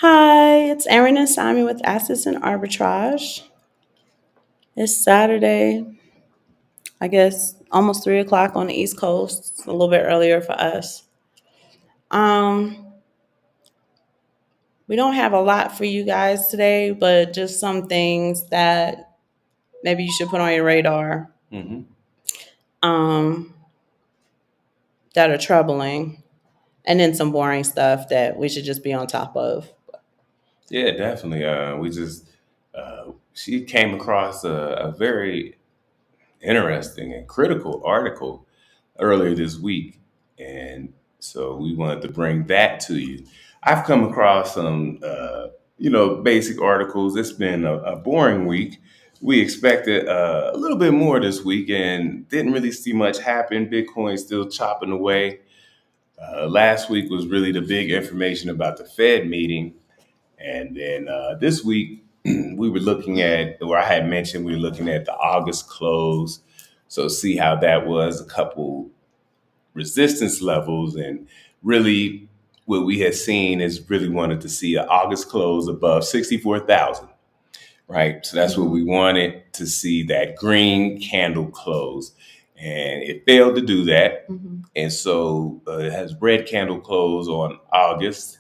Hi, it's Erin and Simon with Assets and Arbitrage. It's Saturday, I guess almost 3 o'clock on the East Coast. It's a little bit earlier for us. Um, we don't have a lot for you guys today, but just some things that maybe you should put on your radar Hmm. um, that are troubling, and then some boring stuff that we should just be on top of. Yeah, definitely. She came across a very interesting and critical article earlier this week, and so we wanted to bring that to you. I've come across some, basic articles. It's been a boring week. We expected a little bit more this week, and didn't really see much happen. Bitcoin still chopping away. Last week was really the big information about the Fed meeting. And then this week, we were looking at, or I had mentioned, we were looking at the August close. So see how that was, a couple resistance levels. And really, what we had seen is really wanted to see an August close above 64,000, right? So that's what Mhm. we wanted to see, that green candle close. And it failed to do that. Mhm. And so it has red candle close on August.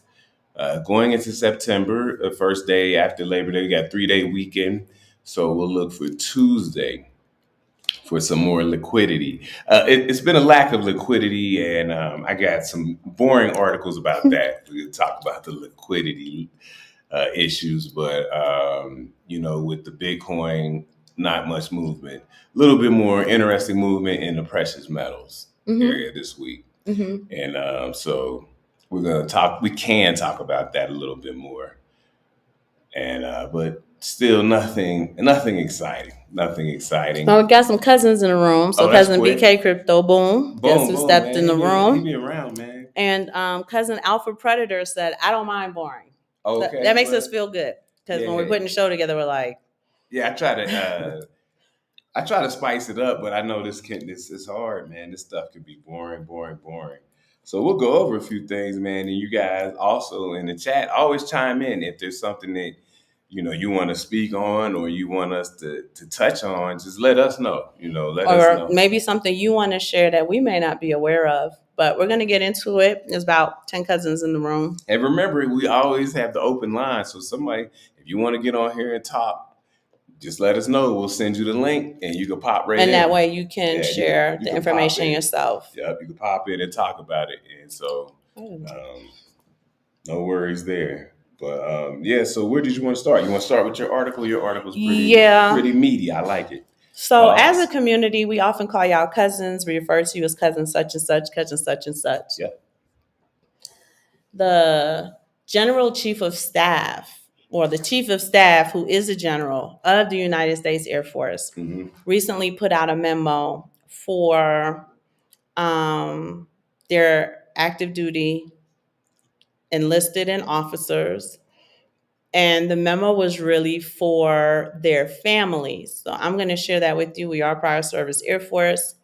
Going into September, the first day after Labor Day, we got 3 day weekend. So we'll look for Tuesday for some more liquidity. It's been a lack of liquidity, and I got some boring articles about that. We'll talk about the liquidity issues, but with the Bitcoin, not much movement. A little bit more interesting movement in the precious metals Mhm. area this week. Mhm. And so we're gonna talk. We can talk about that a little bit more, and but still nothing exciting. Nothing So exciting. we got some cousins in the room. So Oh, that's cousin quick. BK Crypto Boom, guess Boom, who boom, stepped man. in He the been he room? been around, man. And cousin Alpha Predator said, "I don't mind boring." So that Okay, makes us well, feel good because when we're yeah, putting the show together, we're like, yeah. I try to spice it up, but I know this is hard, man. This stuff can be boring, boring, boring. So we'll go over a few things, man. And you guys also in the chat always chime in if there's something that you want to speak on or you want us to touch on. Just let us know. Let us or know. maybe something you want to share that we may not be aware of. But we're gonna get into it. There's about 10 cousins in the room, And remember, we always have the open line. So somebody, if you want to get on here and talk, just let us know. We'll send you the link, and you can pop right and that in. way you can Yeah, you can share you the can pop information in. yourself. Yep, you can pop in and talk about it. And so, um, no worries there. But yeah, so where did you want to start? You want to start with your article? Your article's Yeah. pretty meaty. I like it. So as a August. community, we often call y'all cousins. We refer to you as cousin such and such, cousin such and such. Yep. The general chief of staff, or the chief of staff, who is a general of the United States Air Force, Hmm. recently put out a memo for their active duty enlisted and officers. And the memo was really for their families. So I'm going to share that with you. We are prior service Air Force.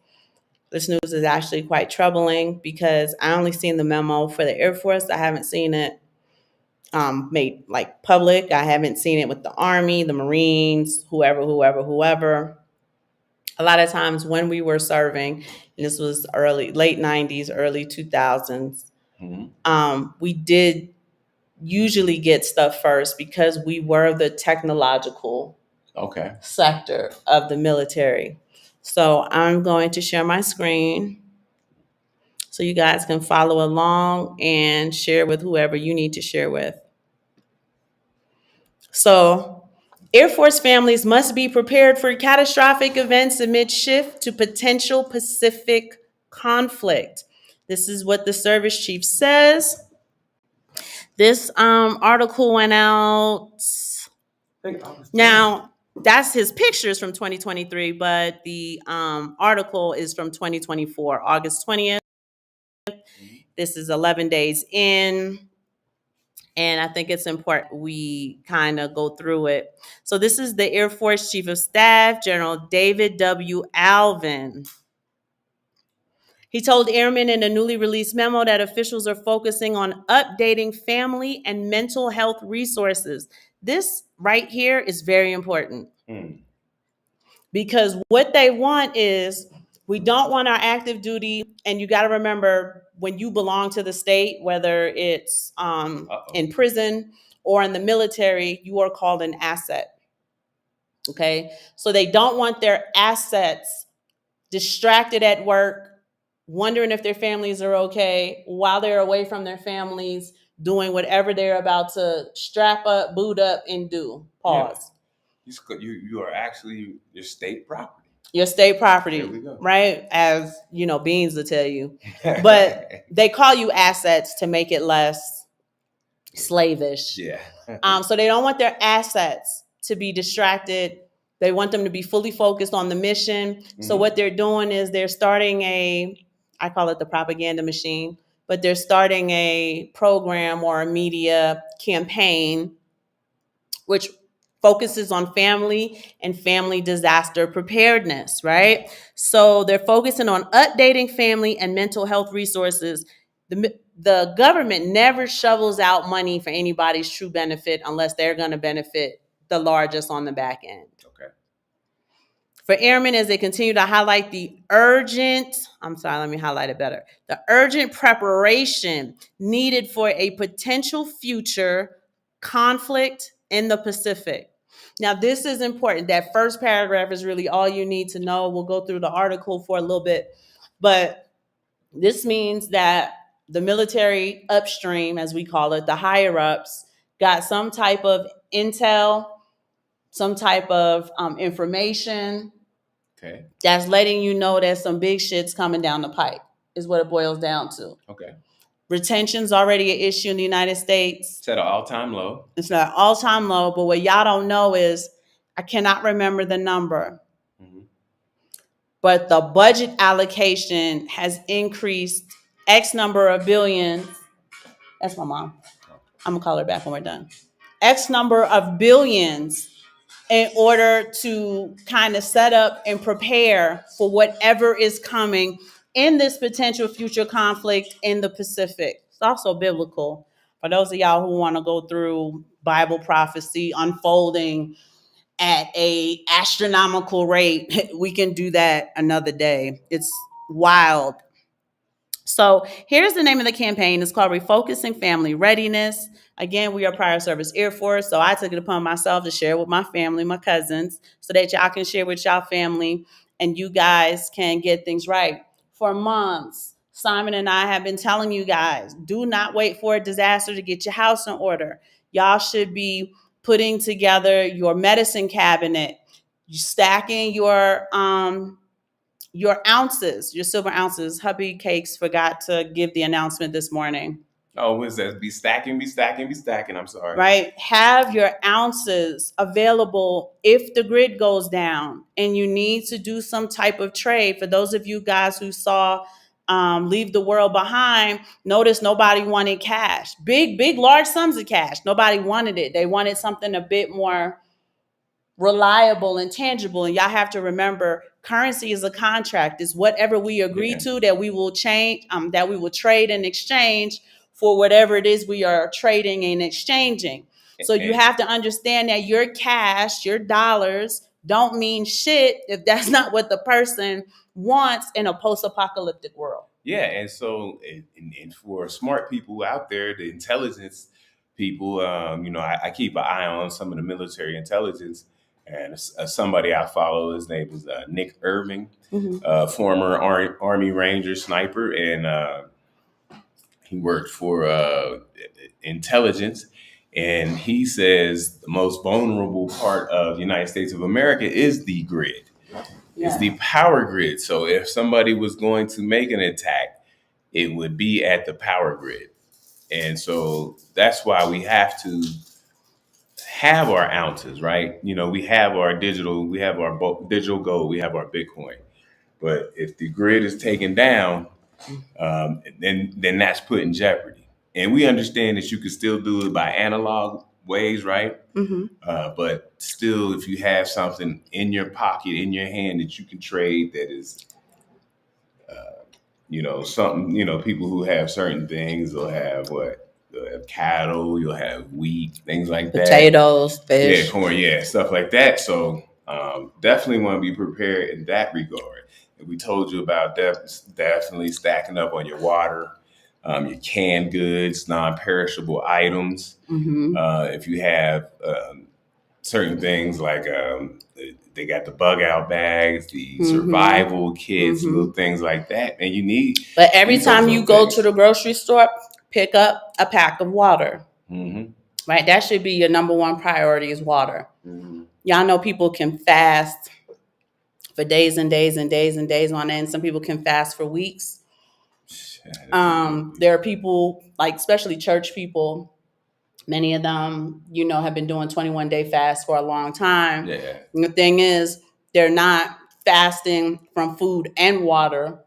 This news is actually quite troubling because I only seen the memo for the Air Force. I haven't seen it made like public. I haven't seen it with the Army, the Marines, whoever. A lot of times when we were serving, and this was late 90s, early 2000s, Hmm. we did usually get stuff first because we were the technological Okay. sector of the military. So I'm going to share my screen so you guys can follow along and share with whoever you need to share with. So, Air Force families must be prepared for catastrophic events amid shift to potential Pacific conflict. This is what the service chief says. This article went out. Now, that's his pictures from 2023, but the article is from 2024, August 20th. This is 11 days in. And I think it's important we kind of go through it. So, this is the Air Force Chief of Staff, General David W. Alvin. He told airmen in a newly released memo that officials are focusing on updating family and mental health resources. This right here is very important because what they want is, we don't want our active duty, and you got to remember, when you belong to the state, whether it's in prison or in the military, you are called an asset. Okay, so they don't want their assets distracted at work, wondering if their families are okay while they're away from their families, doing whatever they're about to strap up, boot up, and do. Pause. Yeah. You are actually your state property. Your state property, right? As you know, Beans will tell you. But they call you assets to make it less slavish. Yeah. So they don't want their assets to be distracted. They want them to be fully focused on the mission. Mm-hmm. So what they're doing is they're starting I call it the propaganda machine, but they're starting a program or a media campaign which focuses on family and family disaster preparedness, right? So they're focusing on updating family and mental health resources. The government never shovels out money for anybody's true benefit unless they're going to benefit the largest on the back end. Okay. For airmen, as they continue to highlight the urgent preparation needed for a potential future conflict in the Pacific. Now, this is important. That first paragraph is really all you need to know. We'll go through the article for a little bit, but this means that the military upstream, as we call it, the higher ups, got some type of intel, some type of information that's letting you know that some big shit's coming down the pipe, is what it boils down to. Okay. Retention's already an issue in the United States. It's at an all-time low. It's at an all-time low, but what y'all don't know is, I cannot remember the number, but the budget allocation has increased X number of billions. That's my mom. I'm gonna call her back when we're done. X number of billions in order to kind of set up and prepare for whatever is coming in this potential future conflict in the Pacific. It's also biblical. For those of y'all who want to go through Bible prophecy unfolding at a astronomical rate, we can do that another day. It's wild. So here's the name of the campaign. It's called Refocusing Family Readiness. Again, we are Prior Service Air Force, so I took it upon myself to share with my family, my cousins, so that y'all can share with y'all family and you guys can get things right. For months, Simon and I have been telling you guys, do not wait for a disaster to get your house in order. Y'all should be putting together your medicine cabinet, stacking your ounces, your silver ounces. Hubby Cakes forgot to give the announcement this morning. Oh, what is that? Be stacking. I'm sorry. Right? Have your ounces available if the grid goes down and you need to do some type of trade. For those of you guys who saw Leave the World Behind, notice nobody wanted cash. Big, large sums of cash. Nobody wanted it. They wanted something a bit more reliable and tangible. And y'all have to remember, currency is a contract. It's whatever we agree to that we will change, that we will trade and exchange for whatever it is we are trading and exchanging. So you have to understand that your cash, your dollars, don't mean shit if that's not what the person wants in a post-apocalyptic world. Yeah, and so, and for smart people out there, the intelligence people, I keep an eye on some of the military intelligence. And somebody I follow, his name was Nick Irving, former Army Ranger sniper, and he worked for intelligence. And he says the most vulnerable part of the United States of America is the grid. Yeah. It's the power grid. So if somebody was going to make an attack, it would be at the power grid. And so that's why we have to have our ounces, right? We have our digital gold, we have our Bitcoin. But if the grid is taken down, then that's put in jeopardy. And we understand that you can still do it by analog ways, right? But still, if you have something in your pocket, in your hand that you can trade, that is something, people who have certain things will have what? You'll have cattle, you'll have wheat, things like that. Potatoes, Yeah, fish. corn, yeah, stuff like that. So definitely want to be prepared in that regard. And we told you about definitely stacking up on your water, your canned goods, non-perishable items. Mm-hmm. If you have certain things like they got the bug out bags, the survival kits, little things like that, and you need. But every time you go things. to the grocery store, pick up a pack of water. Mm-hmm. Right? That should be your number one priority is water. Mm-hmm. Y'all know people can fast for days and days and days and days on end. Some people can fast for weeks. There are people, like especially church people, many of them, have been doing 21-day fasts for a long time. Yeah. And the thing is, they're not fasting from food and water.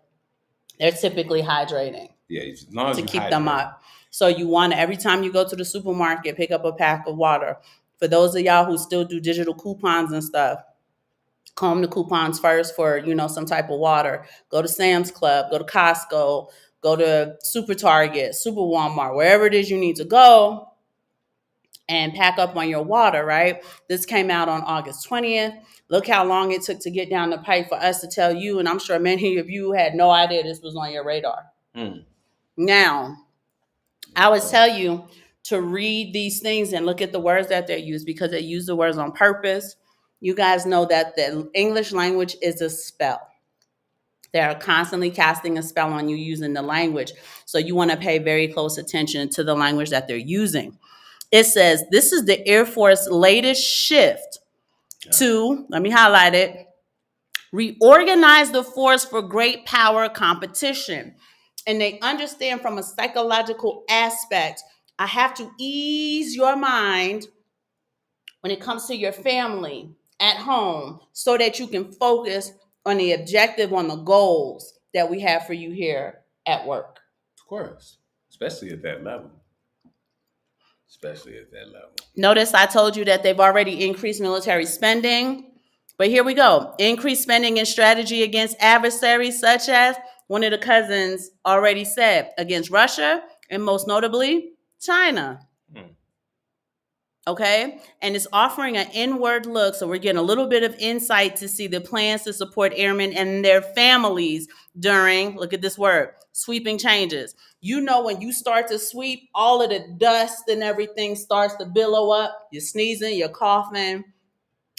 They're typically hydrating. Yeah, as long as to you keep hydrate them up. So you want to, every time you go to the supermarket, pick up a pack of water. For those of y'all who still do digital coupons and stuff, comb the coupons first for, some type of water. Go to Sam's Club, go to Costco, go to Super Target, Super Walmart, wherever it is you need to go and pack up on your water, right? This came out on August 20th. Look how long it took to get down the pipe for us to tell you, and I'm sure many of you had no idea this was on your radar. Now, I would tell you to read these things and look at the words that they use because they use the words on purpose. You guys know that the English language is a spell. They're constantly casting a spell on you using the language. So you want to pay very close attention to the language that they're using. It says, this is the Air Force latest shift to, let me highlight it, reorganize the force for great power competition. And they understand from a psychological aspect, I have to ease your mind when it comes to your family at home so that you can focus on the objective, on the goals that we have for you here at work. Of course, especially at that level. Notice I told you that they've already increased military spending. But here we go. Increased spending and strategy against adversaries such as one of the cousins already said, against Russia and most notably China. Okay? And it's offering an inward look. So we're getting a little bit of insight to see the plans to support airmen and their families during, look at this word, sweeping changes. When you start to sweep, all of the dust and everything starts to billow up. You're sneezing, you're coughing.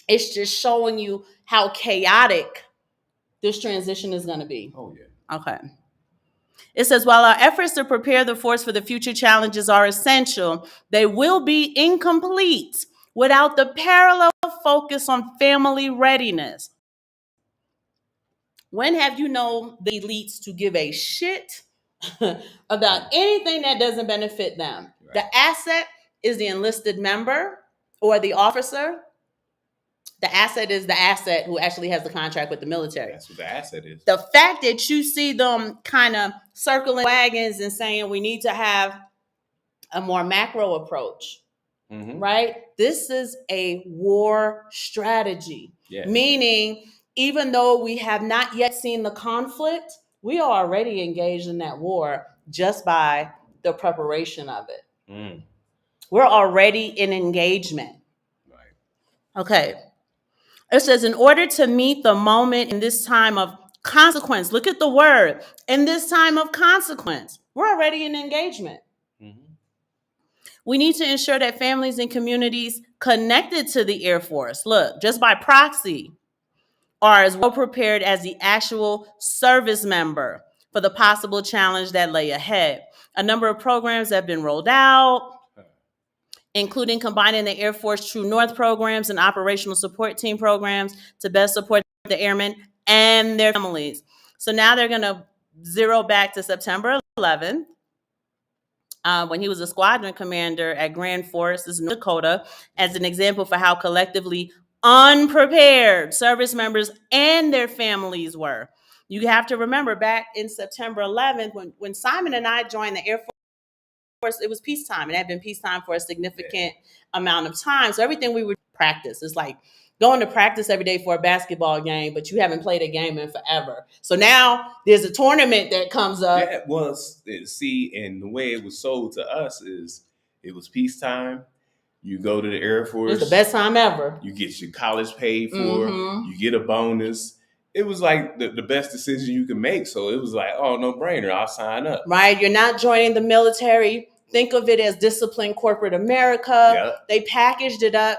It's just showing you how chaotic this transition is going to be. Oh, yeah. Okay. It says, while our efforts to prepare the force for the future challenges are essential, they will be incomplete without the parallel focus on family readiness. When have you known the elites to give a shit about anything that doesn't benefit them? Right. The asset is the enlisted member or the officer. The asset is the asset who actually has the contract with the military. That's what the asset is. The fact that you see them kind of circling wagons and saying we need to have a more macro approach, right? This is a war strategy, meaning even though we have not yet seen the conflict, we are already engaged in that war just by the preparation of it. We're already in engagement. Right. Okay. It says, in order to meet the moment in this time of consequence, look at the word, in this time of consequence, we're already in engagement. We need to ensure that families and communities connected to the Air Force, look, just by proxy, are as well prepared as the actual service member for the possible challenge that lay ahead. A number of programs have been rolled out, including combining the Air Force True North programs and operational support team programs to best support the airmen and their families. So now they're going to zero back to September 11th, when he was a squadron commander at Grand Forks, North Dakota, as an example for how collectively unprepared service members and their families were. You have to remember back in September 11th, when Simon and I joined the Air Force, it was peacetime. It had been peacetime for a significant amount of time. So everything we would practice is like going to practice every day for a basketball game, but you haven't played a game in forever. So now there's a tournament that comes up. Yeah, well, see, and the way it was sold to us is it was peacetime. You go to the Air Force. It's the best time ever. You get your college paid for. You get a bonus. It was like the best decision you could make. So it was like, oh, no brainer. I'll sign up. Right. You're not joining the military. Think of it as disciplined corporate America. Yep. They packaged it up.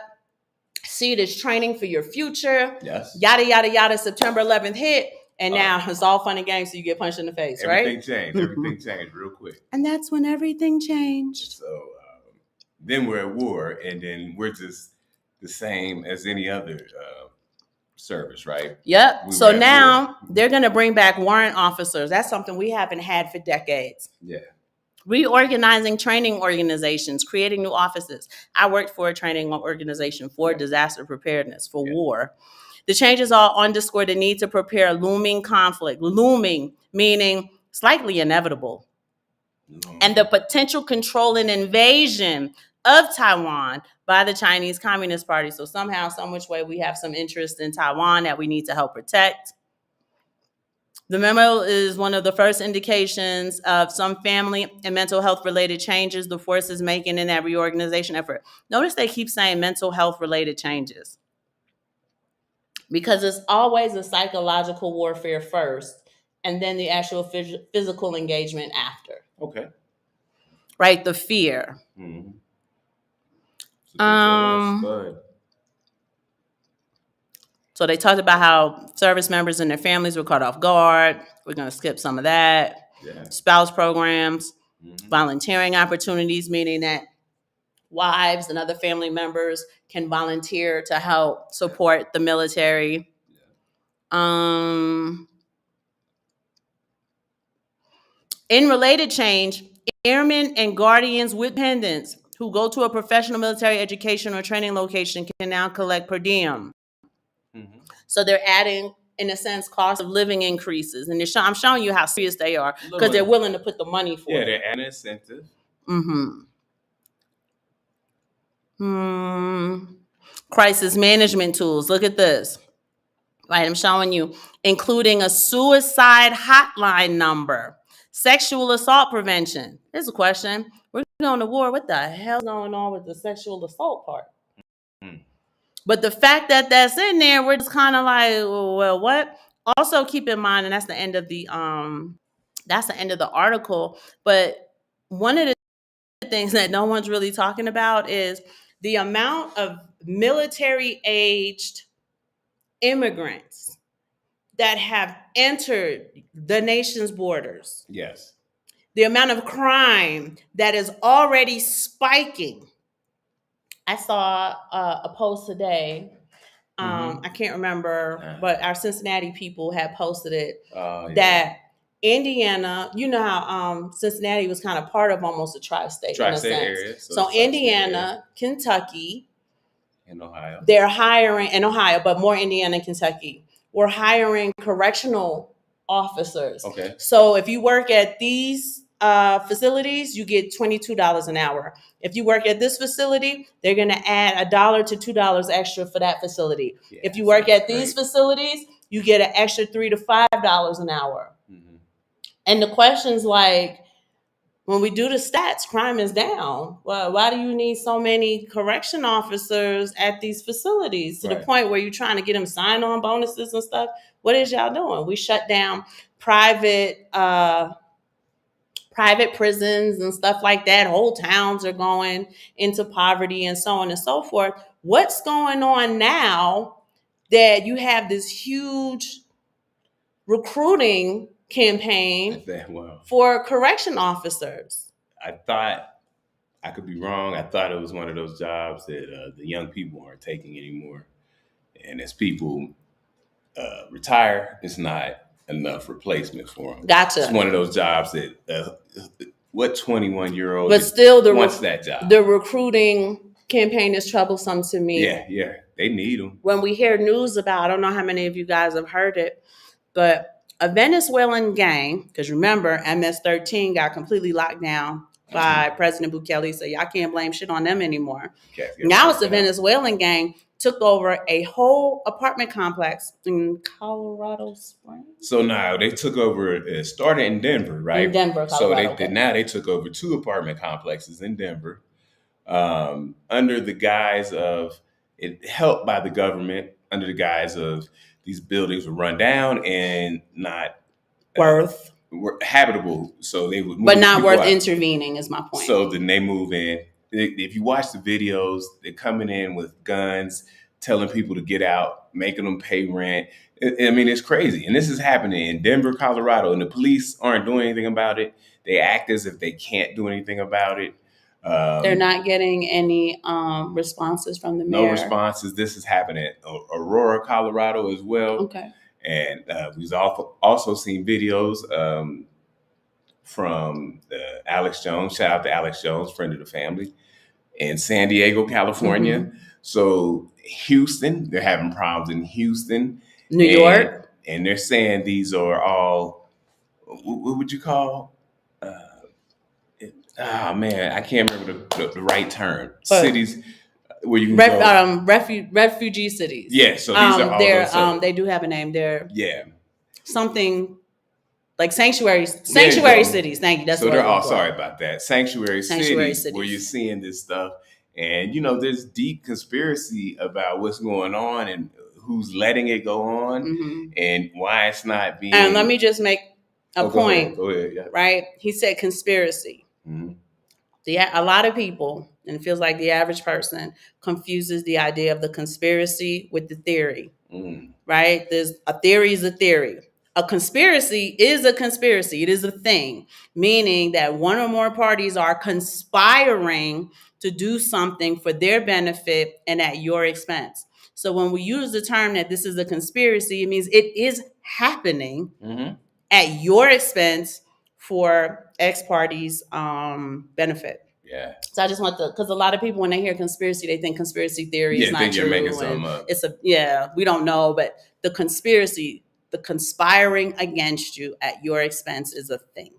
See it as training for your future. Yes. Yada, yada, yada. September 11th hit. And now it's all fun and games. So you get punched in the face, everything changed. Everything changed real quick. And that's when everything changed. So then we're at war, and then we're just the same as any other service, right? Yep. So now they're going to bring back warrant officers. That's something we haven't had for decades. Yeah. Reorganizing training organizations, creating new offices. I worked for a training organization for disaster preparedness, for war. The changes all underscore the need to prepare looming conflict. Looming, meaning slightly inevitable. And the potential control and invasion of Taiwan by the Chinese Communist Party. So somehow, some which way, we have some interest in Taiwan that we need to help protect. The memo is one of the first indications of some family and mental health related changes the force is making in that reorganization effort. Notice they keep saying mental health related changes, because it's always a psychological warfare first and then the actual physical engagement after. Okay. Right, the fear. So they talked about how service members and their families were caught off guard. We're going to skip some of that. Yeah. Spouse programs, volunteering opportunities, meaning that wives and other family members can volunteer to help support the military. In related change, airmen and guardians with dependents who go to a professional military education or training location can now collect per diem. So they're adding, in a sense, cost of living increases. And I'm showing you how serious they are, because they're willing to put the money for it. Yeah, they're adding incentive. Crisis management tools. Look at this. Right, I'm showing you, including a suicide hotline number, sexual assault prevention. Here's a question. We're going to war. What the hell's going on with the sexual assault part? But the fact that that's in there, we're just kind of like, well, what? Also keep in mind, and that's the end of the article. But one of the things that no one's really talking about is the amount of military-aged immigrants that have entered the nation's borders. Yes. The amount of crime that is already spiking. I saw a post today. I can't remember, but our Cincinnati people had posted it, that Indiana, you know how Cincinnati was kind of part of almost a tri-state in a sense. Area. So Indiana, Kentucky, and Ohio. They're hiring, in Ohio, but more Indiana and Kentucky. We're hiring correctional officers. Okay. So if you work at these facilities, you get $22 an hour. If you work at this facility, they're going to add $1 to $2 extra for that facility. Yeah, if you work at these facilities, you get an extra $3 to $5 an hour. And the question's like, when we do the stats, crime is down. Well, why do you need so many correction officers at these facilities to the point where you're trying to get them sign-on bonuses and stuff? What is y'all doing? We shut down private prisons and stuff like that. Whole towns are going into poverty and so on and so forth. What's going on now that you have this huge recruiting campaign for correction officers? I thought, I could be wrong, I thought it was one of those jobs that the young people aren't taking anymore. And as people retire, it's not enough replacement for them. Gotcha. It's one of those jobs that what 21-year-old but still wants that job. The recruiting campaign is troublesome to me. Yeah, they need them. When we hear news about, I don't know how many of you guys have heard it, but a Venezuelan gang, because remember, MS-13 got completely locked down by President Bukele. So y'all can't blame shit on them anymore. Okay, Now it's the Venezuelan gang took over a whole apartment complex in Colorado Springs. So now they took over. It started in Denver, right? In Denver, Colorado. So now they took over 2 apartment complexes in Denver, under the guise of it, helped by the government, under the guise of these buildings were run down and not were habitable, so they would move, but not worth out. Intervening is my point. So then they move in. If you watch the videos, they're coming in with guns, telling people to get out, making them pay rent. I mean, it's crazy. And this is happening in Denver, Colorado, and the police aren't doing anything about it. They act as if they can't do anything about it. They're not getting any responses from the mayor. No responses. This is happening in Aurora, Colorado as well. Okay. And we've also seen videos from Alex Jones. Shout out to Alex Jones, friend of the family, in San Diego, California. Mm-hmm. So Houston, they're having problems in Houston. New York. And they're saying these are all, what would you call? Man, I can't remember the right term. But cities where you can go. Refugee cities. Yeah, so these are all those. They do have a name. They're something like sanctuary cities. Thank you. That's so what they're all sorry about that. Sanctuary cities where you're seeing this stuff, and there's deep conspiracy about what's going on and who's letting it go on, and why it's not being. And let me just make a point. Go ahead. Yeah. Right? He said conspiracy. Mm-hmm. A lot of people, and it feels like the average person, confuses the idea of the conspiracy with the theory. Right? There's a theory is a theory. A conspiracy is a conspiracy. It is a thing, meaning that one or more parties are conspiring to do something for their benefit and at your expense. So when we use the term that this is a conspiracy, it means it is happening at your expense for X party's benefit. Yeah. So I just want because a lot of people, when they hear conspiracy, they think conspiracy theory is not true. You're making something up. We don't know, but the conspiracy, the conspiring against you at your expense is a thing.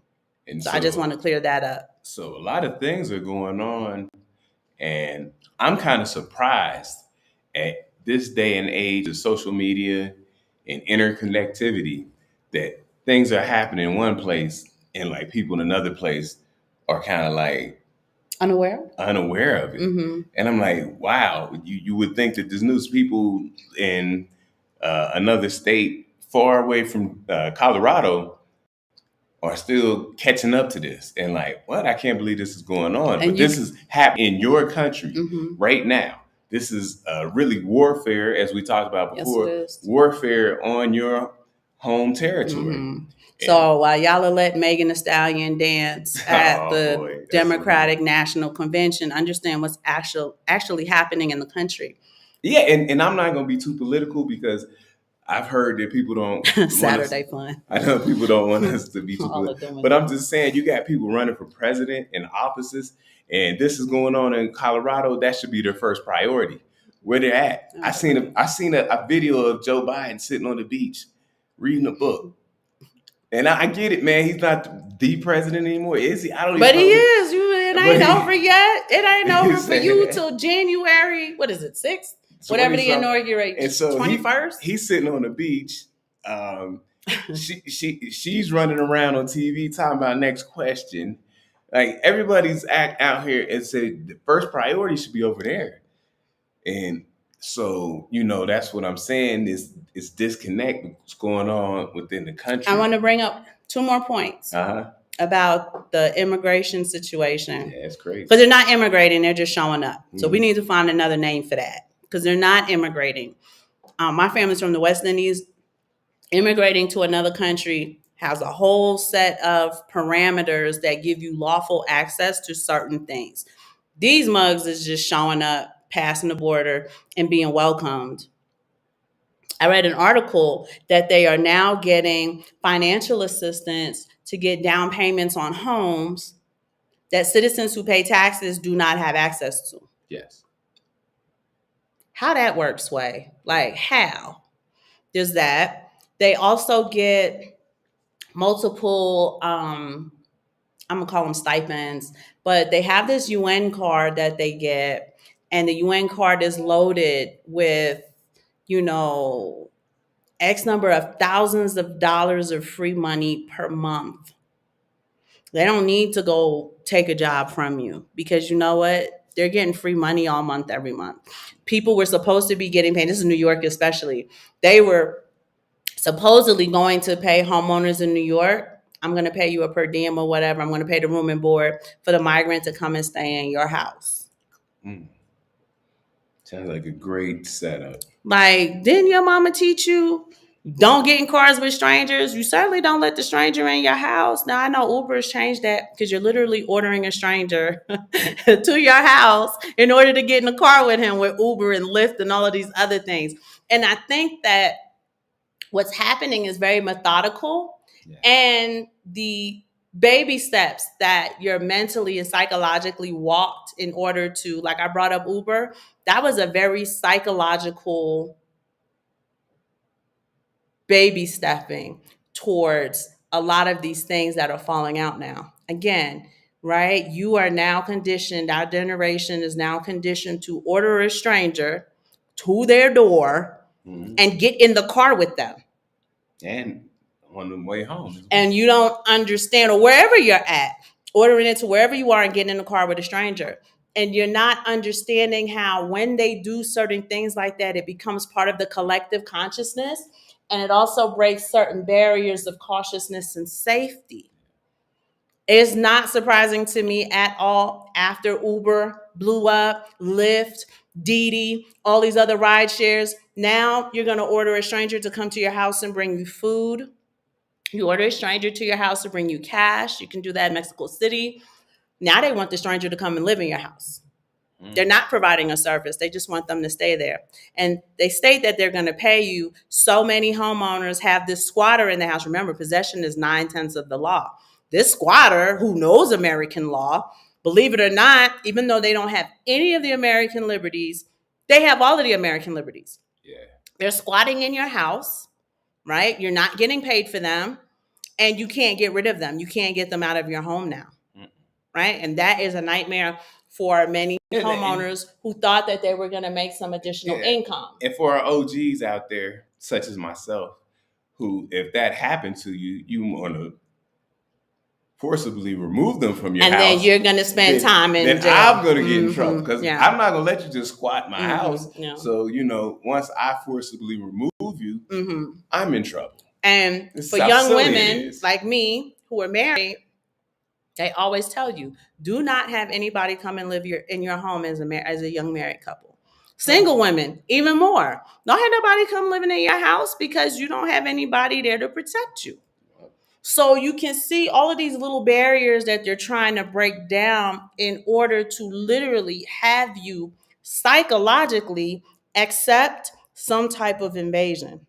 And so I just want to clear that up. So a lot of things are going on, and I'm kind of surprised at this day and age of social media and interconnectivity that things are happening in one place and like people in another place are kind of like unaware of it. Mm-hmm. And I'm like, wow, you would think that there's news people in another state far away from Colorado are still catching up to this. And like, what? I can't believe this is going on. But this is happening in your country right now. This is really warfare, as we talked about before. Yes, warfare on your home territory. Mm-hmm. So while y'all are letting Megan Thee Stallion dance at the Democratic National Convention, understand what's actually happening in the country. Yeah, and I'm not going to be too political because I've heard that people don't Saturday fun. I know people don't want us to be too political, but I'm just saying you got people running for president in offices, and this is going on in Colorado. That should be their first priority. Where they're at. I seen a video of Joe Biden sitting on the beach reading a book. And I get it, man. He's not the president anymore, is he? I don't. But he is. It ain't over yet. It ain't over for you till January. What is it? 6th? Whatever the inauguration. And so 21st. He's sitting on the beach. She's running around on TV talking about next question. Like everybody's out here and said the first priority should be over there. And so, that's what I'm saying is disconnect what's going on within the country. I want to bring up 2 more points about the immigration situation. Yeah, it's crazy. Because they're not immigrating, they're just showing up. Mm-hmm. So we need to find another name for that because they're not immigrating. My family's from the West Indies. Immigrating to another country has a whole set of parameters that give you lawful access to certain things. These mugs is just showing up, passing the border, and being welcomed. I read an article that they are now getting financial assistance to get down payments on homes that citizens who pay taxes do not have access to. Yes. How that works, Sway? Like how? There's that. They also get multiple I'm gonna call them stipends, but they have this UN card that they get, and the UN card is loaded with, you know, X number of thousands of dollars of free money per month. They don't need to go take a job from you because you know what? They're getting free money all month, every month. People were supposed to be getting paid. This is New York, especially. They were supposedly going to pay homeowners in New York. I'm going to pay you a per diem or whatever. I'm going to pay the room and board for the migrant to come and stay in your house. Mm. Sounds like a great setup. Like, didn't your mama teach you? Don't get in cars with strangers. You certainly don't let the stranger in your house. Now, I know Uber has changed that because you're literally ordering a stranger to your house in order to get in the car with him with Uber and Lyft and all of these other things. And I think that what's happening is very methodical, Yeah. and the baby steps that you're mentally and psychologically walked in order to, like I brought up Uber, that was a very psychological baby stepping towards a lot of these things that are falling out now. Again, right? You are now conditioned, our generation is now conditioned to order a stranger to their door and get in the car with them. And on the way home. And you don't understand, or wherever you're at, ordering it to wherever you are and getting in the car with a stranger. And you're not understanding how when they do certain things like that, it becomes part of the collective consciousness. And it also breaks certain barriers of cautiousness and safety. It's not surprising to me at all after Uber blew up, Lyft, Didi, all these other ride shares. Now you're going to order a stranger to come to your house and bring you food. You order a stranger to your house to bring you cash. You can do that in Mexico City. Now they want the stranger to come and live in your house. They're not providing a service. They just want them to stay there. And they state that they're going to pay you. So many homeowners have this squatter in the house. Remember, possession is 9/10 of the law. This squatter, who knows American law, believe it or not, even though they don't have any of the American liberties, they have all of the American liberties. Yeah. They're squatting in your house, right? You're not getting paid for them, and you can't get rid of them. You can't get them out of your home now, right? And that is a nightmare for many homeowners who thought that they were going to make some additional income. And for our OGs out there, such as myself, who, if that happened to you, you want to forcibly remove them from your house. And then you're going to spend time in jail. I'm going to get in trouble because I'm not going to let you just squat in my house. Yeah. So, once I forcibly remove you, I'm in trouble. And for young women like me who are married, they always tell you, do not have anybody come and live in your home as a young married couple. Single women, even more. Don't have nobody come living in your house because you don't have anybody there to protect you. So you can see all of these little barriers that they're trying to break down in order to literally have you psychologically accept some type of invasion.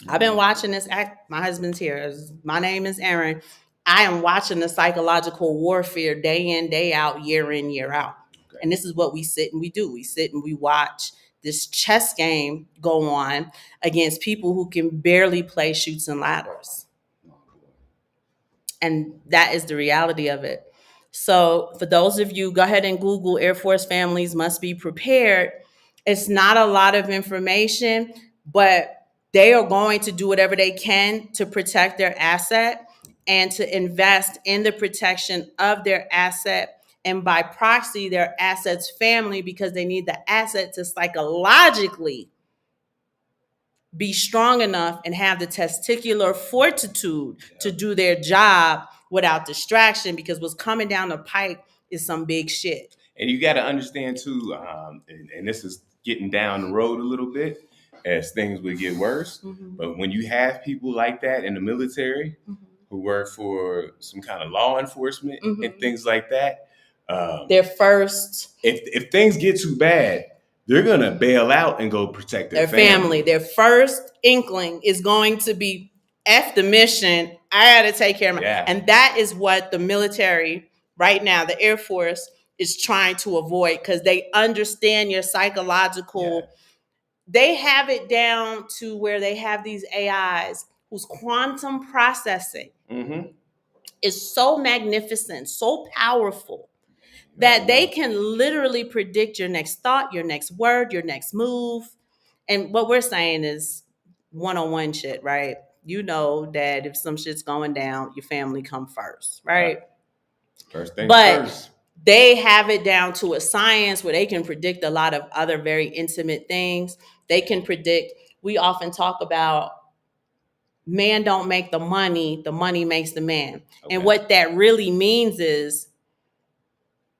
I've been watching this act. My husband's here. My name is Aaron. I am watching the psychological warfare day in, day out, year in, year out. Okay. And this is what we sit and we do. We sit and we watch this chess game go on against people who can barely play Chutes and Ladders. And that is the reality of it. So for those of you, go ahead and Google Air Force families must be prepared. It's not a lot of information, but they are going to do whatever they can to protect their asset and to invest in the protection of their asset, and by proxy, their asset's family, because they need the asset to psychologically be strong enough and have the testicular fortitude to do their job without distraction, because what's coming down the pike is some big shit. And you got to understand too, and this is getting down the road a little bit as things would get worse. But when you have people like that in the military who work for some kind of law enforcement and things like that, their first, if things get too bad, they're going to bail out and go protect their family. Their first inkling is going to be, F the mission, I got to take care of my. And that is what the military right now, the Air Force, is trying to avoid, because they understand your psychological. They have it down to where they have these AIs whose quantum processing is so magnificent, so powerful, that they can literally predict your next thought, your next word, your next move. And what we're saying is one-on-one shit, right? You know that if some shit's going down, your family come first, right? First things But first. they have it down to a science where they can predict a lot of other very intimate things. They can predict, we often talk about man don't make the money makes the man. Okay. And what that really means is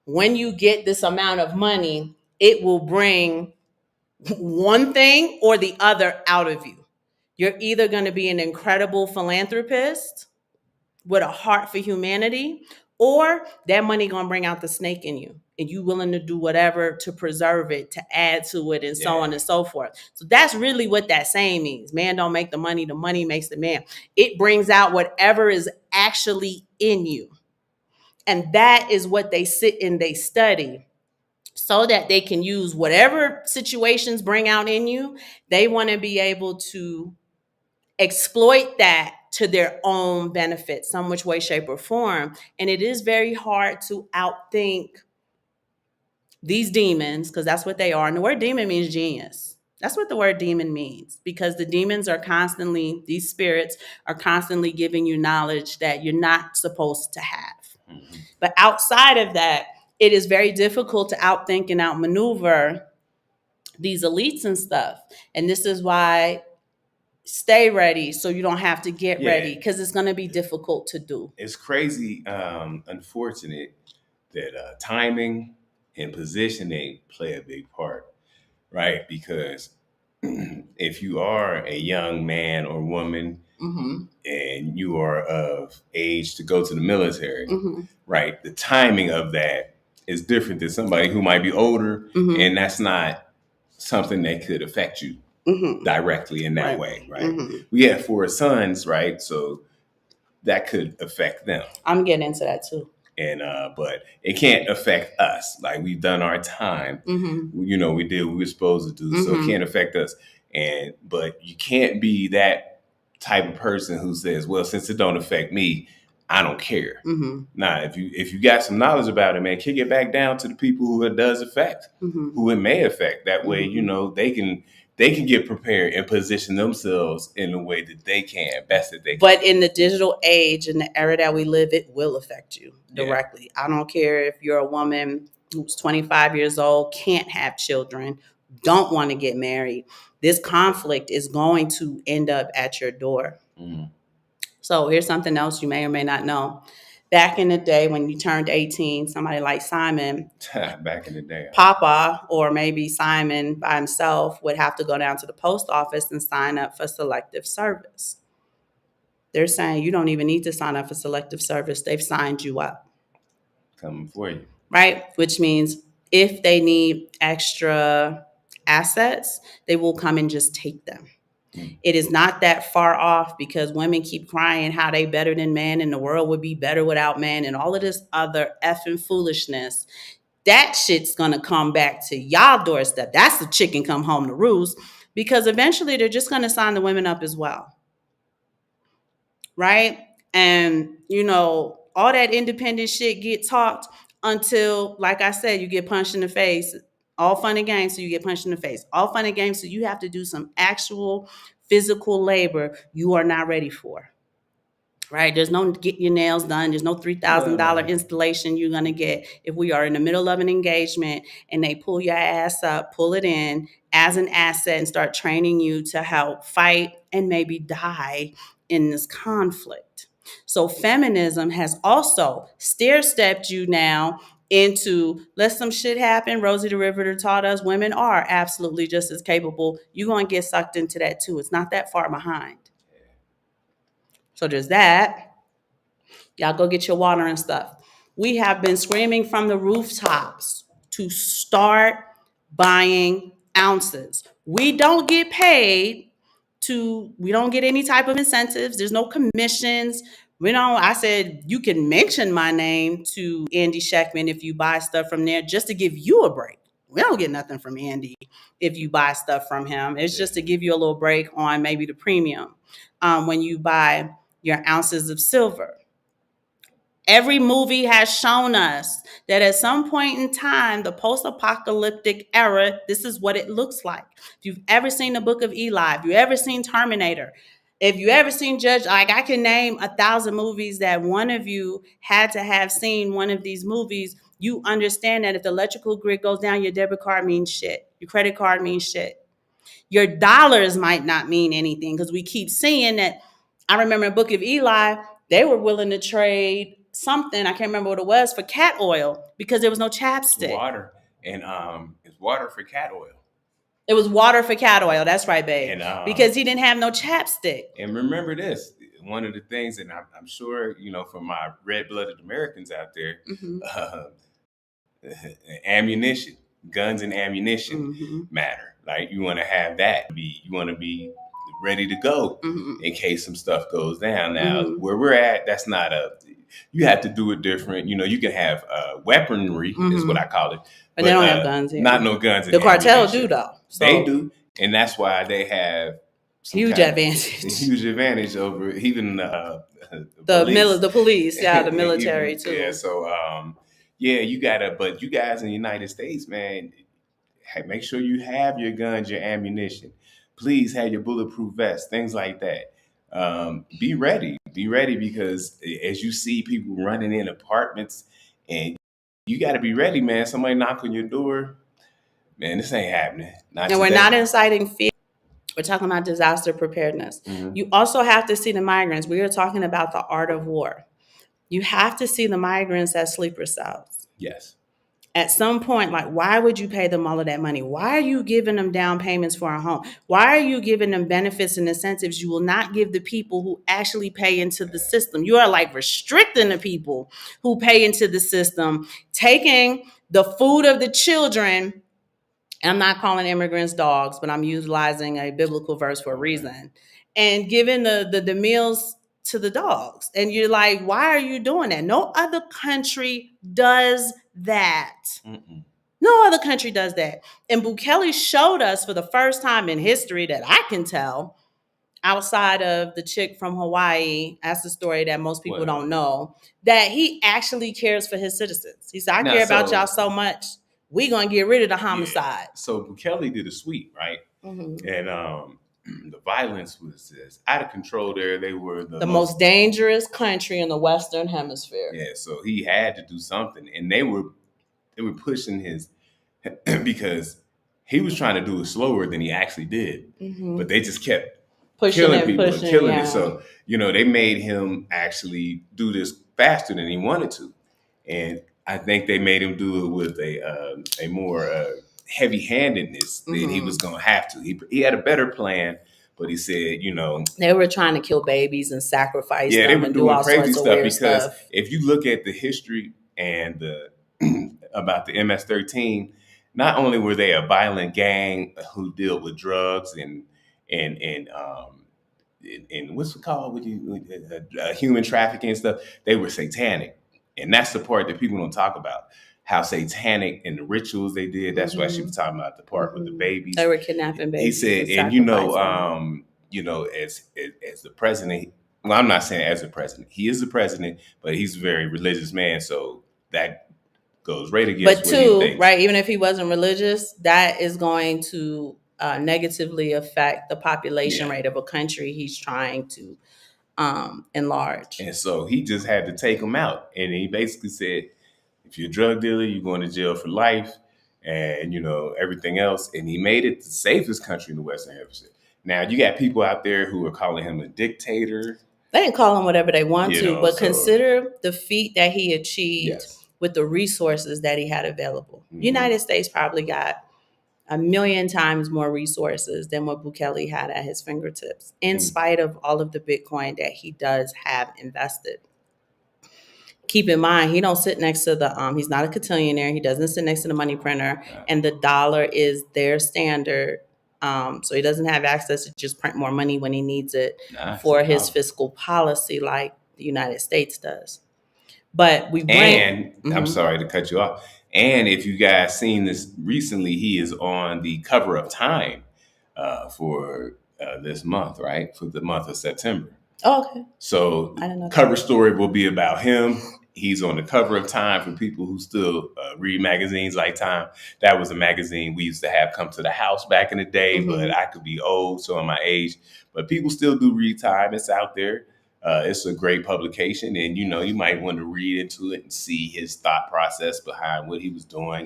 when you get this amount of money, it will bring one thing or the other out of you. You're either going to be an incredible philanthropist with a heart for humanity, or that money going to bring out the snake in you, and you willing to do whatever to preserve it, to add to it, and so on and so forth. So that's really what that saying means. Man don't make the money makes the man. It brings out whatever is actually in you. And that is what they sit and they study, so that they can use whatever situations bring out in you. They want to be able to exploit that to their own benefit, some which way, shape, or form. And it is very hard to outthink these demons, because that's what they are. And the word demon means genius. That's what the word demon means, because the demons are constantly, these spirits are constantly giving you knowledge that you're not supposed to have. Mm-hmm. But outside of that, it is very difficult to outthink and outmaneuver these elites and stuff. And this is why stay ready, so you don't have to get ready, because it's going to be difficult to do. It's crazy, unfortunate that timing and positioning play a big part, right? Because if you are a young man or woman, mm-hmm. and you are of age to go to the military, mm-hmm. right? The timing of that is different than somebody who might be older, mm-hmm. and that's not something that could affect you, mm-hmm. directly in that way, right? Mm-hmm. We have 4 sons, right? So that could affect them. I'm getting into that too. And but it can't affect us. Like, we've done our time. Mm-hmm. You know, we did what we were supposed to do. Mm-hmm. So it can't affect us. But you can't be that type of person who says, well, since it don't affect me, I don't care. Mm-hmm. Nah, if you got some knowledge about it, man, kick it back down to the people who it does affect, mm-hmm. who it may affect. That way, mm-hmm. you know, they can get prepared and position themselves in the way that they can, best that they can. But in the digital age, in the era that we live, it will affect you directly. Yeah. I don't care if you're a woman who's 25 years old, can't have children, don't want to get married. This conflict is going to end up at your door. Mm-hmm. So here's something else you may or may not know. Back in the day when you turned 18, somebody like Simon, back in the day, Papa, or maybe Simon by himself, would have to go down to the post office and sign up for selective service. They're saying you don't even need to sign up for selective service. They've signed you up. Coming for you. Right? Which means if they need extra assets, they will come and just take them. It is not that far off, because women keep crying how they better than men and the world would be better without men and all of this other effing foolishness. That shit's going to come back to y'all doorstep. That's the chicken come home to roost, because eventually they're just going to sign the women up as well. Right? And, you know, all that independent shit get talked until, like I said, you get punched in the face. All fun and games, so you get punched in the face. All fun and games, so you have to do some actual physical labor you are not ready for. Right? There's no get your nails done. There's no $3,000 installation you're going to get if we are in the middle of an engagement and they pull your ass up, pull it in as an asset and start training you to help fight and maybe die in this conflict. So feminism has also stair-stepped you now into, let some shit happen. Rosie the Riveter taught us women are absolutely just as capable. You're going to get sucked into that too. It's not that far behind. So there's that. Y'all go get your water and stuff. We have been screaming from the rooftops to start buying ounces. We don't get paid we don't get any type of incentives. There's no commissions. I said, you can mention my name to Andy Sheckman if you buy stuff from there, just to give you a break. We don't get nothing from Andy if you buy stuff from him. It's just to give you a little break on maybe the premium when you buy your ounces of silver. Every movie has shown us that at some point in time, the post-apocalyptic era, this is what it looks like. If you've ever seen the Book of Eli, if you've ever seen Terminator, if you ever seen Judge, like I can name 1,000 movies that one of you had to have seen one of these movies, you understand that if the electrical grid goes down, your debit card means shit. Your credit card means shit. Your dollars might not mean anything because we keep seeing that. I remember in Book of Eli, they were willing to trade something, I can't remember what it was, for cat oil because there was no chapstick. Water. And it's water for cat oil. It was water for cat oil. That's right, babe. And, because he didn't have no chapstick. And remember this, one of the things, and I'm sure, for my red-blooded Americans out there, ammunition, guns and ammunition matter. Like you want to have that. You want to be ready to go in case some stuff goes down. Now, where we're at, that's not you have to do it different. You can have weaponry, is what I call it. But they don't have guns here. Not no guns. The cartel do, though. So they do. And that's why they have huge advantage over even the police, the military too. Yeah, so you gotta, but you guys in the United States, man, make sure you have your guns, your ammunition. Please have your bulletproof vest, things like that. Be ready because as you see people running in apartments, and you got to be ready, man. Somebody knock on your door, man, this ain't happening. And we're not inciting fear. We're talking about disaster preparedness. You also have to see the migrants. We are talking about the art of war. You have to see the migrants as sleeper cells. Yes. At some point, like, why would you pay them all of that money? Why are you giving them down payments for a home? Why are you giving them benefits and incentives you will not give the people who actually pay into the system? You are like restricting the people who pay into the system, taking the food of the children. I'm not calling immigrants dogs, but I'm utilizing a biblical verse for a reason, and giving the meals to the dogs. And you're like, why are you doing that? No other country does that. No other country does that. And Bukele showed us for the first time in history that I can tell, outside of the chick from Hawaii, that's the story that most people don't know, that he actually cares for his citizens. He said, I care about y'all so much, we're going to get rid of the homicide. Yeah. So Bukele did a sweep, right? And the violence was just out of control there. They were the most dangerous country in the Western Hemisphere. Yeah, so he had to do something. And they were pushing his, because he was trying to do it slower than he actually did. But they just kept killing people and killing it. So, they made him actually do this faster than he wanted to. And I think they made him do it with a more heavy-handedness that he was going to have to. He had a better plan, but he said, they were trying to kill babies and sacrifice them. Yeah, they were and doing do all crazy sorts of stuff weird because stuff. If you look at the history and about the MS-13, not only were they a violent gang who dealt with drugs and what's it called human trafficking and stuff, they were satanic. And that's the part that people don't talk about. How satanic and the rituals they did. That's why she was talking about the part with the babies. They were kidnapping babies. He said, and as the president, well, I'm not saying as a president. He is the president, but he's a very religious man. So that goes right against what he thinks. Right, even if he wasn't religious, that is going to negatively affect the population rate of a country he's trying to enlarge. And so he just had to take him out. And he basically said, if you're a drug dealer, you're going to jail for life and, everything else. And he made it the safest country in the Western Hemisphere. Now, you got people out there who are calling him a dictator. They can call him whatever they want but consider the feat that he achieved with the resources that he had available. United States probably got 1,000,000 times more resources than what Bukele had at his fingertips, in spite of all of the Bitcoin that he does have invested. Keep in mind, he don't sit next to he's not a cotillionaire. He doesn't sit next to the money printer, and the dollar is their standard. So he doesn't have access to just print more money when he needs it for his fiscal policy like the United States does. But I'm sorry to cut you off. And if you guys seen this recently, he is on the cover of Time for this month, right? For the month of September. Oh, okay. So cover story will be about him. he's on the cover of Time. For people who still read magazines like Time, that was a magazine we used to have come to the house back in the day. But I could be old, so in my age, but people still do read Time. It's out there. It's a great publication, and you might want to read into it and see his thought process behind what he was doing,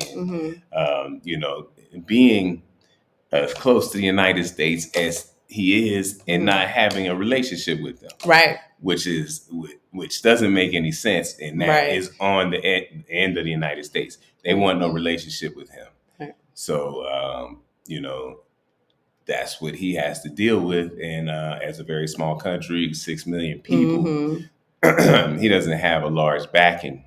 and being as close to the United States as he is, and not having a relationship with them, right? Which doesn't make any sense, and that is on the end of the United States. They want no relationship with him, so that's what he has to deal with. And as a very small country, 6 million people, he doesn't have a large backing.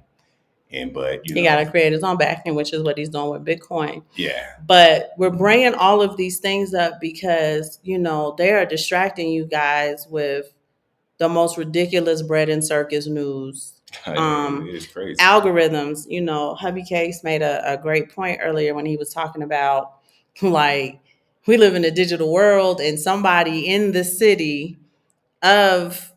But he got to create his own backing, which is what he's doing with Bitcoin. Yeah. But we're bringing all of these things up because they are distracting you guys with the most ridiculous bread and circus news. It is crazy. Algorithms. Hubby Case made a great point earlier when he was talking about, like, we live in a digital world, and somebody in the city of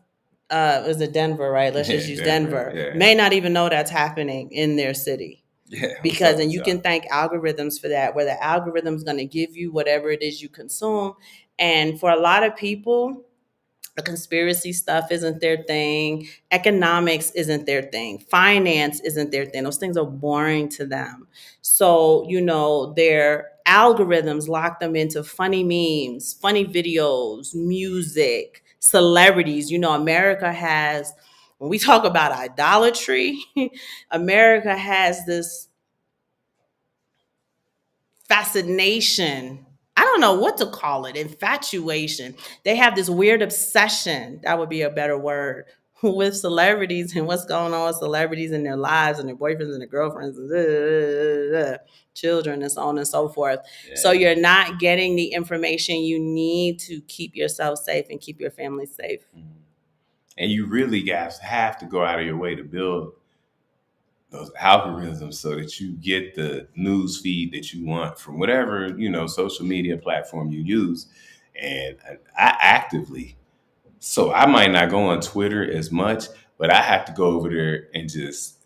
was it Denver, right? Let's just use Denver. May not even know that's happening in their city. Because and you can thank algorithms for that, where the algorithm's going to give you whatever it is you consume. And for a lot of people, the conspiracy stuff isn't their thing. Economics isn't their thing. Finance isn't their thing. Those things are boring to them. So, their algorithms lock them into funny memes, funny videos, music, celebrities. America has, when we talk about idolatry, America has this fascination. I don't know what to call it. Infatuation. They have this weird obsession. That would be a better word. With celebrities and what's going on with celebrities in their lives and their boyfriends and their girlfriends and children and so on and so forth. Yeah. So you're not getting the information you need to keep yourself safe and keep your family safe. And you really guys have to go out of your way to build those algorithms so that you get the news feed that you want from whatever, social media platform you use. And I actively, so I might not go on Twitter as much, but I have to go over there and just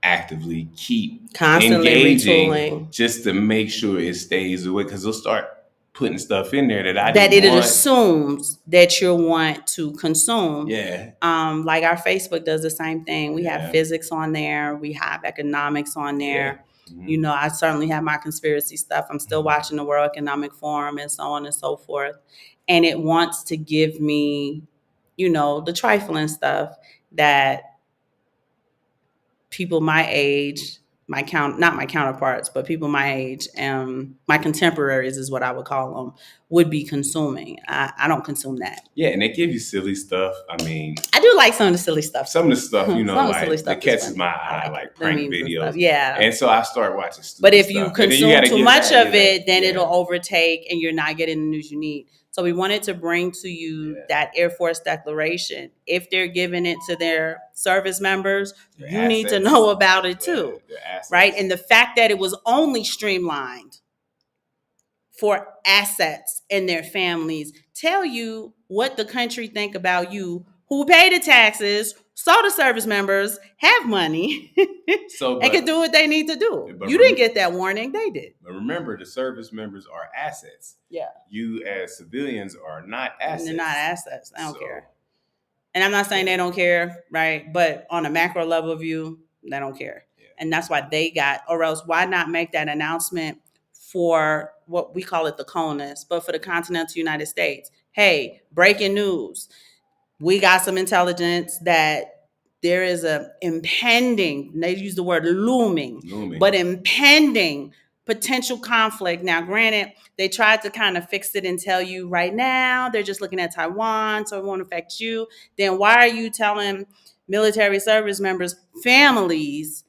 actively keep constantly engaging retooling, just to make sure it stays away, because they'll start putting stuff in there that it assumes that you'll want to consume. Yeah. Like our Facebook does the same thing. We have physics on there. We have economics on there. Yeah. I certainly have my conspiracy stuff. I'm still watching the World Economic Forum and so on and so forth. And it wants to give me, the trifling stuff that people my age, not my counterparts, but people my age, my contemporaries is what I would call them, would be consuming. I don't consume that. Yeah, and they give you silly stuff. I mean, I do like some of the silly stuff. Some of the stuff, that catches my eye, like prank videos. Yeah. And so I start watching stupid But if stuff. you consume too much of it, then it'll overtake and you're not getting the news you need. So we wanted to bring to you that Air Force declaration. If they're giving it to their service members, you need to know about it too, right? And the fact that it was only streamlined for assets and their families tell you what the country think about you, who pay the taxes, so the service members have money and can do what they need to do. You didn't get that warning, they did. But remember, the service members are assets. Yeah. You as civilians are not assets. They're not assets. I don't care. And I'm not saying they don't care, right? But on a macro level view, they don't care. Yeah. And that's why they got, or else why not make that announcement for what we call it the CONUS, but for the continental United States? Hey, breaking news. We got some intelligence that there is a impending, they use the word looming, but impending potential conflict. Now, granted, they tried to kind of fix it and tell you right now they're just looking at Taiwan, so it won't affect you. Then why are you telling military service members, families,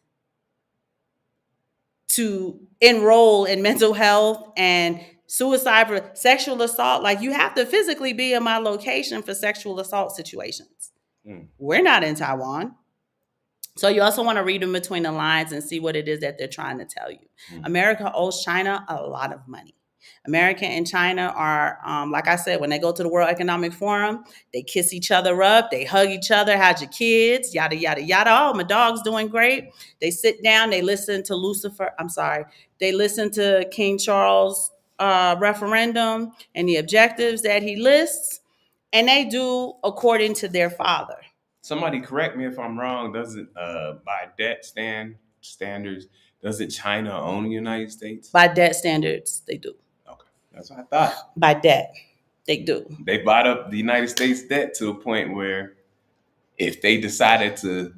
to enroll in mental health and suicide for sexual assault? Like, you have to physically be in my location for sexual assault situations. We're not in Taiwan. So you also want to read in between the lines and see what it is that they're trying to tell you. America owes China a lot of money. America and China are, like I said, when they go to the World Economic Forum, they kiss each other up, they hug each other, how's your kids, yada, yada, yada. Oh, my dog's doing great. They sit down, they listen to they listen to King Charles' referendum and the objectives that he lists, and they do according to their father. Somebody correct me if I'm wrong. Doesn't by debt standards, doesn't China own the United States? By debt standards, they do. Okay, that's what I thought. By debt, they do. They bought up the United States debt to a point where if they decided to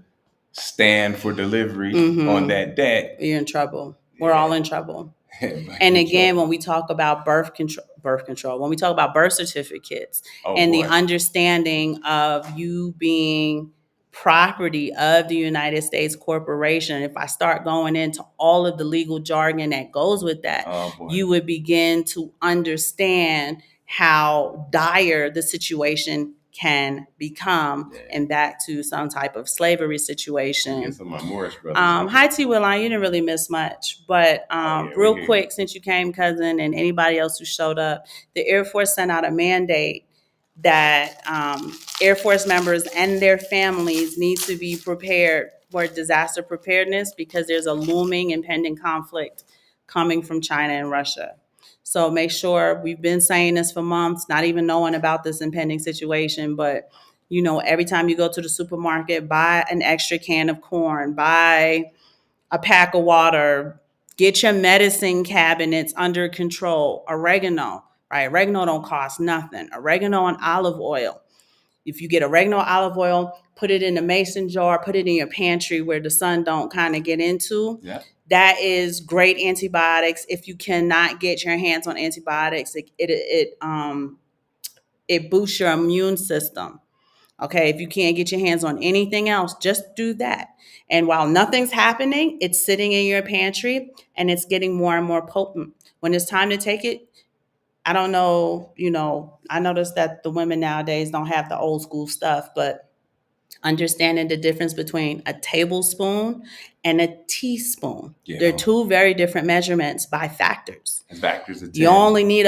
stand for delivery on that debt, you're in trouble. We're all in trouble. And again, when we talk about birth control, when we talk about birth certificates the understanding of you being property of the United States corporation, if I start going into all of the legal jargon that goes with that, you would begin to understand how dire the situation can become and back to some type of slavery situation. Some of my Morris brothers. Hi, T. Willine. You didn't really miss much. But real quick, since you came, cousin, and anybody else who showed up, the Air Force sent out a mandate that Air Force members and their families need to be prepared for disaster preparedness because there's a looming impending conflict coming from China and Russia. So make sure, we've been saying this for months, not even knowing about this impending situation, but every time you go to the supermarket, buy an extra can of corn, buy a pack of water, get your medicine cabinets under control. Oregano, right? Oregano don't cost nothing. Oregano and olive oil. If you get oregano, olive oil, put it in a mason jar, put it in your pantry where the sun don't kind of get into. Yeah. That is great antibiotics. If you cannot get your hands on antibiotics, it boosts your immune system. Okay, if you can't get your hands on anything else, just do that. And while nothing's happening, it's sitting in your pantry and it's getting more and more potent. When it's time to take it, I don't know, I noticed that the women nowadays don't have the old school stuff, but understanding the difference between a tablespoon and a teaspoon. Yeah. They're two very different measurements by factors. Factors of 10. You only need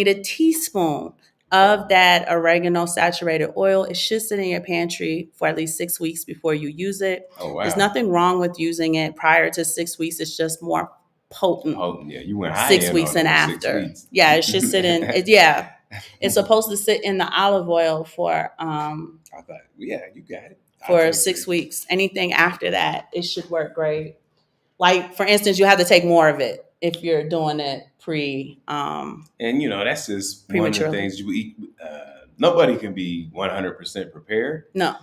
a teaspoon of that oregano saturated oil. It should sit in your pantry for at least 6 weeks before you use it. Oh, wow. There's nothing wrong with using it prior to 6 weeks. It's just more potent. Yeah, you went high 6 weeks and after. 6 weeks. Yeah, it should sit in. It's supposed to sit in the olive oil for. I thought, yeah, you got it. For 6 weeks. Anything after that, it should work great. Like, for instance, you have to take more of it if you're doing it and that's just one of the things you eat. Nobody can be 100% prepared. No.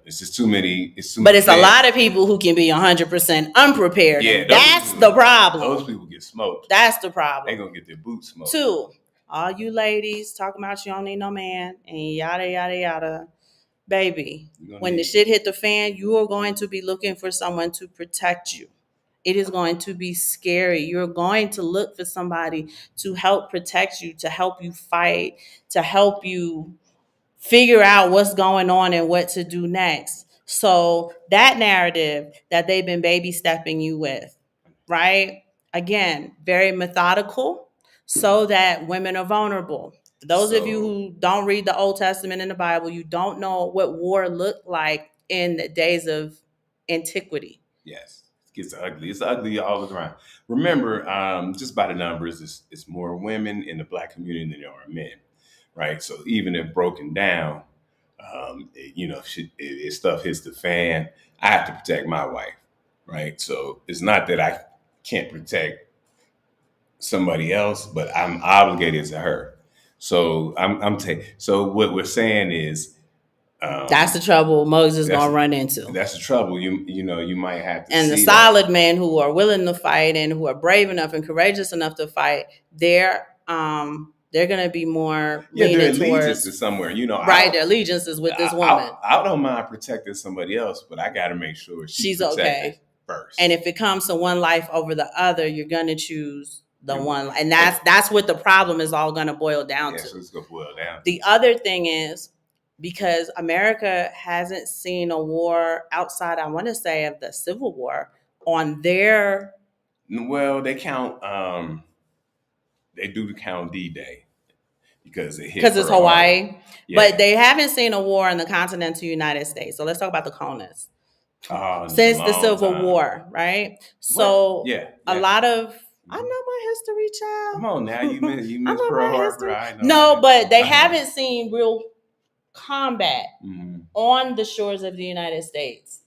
It's just too many. But it's a lot of people who can be 100% unprepared. Yeah, that's the problem. Those people get smoked. That's the problem. They're going to get their boots smoked. 2, all you ladies talking about you don't need no man and yada, yada, yada. Baby, when the shit hit the fan, you are going to be looking for someone to protect you. It is going to be scary. You're going to look for somebody to help protect you, to help you fight, to help you figure out what's going on and what to do next. So that narrative that they've been baby stepping you with, right? Again, very methodical so that women are vulnerable. For those of you who don't read the Old Testament in the Bible, you don't know what war looked like in the days of antiquity. Yes. It's ugly. It's ugly all around. Remember, just by the numbers, it's more women in the Black community than there are men, right? So even if broken down, if stuff hits the fan, I have to protect my wife, right? So it's not that I can't protect somebody else, but I'm obligated to her. So so what we're saying is, that's the trouble Moses is gonna run into. That's the trouble. You might have to. And the solid men who are willing to fight and who are brave enough and courageous enough to fight, they're gonna be more leaning their allegiance is somewhere. Right, their allegiance is with this woman. I don't mind protecting somebody else, but I got to make sure she's okay first. And if it comes to one life over the other, you're gonna choose the one, and that's what the problem is all gonna boil down to. So it's gonna boil down. The other thing is, because America hasn't seen a war outside, I want to say, of the Civil War on their. Well, they count they do count D-Day because it hit because it's Pearl Harbor. Hawaii. Yeah. But they haven't seen a war in the continental United States. So let's talk about the colonists. A Since the long Civil time. War, right? What? So Yeah. a Yeah. lot of I know my history, child. Come on now, you I miss know Pearl my Harbor. history. I know. No, but they I know. haven't seen real combat Mhm. on the shores of the United States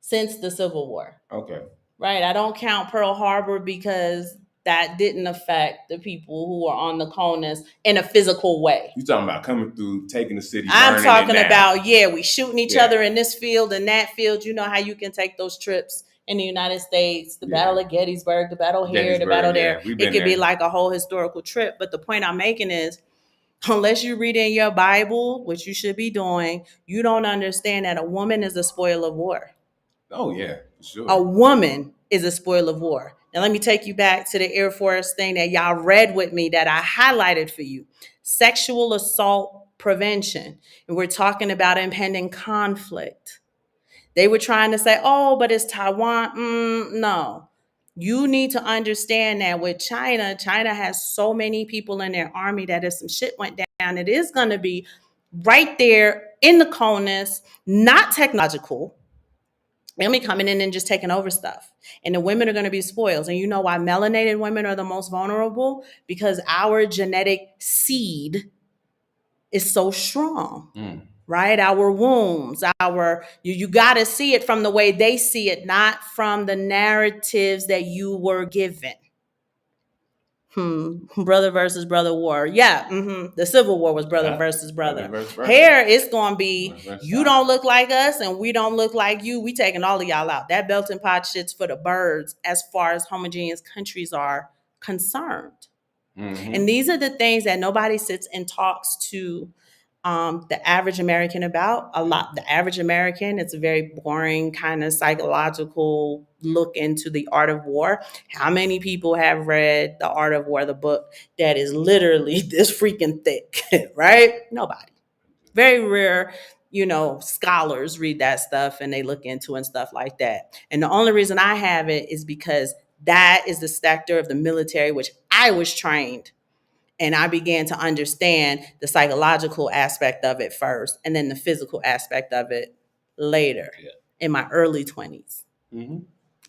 since the Civil War. Okay. Right? I don't count Pearl Harbor because that didn't affect the people who were on the colonists in a physical way. You talking about coming through, taking the city, I'm burning talking it down. about, we shooting each Yeah. other in this field and that field. You know how you can take those trips in the United States, the Yeah. Battle of Gettysburg, the battle here, the Gettysburg, battle yeah. there. We've It been could be there. like a whole historical trip. But the point I'm making is, unless you read in your Bible, which you should be doing, you don't understand that a woman is a spoil of war. Oh yeah, for sure. A woman is a spoil of war. Now, let me take you back to the Air Force thing that y'all read with me that I highlighted for you. Sexual assault prevention. And we're talking about impending conflict. They were trying to say, oh, but it's Taiwan. No. You need to understand that with China, China has so many people in their army that if some shit went down, it is going to be right there in the colonists, not technological. They'll be coming in and just taking over stuff. And the women are going to be spoiled. And you know why melanated women are the most vulnerable? Because our genetic seed is so strong. Right? Our wombs, you got to see it from the way they see it, not from the narratives that you were given. Brother versus brother war. Yeah. The Civil War was brother versus brother. Versus brother. Here it's gonna be you don't look like us and we don't look like you. We taking all of y'all out. That melting pot shit's for the birds as far as homogeneous countries are concerned. And these are the things that nobody sits and talks to the average American about a lot. The average American, it's a very boring kind of psychological look into the art of war. How many people have read The Art of War, the book that is literally this freaking thick, right? Nobody. Very rare, scholars read that stuff and they look into and stuff like that. And the only reason I have it is because that is the sector of the military which I was trained, and I began to understand the psychological aspect of it first, and then the physical aspect of it later in my early 20s.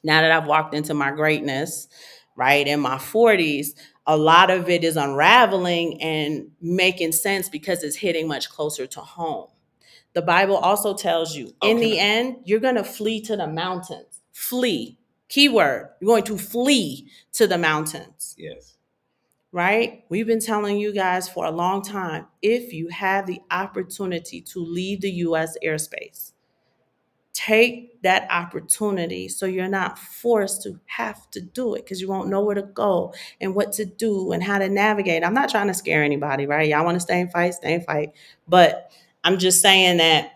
Now that I've walked into my greatness, right, in my 40s, a lot of it is unraveling and making sense because it's hitting much closer to home. The Bible also tells you, in the end, you're going to flee to the mountains. Flee. Keyword. You're going to flee to the mountains. Yes. Right? We've been telling you guys for a long time, if you have the opportunity to leave the US airspace, take that opportunity so you're not forced to have to do it because you won't know where to go and what to do and how to navigate. I'm not trying to scare anybody, right? Y'all want to stay and fight. But I'm just saying that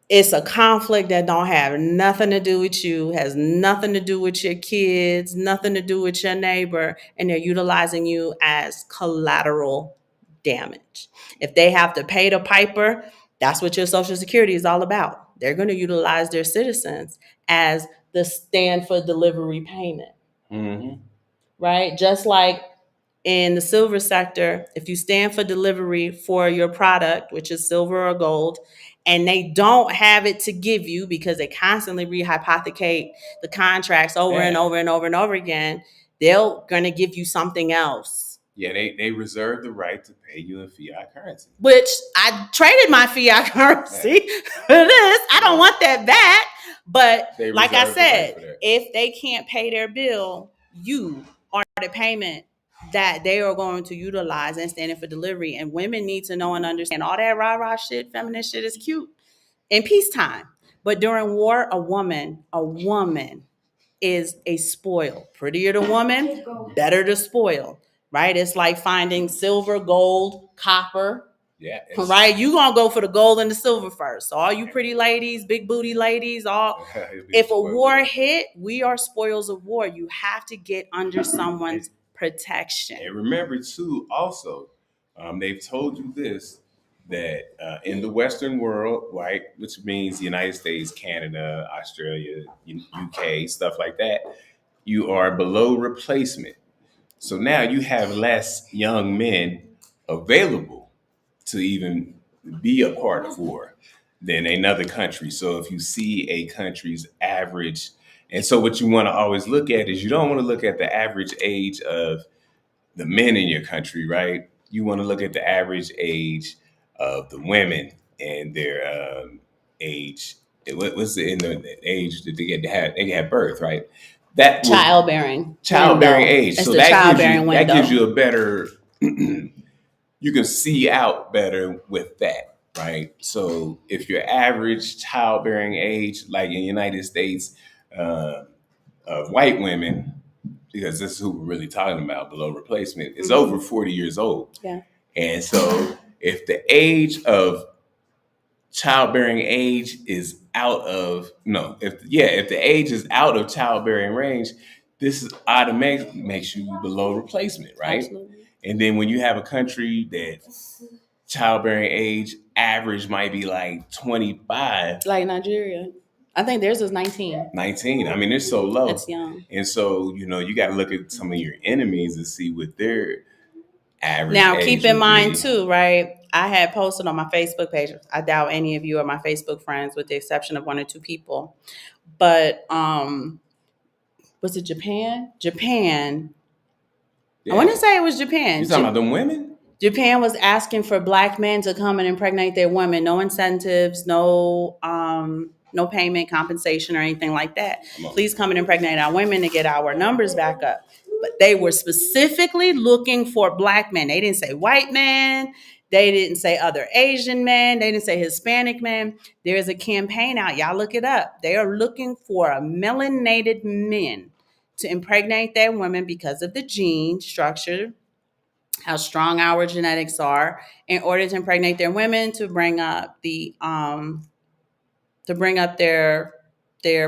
it's a conflict that don't have nothing to do with you, has nothing to do with your kids, nothing to do with your neighbor, and they're utilizing you as collateral damage. If they have to pay the piper, that's what your Social Security is all about. They're going to utilize their citizens as the stand for delivery payment. Right? Just like in the silver sector, if you stand for delivery for your product, which is silver or gold, and they don't have it to give you because they constantly rehypothecate the contracts over and over and over and over again, they're going to give you something else. Yeah, they reserve the right to pay you in fiat currency. Which I traded my fiat currency for this. I don't want that back. But like I said, if they can't pay their bill, you are the payment that they are going to utilize and standing for delivery. And women need to know and understand all that rah-rah shit, feminist shit is cute in peacetime. But during war, a woman is a spoil. Prettier the woman, better the spoil. Right? It's like finding silver, gold, copper. Yeah. Right? You gonna go for the gold and the silver first. So all you pretty ladies, big booty ladies, if a war hit, we are spoils of war. You have to get under someone's protection. And remember too, also, they've told you this, that in the Western world, right, which means the United States, Canada, Australia, UK, stuff like that, you are below replacement. So now you have less young men available to even be a part of war than another country. So if you see a country's average, and so what you want to always look at is you don't want to look at the average age of the men in your country, right? You want to look at the average age of the women and their age. What's in the age that they had birth, right? That will Childbearing childbearing window. age. It's So the childbearing that gives window. you a better you can see out better with that, right? So if your average childbearing age, like in the United States, uh, of white women, because this is who we're really talking about, below replacement, is over 40 years old. Yeah. And so if the age of childbearing age is out of no, if the age is out of childbearing range, this is automatically makes you below replacement, right? Absolutely. And then when you have a country that childbearing age average might be like 25, Like Nigeria. I think theirs is 19. 19. I mean, it's so low. It's young. And so, you got to look at some of your enemies and see what their average Now, age keep in would mind be. too, right? I had posted on my Facebook page. I doubt any of you are my Facebook friends, with the exception of one or two people. But was it Japan? Japan. I want to say it was Japan. You talking about them women? Japan was asking for black men to come and impregnate their women. No incentives, no payment, compensation, or anything like that. Please come and impregnate our women to get our numbers back up. But they were specifically looking for black men. They didn't say white men. They didn't say other Asian men. They didn't say Hispanic men. There's a campaign out. Y'all look it up. They are looking for a melanated men to impregnate their women because of the gene structure, how strong our genetics are, in order to impregnate their women to bring up their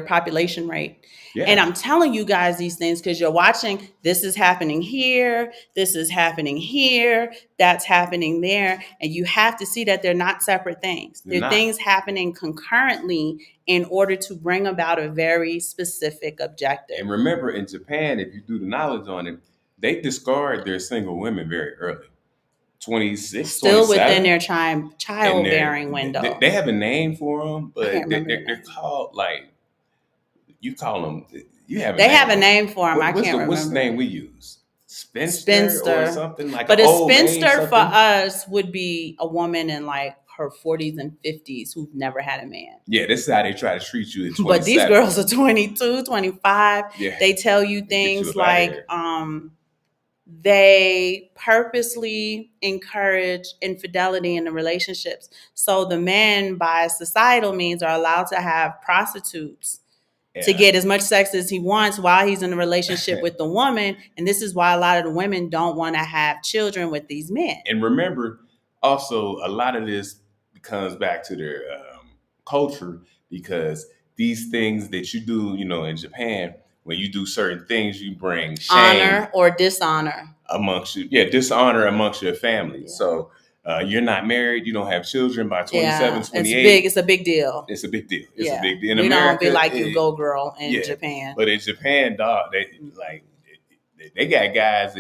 population rate. Yeah. And I'm telling you guys these things because you're watching. This is happening here. This is happening here. That's happening there. And you have to see that they're not separate things. They're things happening concurrently in order to bring about a very specific objective. And remember, in Japan, if you do the knowledge on it, they discard their single women very early. 26, still 27. Within their childbearing window. They have a name for them, but they're called like, you call them. You have. They have a name for them. I can't remember. What's the name we use? Spinster or something like. But a spinster for us would be a woman in like her 40s and 50s who've never had a man. Yeah, this is how they try to treat you at 27. But these girls are 22, 25. Yeah. They tell you things like they purposely encourage infidelity in the relationships. So the men, by societal means, are allowed to have prostitutes to get as much sex as he wants while he's in a relationship with the woman. And this is why a lot of the women don't want to have children with these men. And remember, also, a lot of this comes back to their culture, because these things that you do, in Japan, when you do certain things, you bring shame, honor or dishonor amongst you. Yeah, dishonor amongst your family. Yeah. So you're not married, you don't have children by 27, 28. It's a big deal. It's a big deal. It's a big deal. In we America, don't be like you go girl in Japan. But in Japan, dog, they got guys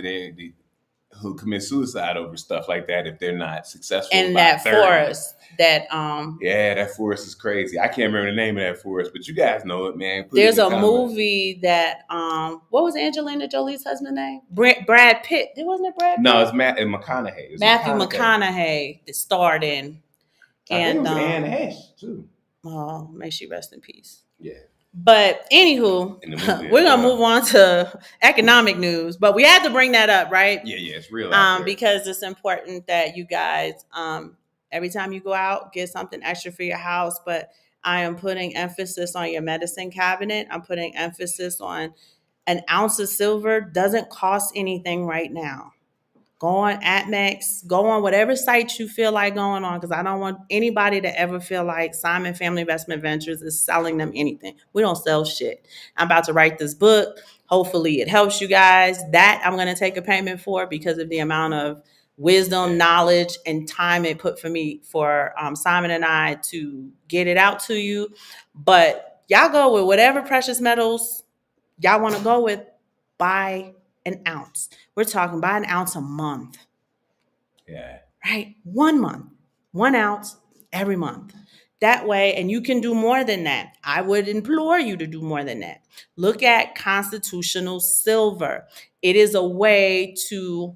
who commit suicide over stuff like that if they're not successful. And that 30. Forest that that forest is crazy. I can't remember the name of that forest, but you guys know it, man. There's a movie that what was Angelina Jolie's husband's name? Brad Pitt. Wasn't it Brad Pitt? No, it's McConaughey. Matthew McConaughey that starred in. And it was Anne Hesh too. Oh, may she rest in peace. Yeah. But anywho, we're gonna move on to economic news. But we had to bring that up, right? Yeah, it's real. Because it's important that you guys, every time you go out, get something extra for your house. But I am putting emphasis on your medicine cabinet. I'm putting emphasis on an ounce of silver doesn't cost anything right now. Go on AtMex, go on whatever site you feel like going on, because I don't want anybody to ever feel like Simon Family Investment Ventures is selling them anything. We don't sell shit. I'm about to write this book. Hopefully it helps you guys. That I'm going to take a payment for because of the amount of wisdom, knowledge, and time it put for Simon and I to get it out to you. But y'all go with whatever precious metals y'all want to go with. Buy an ounce. We're talking about an ounce a month. Yeah. Right? 1 month, 1 ounce every month. That way, and you can do more than that. I would implore you to do more than that. Look at constitutional silver. It is a way to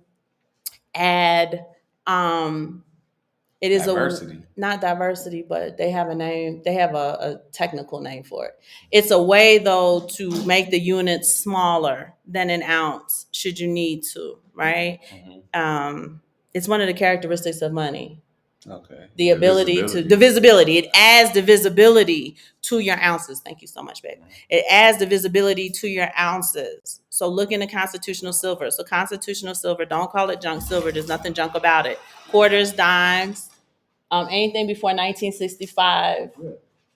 add, it is Diversity. not diversity, but they have a name, they have a technical name for it. It's a way, though, to make the units smaller than an ounce should you need to, right? It's one of the characteristics of money. Okay. The ability to divisibility. It adds the visibility to your ounces. Thank you so much, babe. It adds the visibility to your ounces. So look into constitutional silver. So constitutional silver, don't call it junk silver. There's nothing junk about it. Quarters, dimes, anything before 1965.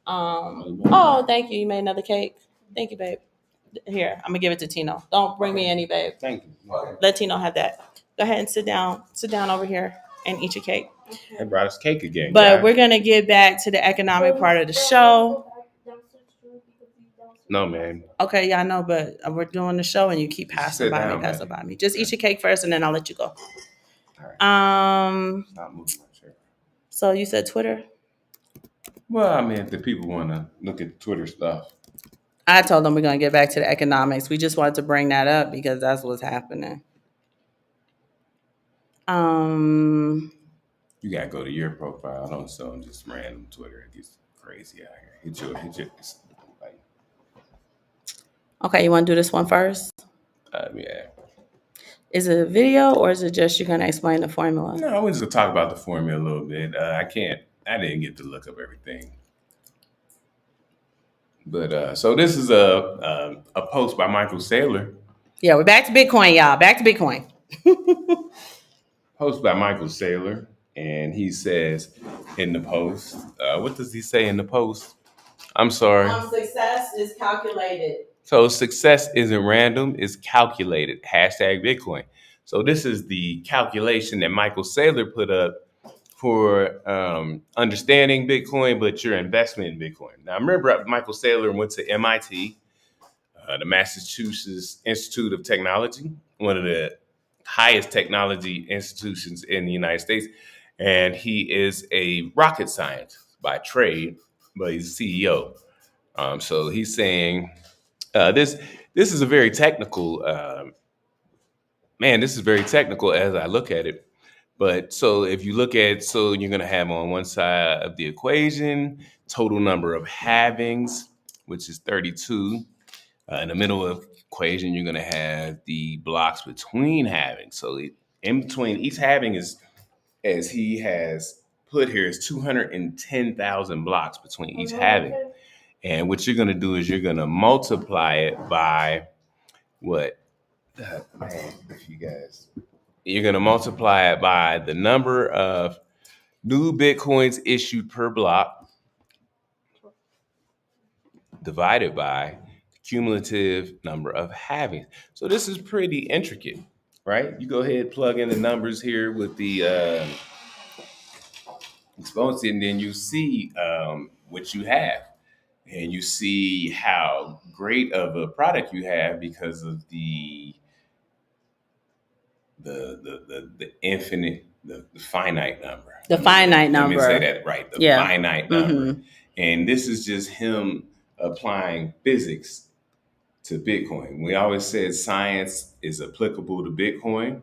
Oh, thank you. You made another cake. Thank you, babe. Here, I'm gonna give it to Tino. Don't bring me any, babe. Thank you. Okay. Let Tino have that. Go ahead and sit down. Sit down over here and eat your cake. They brought us cake again. But guys. we're gonna get back to the economic part of the show. No, man. Okay, yeah, I know, but we're doing the show and you keep passing by me. Just eat your cake first and then I'll let you go. All right. Not moving my chair. So you said Twitter? Well, I mean, if the people want to look at Twitter stuff. I told them we're gonna get back to the economics. We just wanted to bring that up because that's what's happening. You gotta go to your profile. Don't show them just random Twitter. It gets crazy out here. Hit your like, Okay, you want to do this one first? yeah. Is it a video or is it just you're gonna explain the formula? No, we're just gonna talk about the formula a little bit. I didn't get to look up everything. But so this is a post by Michael Saylor. Yeah, we're back to Bitcoin, y'all. Back to Bitcoin. Post by Michael Saylor, and he says in the post, what does he say in the post? I'm sorry. Success is calculated. So success isn't random, it's calculated. Hashtag Bitcoin. So this is the calculation that Michael Saylor put up for understanding Bitcoin, but your investment in Bitcoin. Now, remember, Michael Saylor went to MIT, the Massachusetts Institute of Technology, one of the highest technology institutions in the United States. And he is a rocket scientist by trade, but he's a CEO. So he's saying this is a very technical, this is very technical as I look at it. But so if you look at, so you're going to have on one side of the equation, total number of halvings, which is 32. In the middle of the equation, you're going to have the blocks between halvings. So in between each halving is, as he has put here, is 210,000 blocks between each halving. And what you're going to do is you're going to multiply it by what? If you guys, you're going to multiply it by the number of new Bitcoins issued per block divided by the cumulative number of halvings. So this is pretty intricate, right? You go ahead, plug in the numbers here with the exponent, and then you see what you have. And you see how great of a product you have because of the infinite, the finite number. The finite number. Let me say that right. The finite number. And this is just him applying physics to Bitcoin. We always said science is applicable to Bitcoin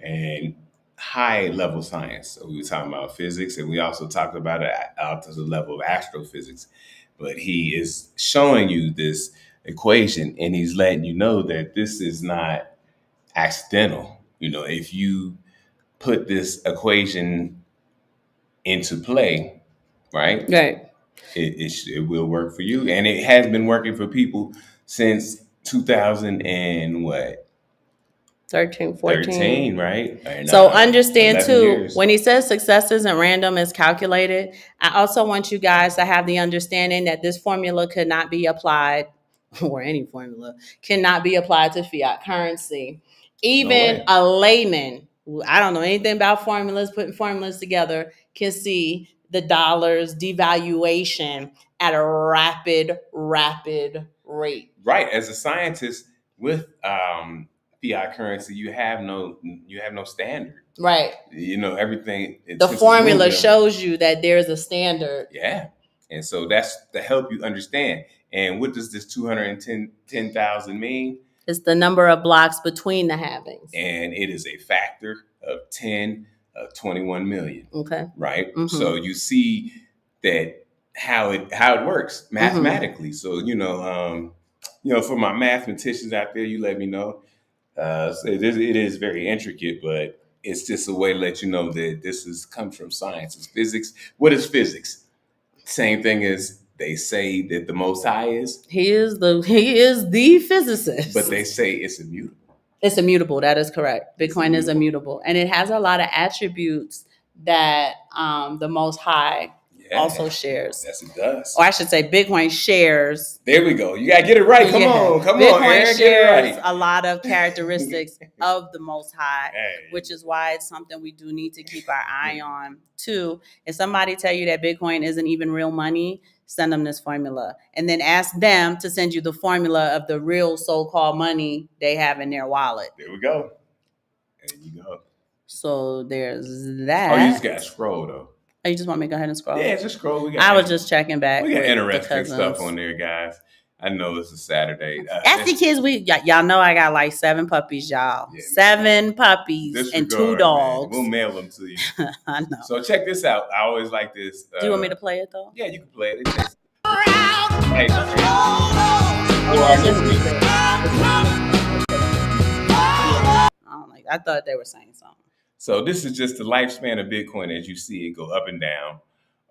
and high level science. So we were talking about physics, and we also talked about it out to the level of astrophysics. But he is showing you this equation, and he's letting you know that this is not accidental. You know, if you put this equation into play, right? Right. It will work for you, and it has been working for people since 2000 and what? 13, 14. 13, right? And, so understand too, years. When he says success isn't random, it's calculated. I also want you guys to have the understanding that this formula could not be applied, or any formula cannot be applied to fiat currency. Even a layman, I don't know anything about formulas, putting formulas together, can see the dollar's devaluation at a rapid rate. Right. As a scientist with fiat currency, you have no standard. Right. Everything. The formula shows you that there's a standard. Yeah. And so that's to help you understand. And what does this 210,000 mean? It's the number of blocks between the halvings. And it is a factor of 10 of 21 million. Okay. Right? Mm-hmm. So you see that how it works mathematically. Mm-hmm. So, for my mathematicians out there, you let me know. So it is very intricate, but it's just a way to let you know that this comes from science. It's physics. What is physics? Same thing as they say that the Most High is. He is the physicist. But they say it's immutable. It's immutable. That is correct. Bitcoin is immutable. And it has a lot of attributes that the Most High also shares. Yes, it does. Or I should say Bitcoin shares. There we go. You got to get it right. Come on, Bitcoin Aaron, shares a lot of characteristics of the Most High, which is why it's something we do need to keep our eye on too. If somebody tell you that Bitcoin isn't even real money, send them this formula. And then ask them to send you the formula of the real so-called money they have in their wallet. There we go. There you go. So there's that. Oh, you just got to scroll though. Oh, you just want me to go ahead and scroll? Yeah, just scroll. I was just checking back. We got interesting stuff on there, guys. I know it's a Saturday. That's the kids. Y'all know I got like 7 puppies, y'all. Yeah, 7 puppies and 2 dogs. Man. We'll mail them to you. I know. So check this out. I always like this. Do you want me to play it though? Yeah, you can play it. I thought they were saying something. So this is just the lifespan of Bitcoin as you see it go up and down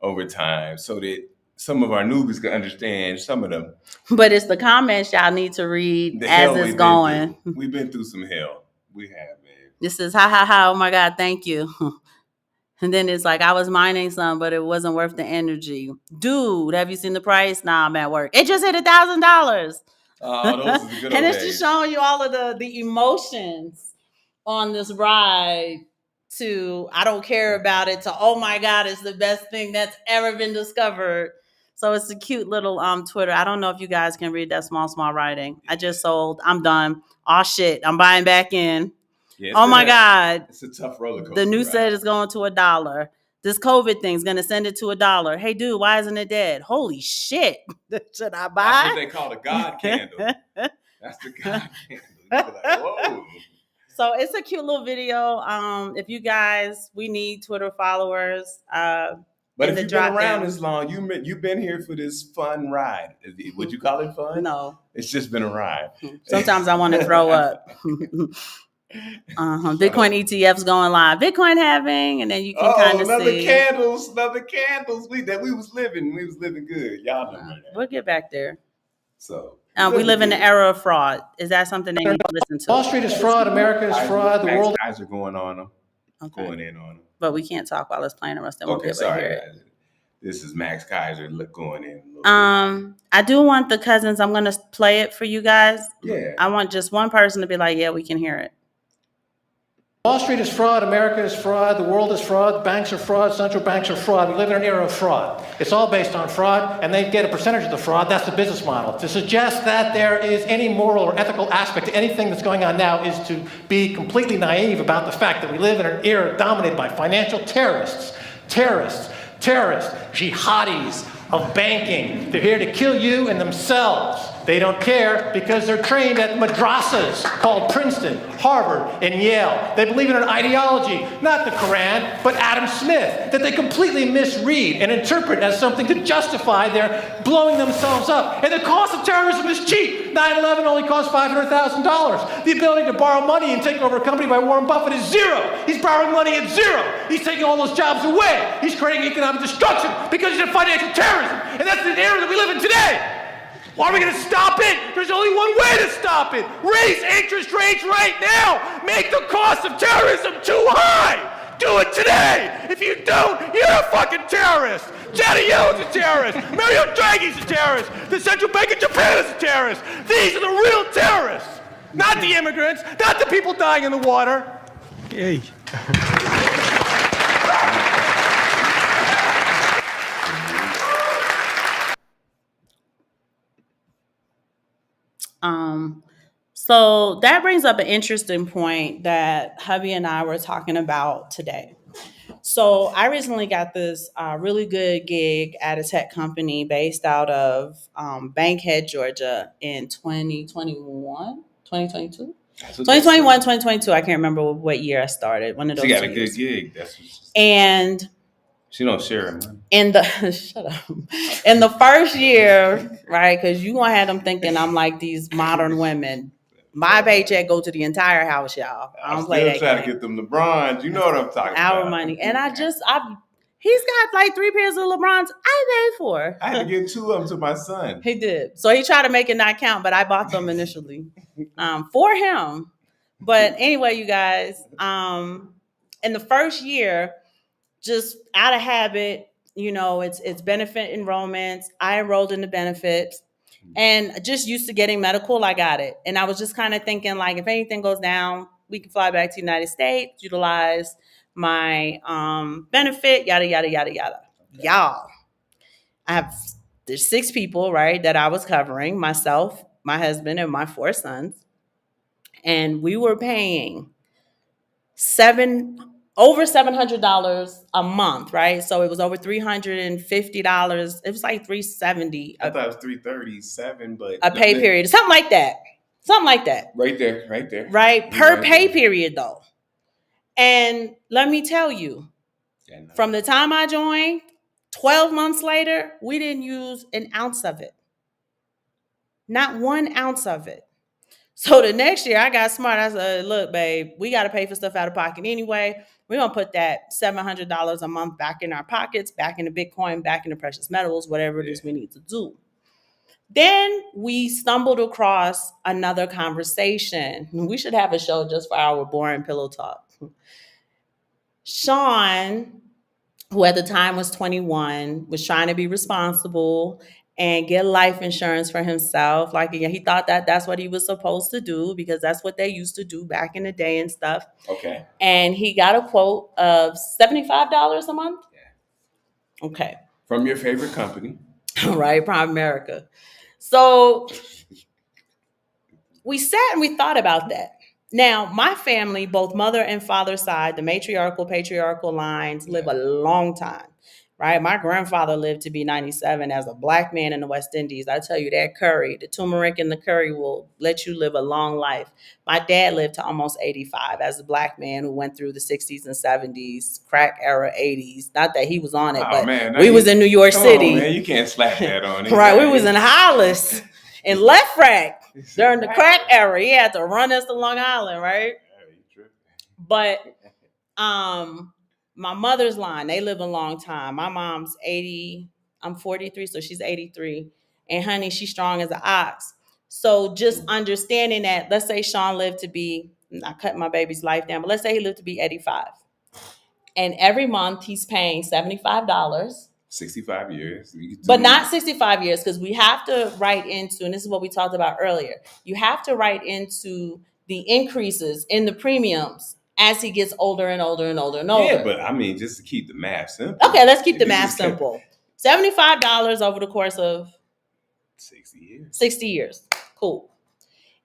over time so that some of our newbies can understand some of them. But it's the comments y'all need to read as it's going. We've been through some hell. We have, man. This is ha. Oh my God, thank you. And then it's like, I was mining some, but it wasn't worth the energy. Dude, have you seen the price? Nah, I'm at work. It just hit $1,000. Oh, those are the good old And it's days. just showing you all of the emotions on this ride. To I don't care about it, to oh my God, it's the best thing that's ever been discovered. So it's a cute little Twitter. I don't know if you guys can read that small writing. I just sold. I'm done. Oh shit, I'm buying back in. Yeah, oh my God. It's a tough roller coaster. The news said it's going to $1. This COVID thing's gonna send it to $1. Hey dude, why isn't it dead? Holy shit. Should I buy? That's what they call the God candle. That's the God candle. You're like, whoa. So it's a cute little video. If you guys, we need Twitter followers. But if you've been around this long, you've been here for this fun ride. Would you call it fun? No. It's just been a ride. Sometimes I want to throw up. Bitcoin ETFs going live. Bitcoin halving, and then you can kind of see. Another candles. We was living good. Y'all know that. We'll get back there. So. We live in the era of fraud. Is that something they need to listen to? Wall Street is fraud. America is fraud. The world. Guys are going on them. Okay. Going in on them. But we can't talk while it's playing, or else then we'll be able to hear it. This is Max Kaiser going in. I do want the cousins. I'm going to play it for you guys. Yeah. I want just one person to be like, yeah, we can hear it. Wall Street is fraud. America is fraud. The world is fraud. Banks are fraud. Central banks are fraud. We live in an era of fraud. It's all based on fraud, and they get a percentage of the fraud. That's the business model. To suggest that there is any moral or ethical aspect to anything that's going on now is to be completely naive about the fact that we live in an era dominated by financial terrorists, jihadis of banking. They're here to kill you and themselves. They don't care because they're trained at madrasas called Princeton, Harvard, and Yale. They believe in an ideology, not the Quran, but Adam Smith, that they completely misread and interpret as something to justify their blowing themselves up. And the cost of terrorism is cheap. 9/11 only cost $500,000. The ability to borrow money and take over a company by Warren Buffett is zero. He's borrowing money at zero. He's taking all those jobs away. He's creating economic destruction because he's a financial terrorism. And that's the era that we live in today. Are we going to stop it? There's only one way to stop it. Raise interest rates right now. Make the cost of terrorism too high. Do it today. If you don't, you're a fucking terrorist. Janet Yellen's a terrorist. Mario Draghi's a terrorist. The Central Bank of Japan is a terrorist. These are the real terrorists. Not the immigrants. Not the people dying in the water. Hey. So that brings up an interesting point that hubby and I were talking about today. So I recently got this really good gig at a tech company based out of Bankhead, Georgia in 2021, 2022. That's what they 2021, said. 2022. I can't remember what year I started. One of She those got two a good years. gig. That's what And she don't share her money. in the shut up. In the first year, right? Because you gonna have them thinking I'm like these modern women. My paycheck go to the entire house, y'all. I I'm don't play still that trying game. to get them LeBrons. You know what I'm talking Our about. money, and he's got like 3 pairs of LeBrons I paid for. I had to give 2 of them to my son. He did. So he tried to make it not count, but I bought them initially for him. But anyway, you guys, in the first year, just out of habit, it's benefit enrollments. I enrolled in the benefits and just used to getting medical. I got it. And I was just kind of thinking like, if anything goes down, we can fly back to the United States, utilize my benefit, yada, yada, yada, yada. Okay. Y'all, there's 6 people, right, that I was covering, myself, my husband, and my 4 sons. And we were paying over $700 a month, right? So it was over $350. It was like $370. I thought it was 337, but a pay period, something like that. Right there, right there. Right, per pay period though. And let me tell you, from the time I joined, 12 months later, we didn't use an ounce of it. Not 1 ounce of it. So the next year I got smart. I said, look, babe, we got to pay for stuff out of pocket anyway. We're going to put that $700 a month back in our pockets, back into Bitcoin, back into precious metals, whatever it is we need to do. Then we stumbled across another conversation. We should have a show just for our boring pillow talk. Sean, who at the time was 21, was trying to be responsible and get life insurance for himself. Like, he thought that that's what he was supposed to do because that's what they used to do back in the day and stuff. Okay. And he got a quote of $75 a month. Yeah. Okay. From your favorite company. Right, Prime America. So we sat and we thought about that. Now, my family, both mother and father side, the matriarchal, patriarchal lines, live a long time, right? My grandfather lived to be 97 as a black man in the West Indies. I tell you, that curry, the turmeric in the curry will let you live a long life. My dad lived to almost 85 as a black man who went through the 60s and 70s, crack era 80s. Not that he was on it, but we was in New York City. On, man, you can't slap that on it. Right, we was in Hollis in Left Rack. During the crack era, he had to run us to Long Island, right? But my mother's line, they live a long time. My mom's 80, I'm 43, so she's 83. And honey, she's strong as an ox. So just understanding that, let's say Sean lived to be, I cut my baby's life down, but let's say he lived to be 85. And every month he's paying $75. 65 years. But not 65 years, because we have to write into, and this is what we talked about earlier, you have to write into the increases in the premiums as he gets older and older and older and older. Yeah, but I mean, just to keep the math simple. Okay, let's keep the math simple. $75 over the course of 60 years. 60 years. Cool.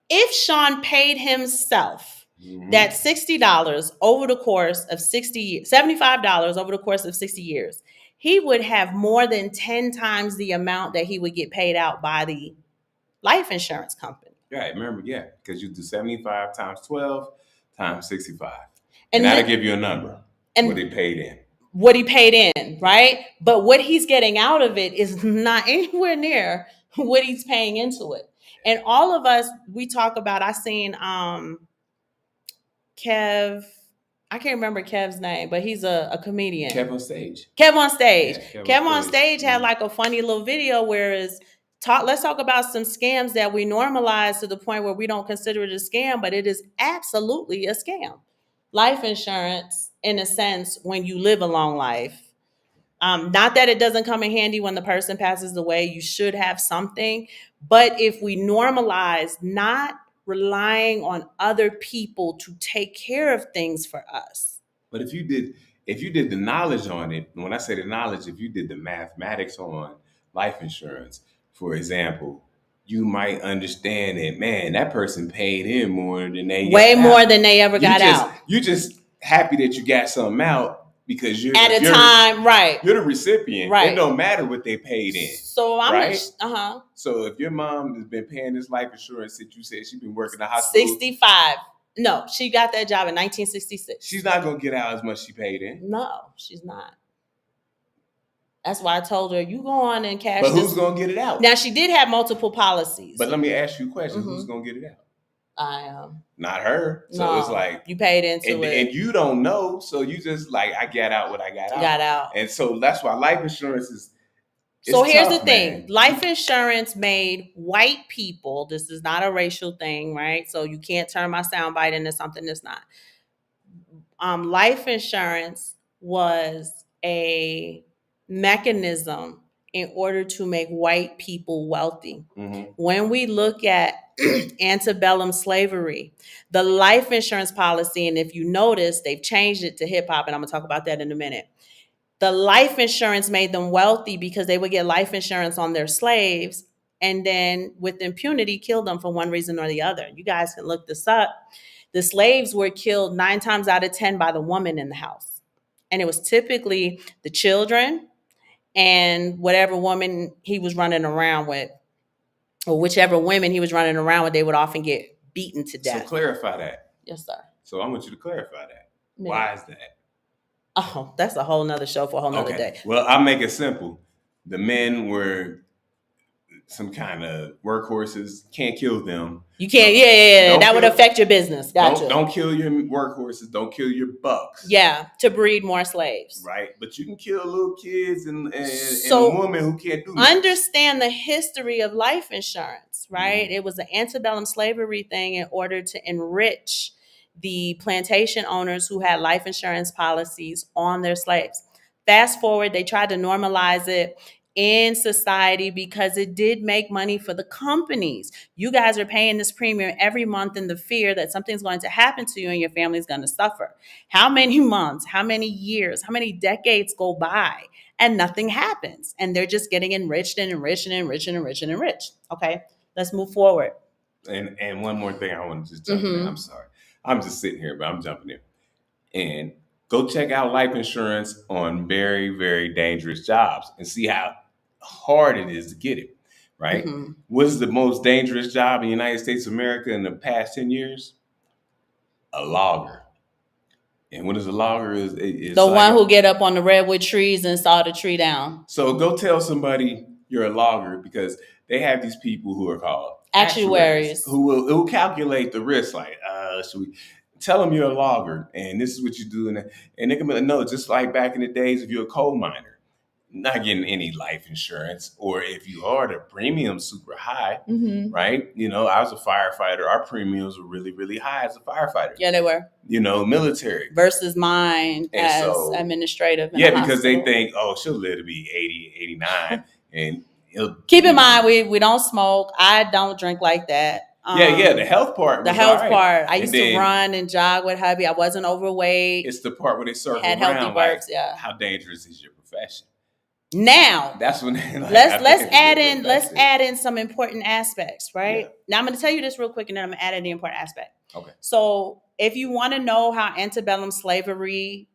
If Sean paid himself that $60 over the course of 60 years, $75 over the course of 60 years, he would have more than 10 times the amount that he would get paid out by the life insurance company. Right, remember, yeah, because you do 75 times 12 times 65. And that'll give you a number, and what he paid in. What he paid in, right? But what he's getting out of it is not anywhere near what he's paying into it. And all of us, we talk about, I seen Kev, I can't remember Kev's name, but he's a comedian. Kev on Stage. Kev on Stage. Yeah, Kev on Stage had like a funny little video where let's talk about some scams that we normalize to the point where we don't consider it a scam, but it is absolutely a scam. Life insurance, in a sense, when you live a long life. Not that it doesn't come in handy when the person passes away, you should have something. But if we normalize not relying on other people to take care of things for us. But if you did the knowledge on it, when I say the knowledge, if you did the mathematics on life insurance, for example, you might understand that, man, that person paid in more than they Way got more out. than they ever got out. You just happy that you got something out because you're At a time, right. You're the recipient. Right. It don't matter what they paid in. So I'm right? So if your mom has been paying this life insurance since you said she's been working in the hospital, 65. No, she got that job in 1966. She's not gonna get out as much she paid in. No, she's not. That's why I told her, you go on and cash. But who's gonna get it out? Now, she did have multiple policies. But let me ask you a question: Who's gonna get it out? I am. Not her. So it's like you paid into it, and you don't know. So you just like, I got out what I got out. Got out, and so that's why life insurance is. So here's tough, the thing: man. life insurance made white people. This is not a racial thing, right? So you can't turn my soundbite into something that's not. Life insurance was a mechanism in order to make white people wealthy. Mm-hmm. When we look at antebellum slavery, the life insurance policy, and if you notice, they've changed it to hip hop, and I'm gonna talk about that in a minute. The life insurance made them wealthy because they would get life insurance on their slaves and then with impunity kill them for one reason or the other. You guys can look this up. The slaves were killed 9 times out of 10 by the woman in the house. And it was typically the children and whatever woman he was running around with, or whichever women he was running around with, they would often get beaten to death. So clarify that. Yes, sir. So I want you to clarify that. Why is that? Oh, that's a whole nother show for a whole nother day. Well, I'll make it simple. The men were some kind of workhorses. Can't kill them. You can't. Yeah. That would affect your business. Gotcha. Don't kill your workhorses. Don't kill your bucks. Yeah, to breed more slaves. Right. But you can kill little kids and a woman who can't do nothing. Understand the history of life insurance, right? Mm-hmm. It was an antebellum slavery thing in order to enrich the plantation owners who had life insurance policies on their slaves. Fast forward, they tried to normalize it in society because it did make money for the companies. You guys are paying this premium every month in the fear that something's going to happen to you and your family's going to suffer. How many months, how many years, how many decades go by and nothing happens? And they're just getting enriched and enriched and enriched and enriched and enriched. Okay, let's move forward. And one more thing I want to just jump in. I'm sorry. I'm just sitting here, but I'm jumping in. And go check out life insurance on very, very dangerous jobs and see how hard it is to get it, right? Mm-hmm. What's the most dangerous job in the United States of America in the past 10 years? A logger. And what is a logger? Is the one who get up on the redwood trees and saw the tree down. So go tell somebody you're a logger because they have these people who are called actuaries who will calculate the risk. Like, should we tell them you're a logger and this is what you do, and they can be like, no, just like back in the days, if you're a coal miner, not getting any life insurance, or if you are, the premium's super high, mm-hmm. right? You know, I was a firefighter. Our premiums were really, really high as a firefighter. Yeah, they were. You know, military. Versus mine and as administrative. Yeah, because they think, oh, she'll live to be 80, 89. And keep in mind, we don't smoke. I don't drink like that. The health part. Part. I used to run and jog with hubby. I wasn't overweight. It's the part where they circle had around. Healthy births, yeah. How dangerous is your profession? Now that's when let's add in some important aspects, right? Yeah. Now I'm going to tell you this real quick, and then I'm going to add in the important aspect. Okay. So if you want to know how antebellum slavery,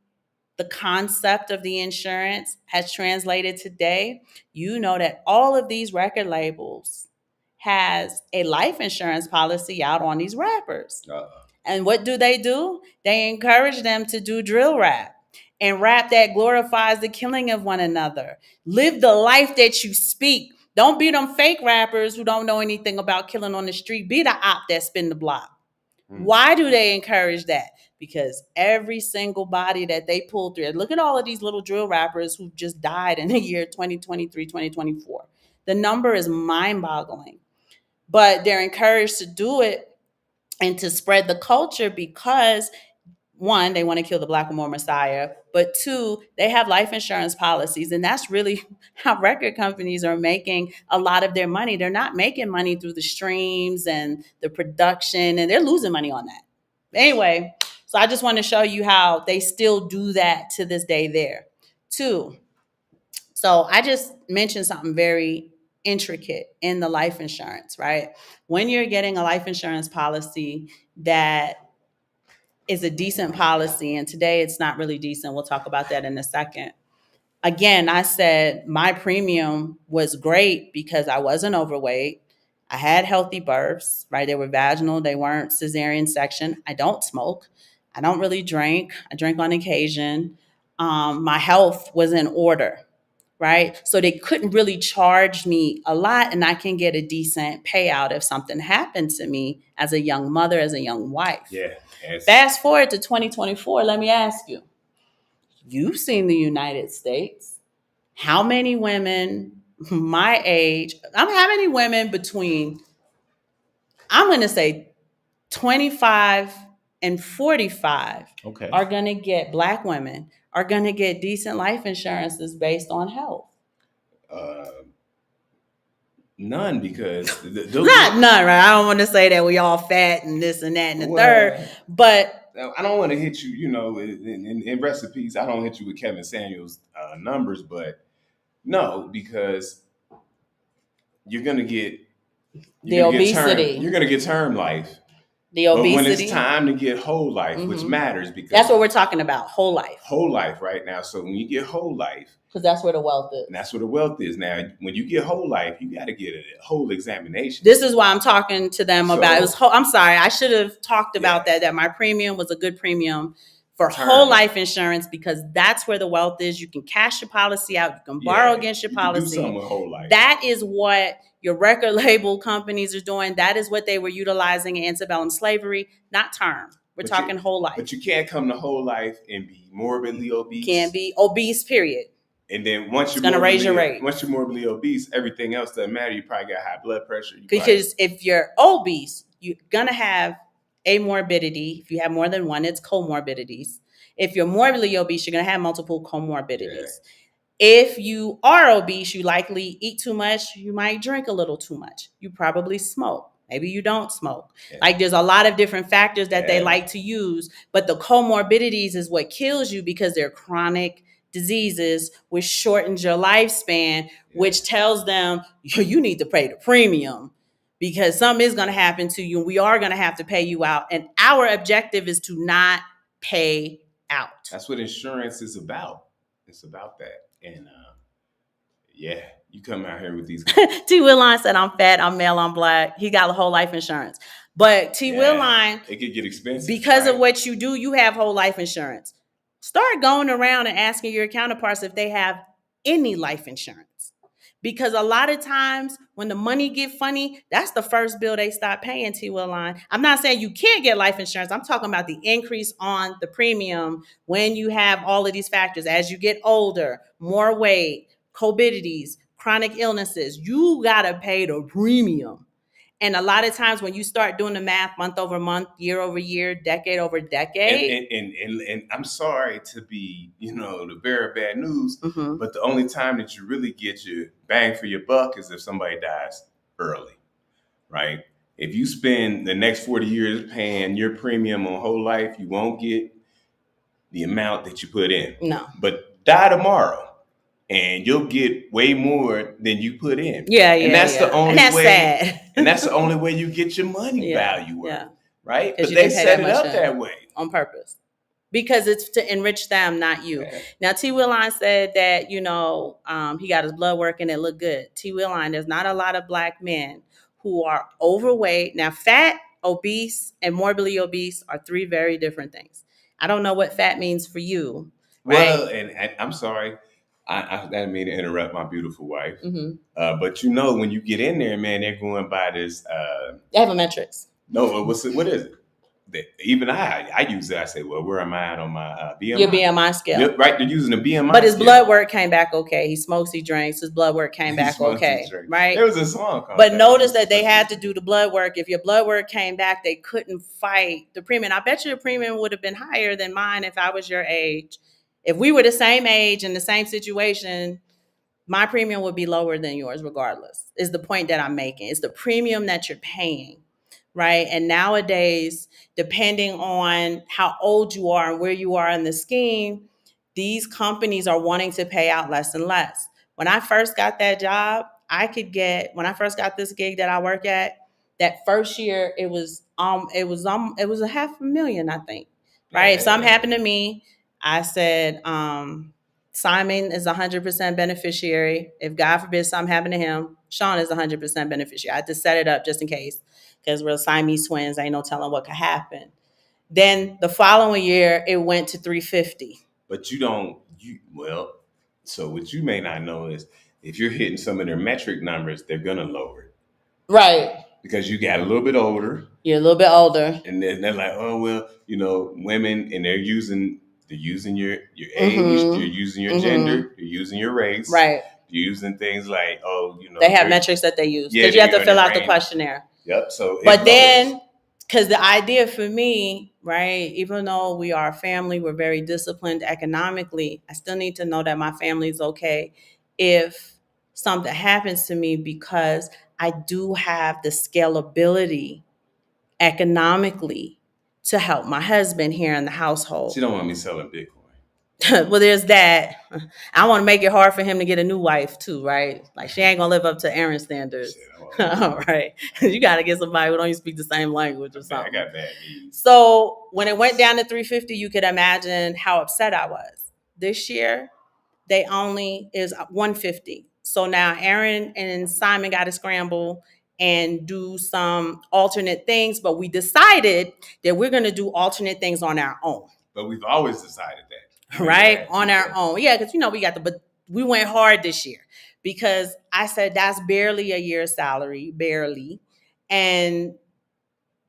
the concept of the insurance, has translated today, you know that all of these record labels has a life insurance policy out on these rappers. And what do? They encourage them to do drill rap. And rap that glorifies the killing of one another. Live the life that you speak. Don't be them fake rappers who don't know anything about killing on the street. Be the op that spin the block. Why do they encourage that? Because every single body that they pull through, look at all of these little drill rappers who just died in the year 2023, 2024. The number is mind-boggling. But they're encouraged to do it and to spread the culture because, one, they want to kill the Black and more Messiah, but two, they have life insurance policies. And that's really how record companies are making a lot of their money. They're not making money through the streams and the production, and they're losing money on that. Anyway, so I just want to show you how they still do that to this day there. Two, so I just mentioned something very intricate in the life insurance, right? When you're getting a life insurance policy that is a decent policy, and today it's not really decent, we'll talk about that in a second. Again, I said my premium was great because I wasn't overweight. I had healthy births, right? They were vaginal, they weren't cesarean section. I don't smoke. I don't really drink. I drink on occasion. My health was in order, right? So they couldn't really charge me a lot, and I can get a decent payout if something happened to me as a young mother, as a young wife. Yeah. Fast forward to 2024, let me ask you, you've seen the United States. How many women my age, how many women between, I'm going to say 25 and 45 Okay. are going to get, Black women are going to get decent life insurances based on health? None, because Not none, right? I don't want to say that we all fat and this and that and the third, but I don't want to hit you, in recipes. I don't hit you with Kevin Samuels numbers, but no, because you're gonna get the obesity, you're gonna get term life. The obesity. But when it's time to get whole life, which matters, because that's what we're talking about, whole life. Whole life right now. So when you get whole life, because that's where the wealth is. And that's where the wealth is. Now, when you get whole life, you got to get a whole examination. This is why I'm talking to them about it. Was I'm sorry, I should have talked about that my premium was a good premium for whole life insurance, because that's where the wealth is. You can cash your policy out. You can borrow against your policy. Do something with whole life. That is what your record label companies are doing. That is what they were utilizing in antebellum slavery, not term. We're talking whole life. But you can't come to whole life and be morbidly obese. Can't be obese, period. And then once you're gonna raise your rate. Once you're morbidly obese, everything else doesn't matter. You probably got high blood pressure. Because if you're obese, you're gonna have a morbidity. If you have more than one, it's comorbidities. If you're morbidly obese, you're gonna have multiple comorbidities. Yeah. If you are obese, you likely eat too much. You might drink a little too much. You probably smoke. Maybe you don't smoke. Yeah. Like there's a lot of different factors that they like to use, but the comorbidities is what kills you, because they're chronic diseases, which shortens your lifespan, which tells them you need to pay the premium because something is going to happen to you and we are going to have to pay you out. And our objective is to not pay out. That's what insurance is about. It's about that. And you come out here with these. T. Willine said, I'm fat, I'm male, I'm Black. He got a whole life insurance. But T. Willine, it could get expensive. Because of what you do, you have whole life insurance. Start going around and asking your counterparts if they have any life insurance. Because a lot of times when the money get funny, that's the first bill they stop paying, T. Willine. I'm not saying you can't get life insurance. I'm talking about the increase on the premium when you have all of these factors. As you get older, more weight, comorbidities, chronic illnesses, you got to pay the premium. And a lot of times when you start doing the math month over month, year over year, decade over decade. And I'm sorry to be, the bearer of bad news, but the only time that you really get your bang for your buck is if somebody dies early, right? If you spend the next 40 years paying your premium on whole life, you won't get the amount that you put in. No. But die tomorrow, and you'll get way more than you put in. Yeah. And that's the only way. Sad. And that's the only way you get your money value worth, right? Because they set it up that way. On purpose. Because it's to enrich them, not you. Yeah. Now, T. Willine said that, he got his blood work and it looked good. T. Willine, there's not a lot of Black men who are overweight. Now, fat, obese, and morbidly obese are three very different things. I don't know what fat means for you. Right? Well, and I'm sorry. I didn't mean to interrupt my beautiful wife. But when you get in there, man, they're going by this. They have a metrics. No, what is it? Even I use it. I say, well, where am I at on my BMI? Your BMI scale. Right, they're using the BMI But his blood work came back okay. He smokes, he drinks. His blood work came back okay, right? There was a song called But notice that they had to do the blood work. If your blood work came back, they couldn't fight the premium. I bet you the premium would have been higher than mine if I was your age. If we were the same age in the same situation, my premium would be lower than yours regardless, is the point that I'm making. It's the premium that you're paying, right? And nowadays, depending on how old you are and where you are in the scheme, these companies are wanting to pay out less and less. When I first got that job, I could get, when I first got this gig that I work at, that first year it was a $500,000, I think. Right. If something happened to me, I said, Simon is 100% beneficiary. If God forbid something happened to him, Sean is 100% beneficiary. I had to set it up just in case, because we're Siamese twins. Ain't no telling what could happen. Then the following year, it went to 350. But so what you may not know is if you're hitting some of their metric numbers, they're gonna lower it. Right. Because you got a little bit older. You're a little bit older. And then they're like, oh well, women, and they're using your age, you're using your gender, you're using your race. Right. You're using things like, they have metrics that they use. Because you have to fill out the questionnaire. Yep. So but then, because the idea for me, right, even though we are a family, we're very disciplined economically, I still need to know that my family's okay if something happens to me, because I do have the scalability economically to help my husband here in the household. She don't want me selling Bitcoin. Well, there's that. I want to make it hard for him to get a new wife too, right? Like, she ain't gonna live up to Aaron's standards. All right. You got to get somebody who don't even speak the same language or something. I got bad news. So when it went down to 350, you could imagine how upset I was. This year, they only is 150. So now Aaron and Simon got to scramble and do some alternate things, but we decided that we're going to do alternate things on our own. But we've always decided that. Right? On our own. Yeah, because but we went hard this year, because I said that's barely a year's salary, barely. And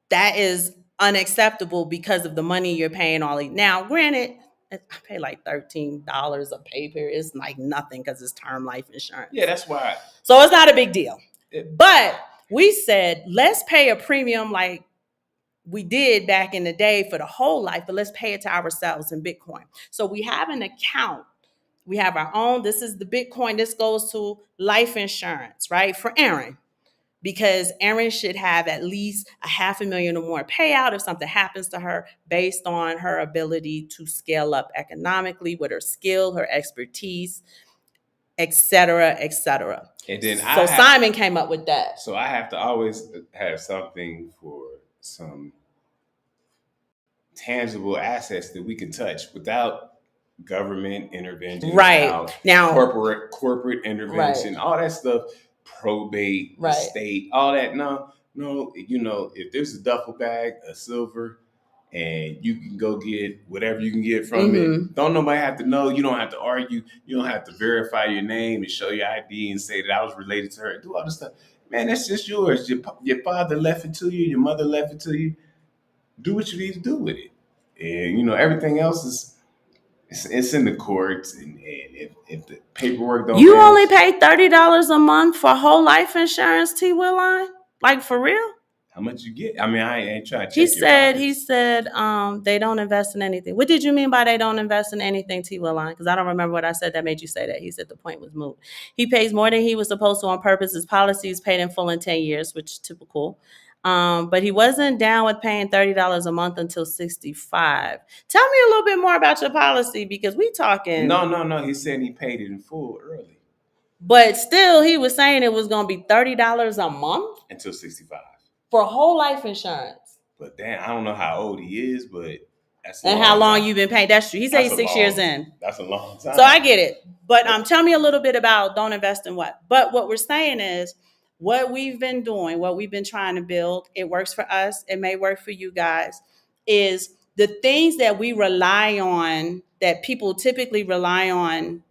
that is unacceptable because of the money you're paying all these. Now, granted, I pay like $13 a pay period. It's like nothing because it's term life insurance. Yeah, that's why. So it's not a big deal. But we said, let's pay a premium like we did back in the day for the whole life, but let's pay it to ourselves in Bitcoin. So we have an account. We have our own. This is the Bitcoin. This goes to life insurance, right? For Aaron, because Aaron should have at least $500,000 or more payout if something happens to her, based on her ability to scale up economically with her skill, her expertise, et cetera, et cetera. And then Simon came up with that. So I have to always have something for some tangible assets that we can touch without government intervention. Right. Now, corporate intervention, right. All that stuff, probate, right. Estate, all that. No, if there's a duffel bag of silver and you can go get whatever you can get from it, don't nobody have to know. You don't have to argue. You don't have to verify your name and show your ID and say that I was related to her. Do all this stuff. Man, that's just yours. Your father left it to you. Your mother left it to you. Do what you need to do with it. And, everything else is it's in the courts. And if the paperwork don't... You only pay $30 a month for whole life insurance, T. Willine? Like, for real? How much you get? I mean, I ain't trying to check He said they don't invest in anything. What did you mean by they don't invest in anything, T. Willine? Because I don't remember what I said that made you say that. He said the point was moot. He pays more than he was supposed to on purpose. His policy is paid in full in 10 years, which is typical. But he wasn't down with paying $30 a month until 65. Tell me a little bit more about your policy, because we talking... No. He said he paid it in full early. But still, he was saying it was going to be $30 a month? Until 65. For whole life insurance. But damn, I don't know how old he is, but that's and how long you've been paying. That's true. He said he's 6 years in. That's a long time. So I get it. But tell me a little bit about don't invest in what. But what we're saying is, what we've been doing, what we've been trying to build, it works for us. It may work for you guys, is the things that we rely on, that people typically rely on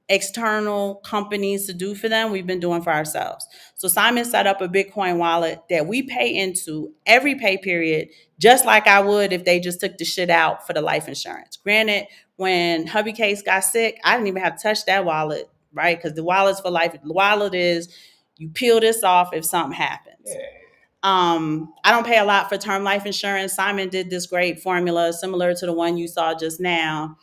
external companies to do for them, we've been doing for ourselves. So Simon set up a Bitcoin wallet that we pay into every pay period, just like I would if they just took the shit out for the life insurance. Granted, when hubby case got sick, I didn't even have to touch that wallet, right? Because the wallet's for life. The wallet is, you peel this off if something happens. Yeah. I don't pay a lot for term life insurance. Simon did this great formula similar to the one you saw just now,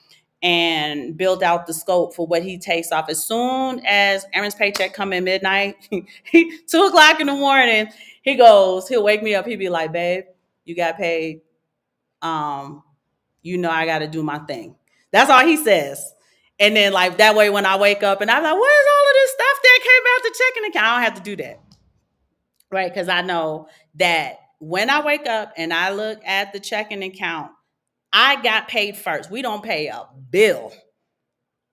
and build out the scope for what he takes off. As soon as Aaron's paycheck come in midnight, 2:00 in the morning, he'll wake me up. He'll be like, babe, you got paid. I got to do my thing. That's all he says. And then like that way, when I wake up and I'm like, where's all of this stuff check came out the checking account. I don't have to do that. Right? Because I know that when I wake up and I look at the checking account, I got paid first. We don't pay a bill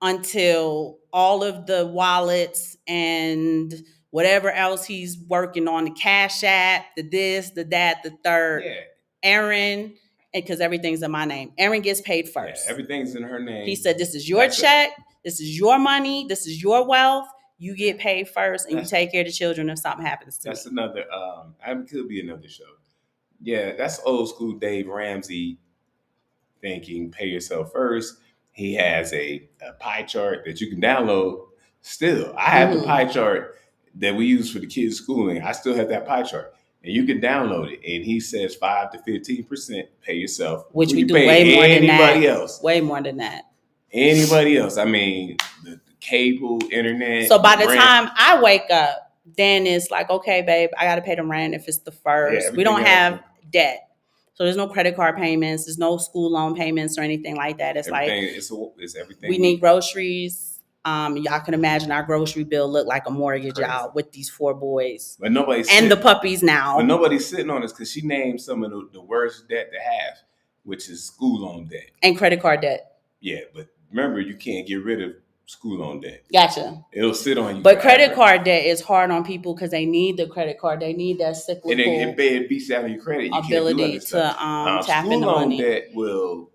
until all of the wallets and whatever else he's working on, the Cash App, the this, the that, the third. Yeah. Aaron, and because everything's in my name, Aaron gets paid first. Yeah, everything's in her name. He said, "This is your check. This is your money. This is your wealth. You get paid first, and you take care of the children if something happens to That's me." another. It could be another show. Yeah, that's old school Dave Ramsey thinking. Pay yourself first. He has a pie chart that you can download. Still, I have the pie chart that we use for the kids' schooling. I still have that pie chart. And you can download it, and he says 5 to 15% pay yourself, which we do way more than that. Anybody else? Way more than that. Anybody else? I mean, the cable, internet. So by the time I wake up, then it's like, okay, babe, I got to pay the rent if it's the first. Yeah, we don't have debt, so there's no credit card payments, there's no school loan payments or anything like that. It's it's everything. We need groceries. Y'all can imagine our grocery bill looked like a mortgage out with these 4 boys. But nobody's the puppies now. But nobody's sitting on this because she named some of the worst debt to have, which is school loan debt. And credit card debt. Yeah, but remember, you can't get rid of school loan debt. Gotcha. It'll sit on you. But credit card debt is hard on people because they need the credit card. They need that cyclical and it beats out of your credit. You ability to tap into money. School loan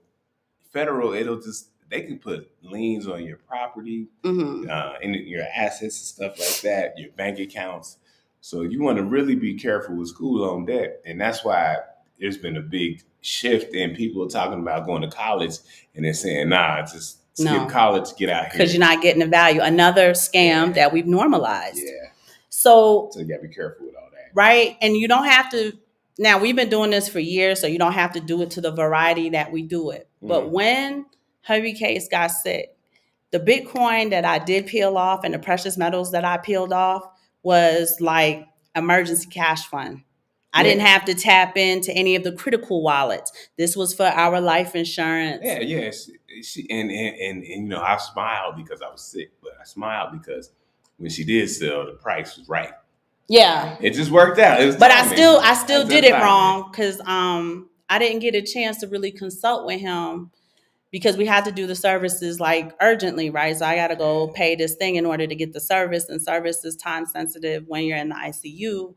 debt they can put liens on your property, and your assets and stuff like that, your bank accounts. So you want to really be careful with school loan debt. And that's why there's been a big shift in people talking about going to college, and they're saying, nah, just skip college, get out here. Because you're not getting the value. Another scam that we've normalized. Yeah. So you got to be careful with all that. Right? And you don't have to. Now, we've been doing this for years, so you don't have to do it to the variety that we do it. But when Hubby Case got sick, the Bitcoin that I did peel off and the precious metals that I peeled off was like emergency cash fund. I didn't have to tap into any of the critical wallets. This was for our life insurance. Yeah, yes. And I smiled because I was sick, but I smiled because when she did sell, the price was right. Yeah. It just worked out. But I still did it wrong because I didn't get a chance to really consult with him because we had to do the services like urgently, right? So I got to go pay this thing in order to get the service, and service is time sensitive when you're in the ICU.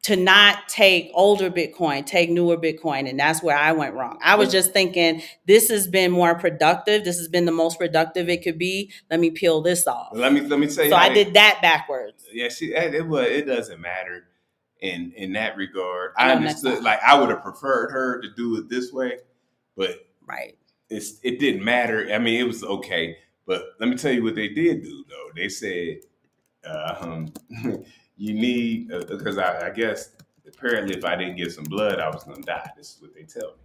To not take older Bitcoin, take newer Bitcoin. And that's where I went wrong. I was just thinking, this has been more productive. This has been the most productive it could be. Let me peel this off. Let me tell you. So I did that backwards. Yeah, it doesn't matter in that regard. I understood, like I would have preferred her to do it this way, but it didn't matter. I mean, it was okay. But let me tell you what they did do, though. They said, you need, because I guess apparently if I didn't get some blood, I was going to die. This is what they tell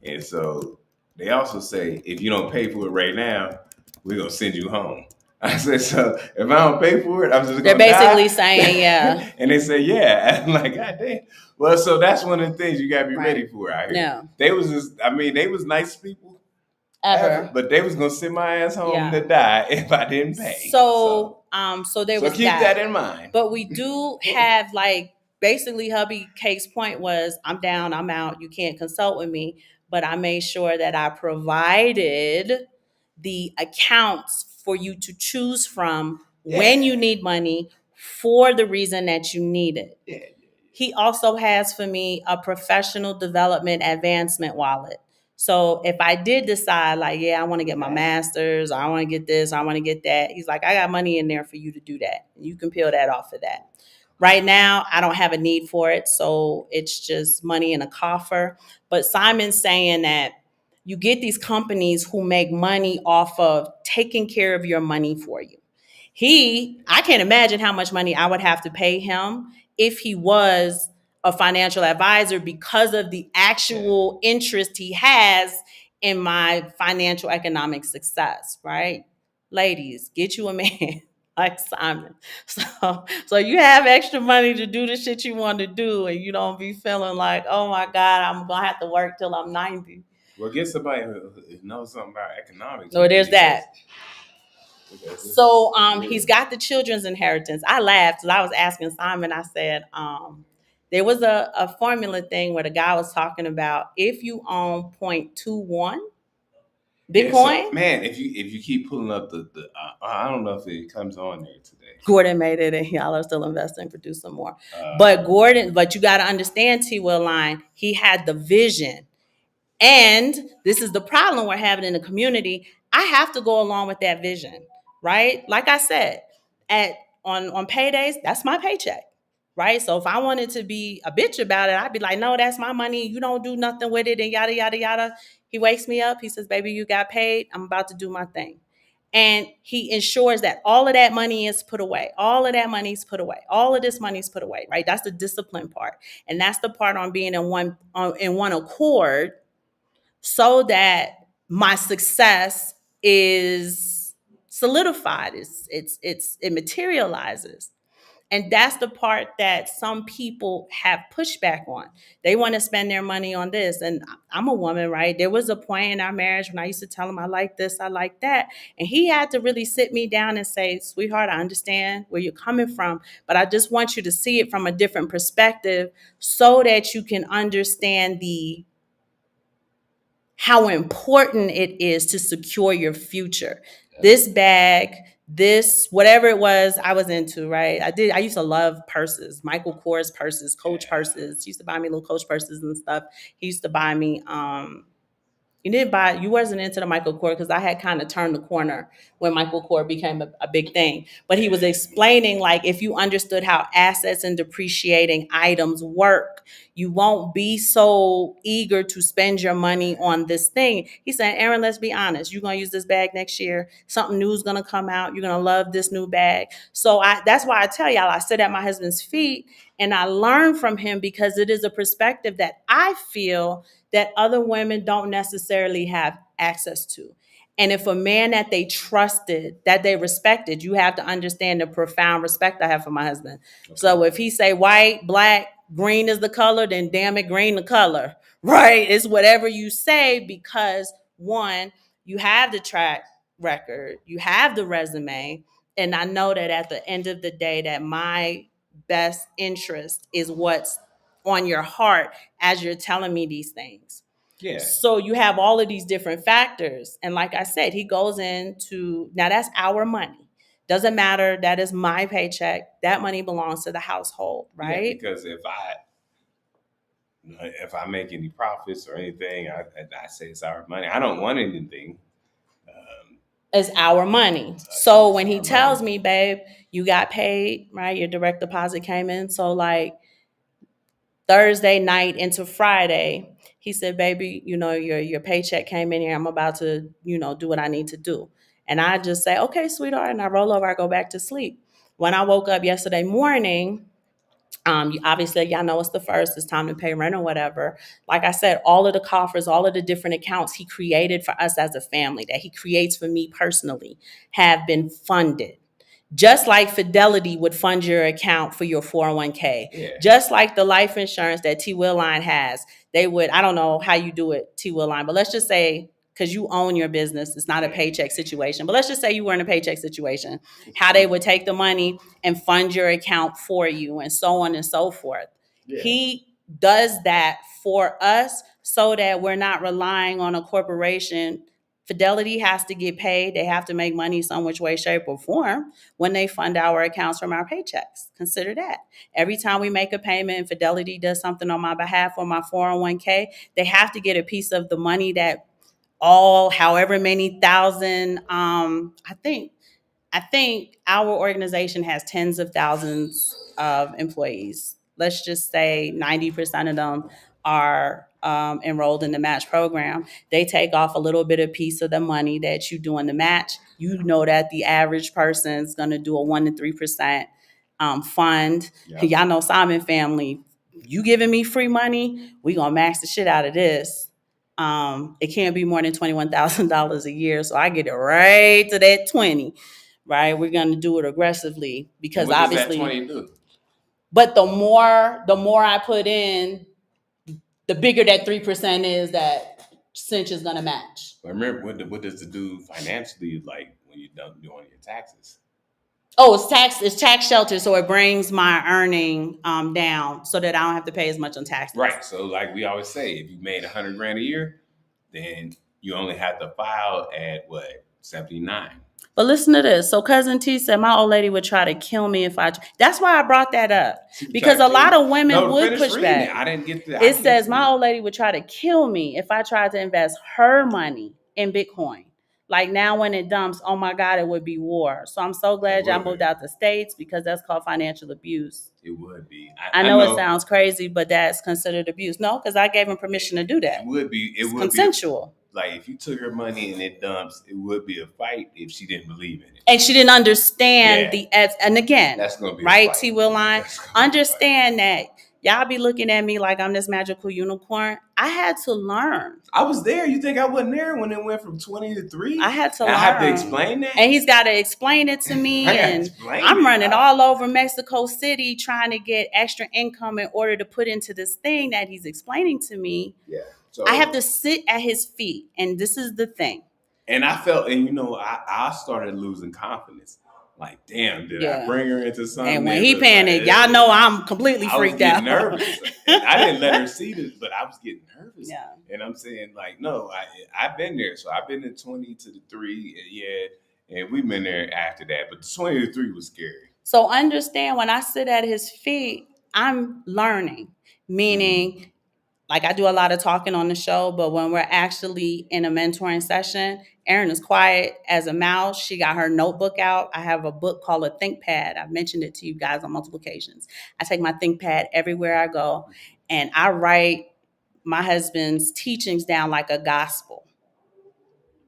me. And so they also say, if you don't pay for it right now, we're going to send you home. I said, so if I don't pay for it, I'm just going to die? They're basically saying, yeah. And they say, yeah. I'm like, God damn. Well, so that's one of the things you got to be ready for out here. Yeah. They was nice people. Ever. But they was going to send my ass home to die if I didn't pay. So there was keep that in mind. But we do have basically hubby Cake's point was, I'm down, I'm out, you can't consult with me. But I made sure that I provided the accounts for you to choose from when you need money for the reason that you need it. Yeah. He also has for me a professional development advancement wallet. So if I did decide I want to get my master's, or I want to get this, or I want to get that, he's like, I got money in there for you to do that. You can peel that off of that. Right now, I don't have a need for it. So it's just money in a coffer. But Simon's saying that you get these companies who make money off of taking care of your money for you. I can't imagine how much money I would have to pay him if he was a financial advisor because of the actual interest he has in my financial economic success, right? Ladies, get you a man like Simon. So you have extra money to do the shit you want to do, and you don't be feeling like, oh my God, I'm going to have to work till I'm 90. Well, get somebody who knows something about economics. So there's that. So he's got the children's inheritance. I laughed because I was asking Simon, I said, there was a formula thing where the guy was talking about if you own 0.21 Yeah, Bitcoin. so, man, if you keep pulling up the I don't know if it comes on there today. Gordon made it, and y'all are still investing, produce some more. But you got to understand, T. Will Line, he had the vision. And this is the problem we're having in the community. I have to go along with that vision, right? Like I said, on paydays, that's my paycheck, right? So if I wanted to be a bitch about it, I'd be like, no, that's my money. You don't do nothing with it, and yada yada yada. He wakes me up. He says, baby, you got paid. I'm about to do my thing. And he ensures that all of that money is put away. All of that money is put away. All of this money is put away, right? That's the discipline part. And that's the part on being in one accord, so that my success is solidified. It materializes. And that's the part that some people have pushback on. They want to spend their money on this. And I'm a woman, right? There was a point in our marriage when I used to tell him I like this, I like that. And he had to really sit me down and say, sweetheart, I understand where you're coming from, but I just want you to see it from a different perspective so that you can understand how important it is to secure your future. This bag, this whatever it was I was into, right? I used to love purses, Michael Kors purses, Coach purses. He used to buy me little Coach purses and stuff. He used to buy me you wasn't into the Michael Kors because I had kind of turned the corner when Michael Kors became a big thing. But he was explaining, like, if you understood how assets and depreciating items work, you won't be so eager to spend your money on this thing. He said, Aaron, let's be honest. You're going to use this bag next year. Something new is going to come out. You're going to love this new bag. So that's why I tell y'all, I sit at my husband's feet and I learn from him, because it is a perspective that I feel that other women don't necessarily have access to. And if a man that they trusted, that they respected, you have to understand the profound respect I have for my husband. Okay. So if he say white, black, green is the color, then damn it, green the color, right? It's whatever you say, because one, you have the track record, you have the resume, and I know that at the end of the day that my best interest is what's on your heart as you're telling me these things. Yeah. So you have all of these different factors. And like I said, he goes into, now that's our money. Doesn't matter. That is my paycheck. That money belongs to the household, right? Yeah, because if I make any profits or anything, I say it's our money. I don't want anything. It's our money. So when he tells me, babe, you got paid, right? Your direct deposit came in. So like Thursday night into Friday, he said, baby, your paycheck came in here. I'm about to, do what I need to do. And I just say, okay, sweetheart. And I roll over, I go back to sleep. When I woke up yesterday morning, obviously, y'all know it's the first, it's time to pay rent or whatever. Like I said, all of the coffers, all of the different accounts he created for us as a family, that he creates for me personally, have been funded. Just like Fidelity would fund your account for your 401k. Yeah. Just like the life insurance that T. Will Line has, they would, I don't know how you do it, T. Will Line, but let's just say, because you own your business, it's not a paycheck situation, but let's just say you were in a paycheck situation, how they would take the money and fund your account for you and so on and so forth. Yeah. He does that for us so that we're not relying on a corporation. Fidelity has to get paid. They have to make money some which way, shape, or form when they fund our accounts from our paychecks. Consider that. Every time we make a payment and Fidelity does something on my behalf or my 401k, they have to get a piece of the money that however many thousand, I think our organization has tens of thousands of employees. Let's just say 90% of them are enrolled in the match program. They take off a little bit of piece of the money that you do in the match. You know that the average person is going to do a 1% to 3% fund. Yep. Y'all know Simon family, you giving me free money, we going to max the shit out of this. It can't be more than $21,000 a year. So I get it right to that 20, right? We're going to do it aggressively because what obviously, does that 20 do? But the more I put in, the bigger that 3% is that Cinch is going to match. But remember, what does it do financially? Like when you don't do on your taxes. Oh, it's tax sheltered, so it brings my earning down so that I don't have to pay as much on taxes. Right. So like we always say, if you made $100,000 a year, then you only have to file at what, 79. But listen to this. So Cousin T said my old lady would try to kill me if I. That's why I brought that up, because a lot of women would push back. I didn't get that. It says my old lady would try to kill me if I tried to invest her money in Bitcoin. Like now when it dumps, oh my God, it would be war. So I'm so glad y'all moved out the States, because that's called financial abuse. It would be. I know it sounds crazy, but that's considered abuse. No, because I gave him permission to do that. It would be. It would consensual. Like if you took her money and it dumps, it would be a fight if she didn't believe in it. And she didn't understand the ads. And again, that's gonna be right, T. Will Line, understand that y'all be looking at me like I'm this magical unicorn. I had to learn. I was there. You think I wasn't there when it went from 20 to 3? I had to learn. I have to explain that. And he's got to explain it to me. And I'm running all over Mexico City trying to get extra income in order to put into this thing that he's explaining to me. Yeah. So I have to sit at his feet. And this is the thing. And I felt, and I started losing confidence. Like, damn, did I bring her into something? And when he panicked, y'all know I'm completely freaked out. I was getting nervous. And I didn't let her see this, but I was getting nervous. Yeah. And I'm saying, like, no, I've been there. So I've been in 20 to the 3, and we've been there after that. But the 20 to 3 was scary. So understand, when I sit at his feet, I'm learning, meaning like I do a lot of talking on the show, but when we're actually in a mentoring session, Erin is quiet as a mouse. She got her notebook out. I have a book called a ThinkPad. I've mentioned it to you guys on multiple occasions. I take my ThinkPad everywhere I go, and I write my husband's teachings down like a gospel,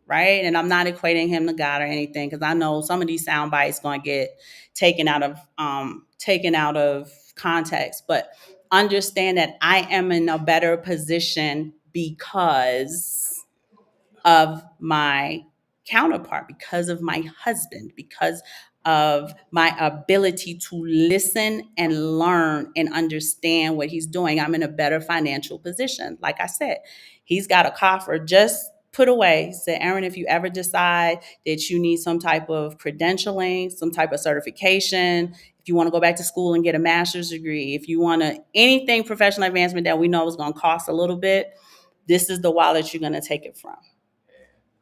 right? And I'm not equating him to God or anything, because I know some of these sound bites going to get taken out of context, but understand that I am in a better position because of my counterpart, because of my husband, because of my ability to listen and learn and understand what he's doing. I'm in a better financial position. Like I said, he's got a coffer just put away. He said, Erin, if you ever decide that you need some type of credentialing, some type of certification, if you want to go back to school and get a master's degree, if you want to anything professional advancement that we know is going to cost a little bit, this is the wallet you're going to take it from.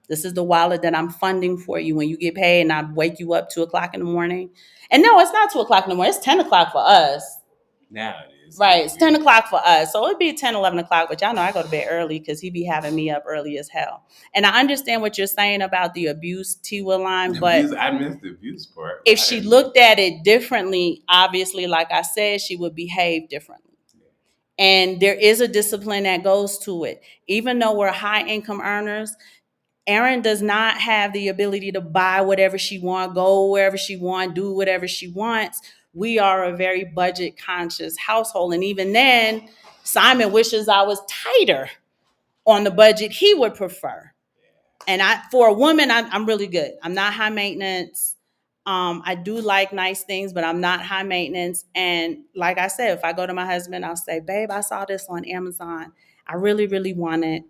This is the wallet that I'm funding for you when you get paid, and I wake you up 2:00 in the morning. And no, it's not 2:00 in the morning. It's 10:00 for us. Now it is. Right. It's 10:00 for us. So it'd be 10, 11 o'clock, but y'all know I go to bed early because he be having me up early as hell. And I understand what you're saying about the abuse, T. Will Line, but I missed the abuse part. If she looked at it differently, obviously, like I said, she would behave differently. And there is a discipline that goes to it. Even though we're high income earners, Erin does not have the ability to buy whatever she wants, go wherever she wants, do whatever she wants. We are a very budget conscious household. And even then, Simon wishes I was tighter on the budget he would prefer. And for a woman, I'm really good. I'm not high maintenance. I do like nice things, but I'm not high maintenance. And like I said, if I go to my husband, I'll say, babe, I saw this on Amazon. I really, really want it.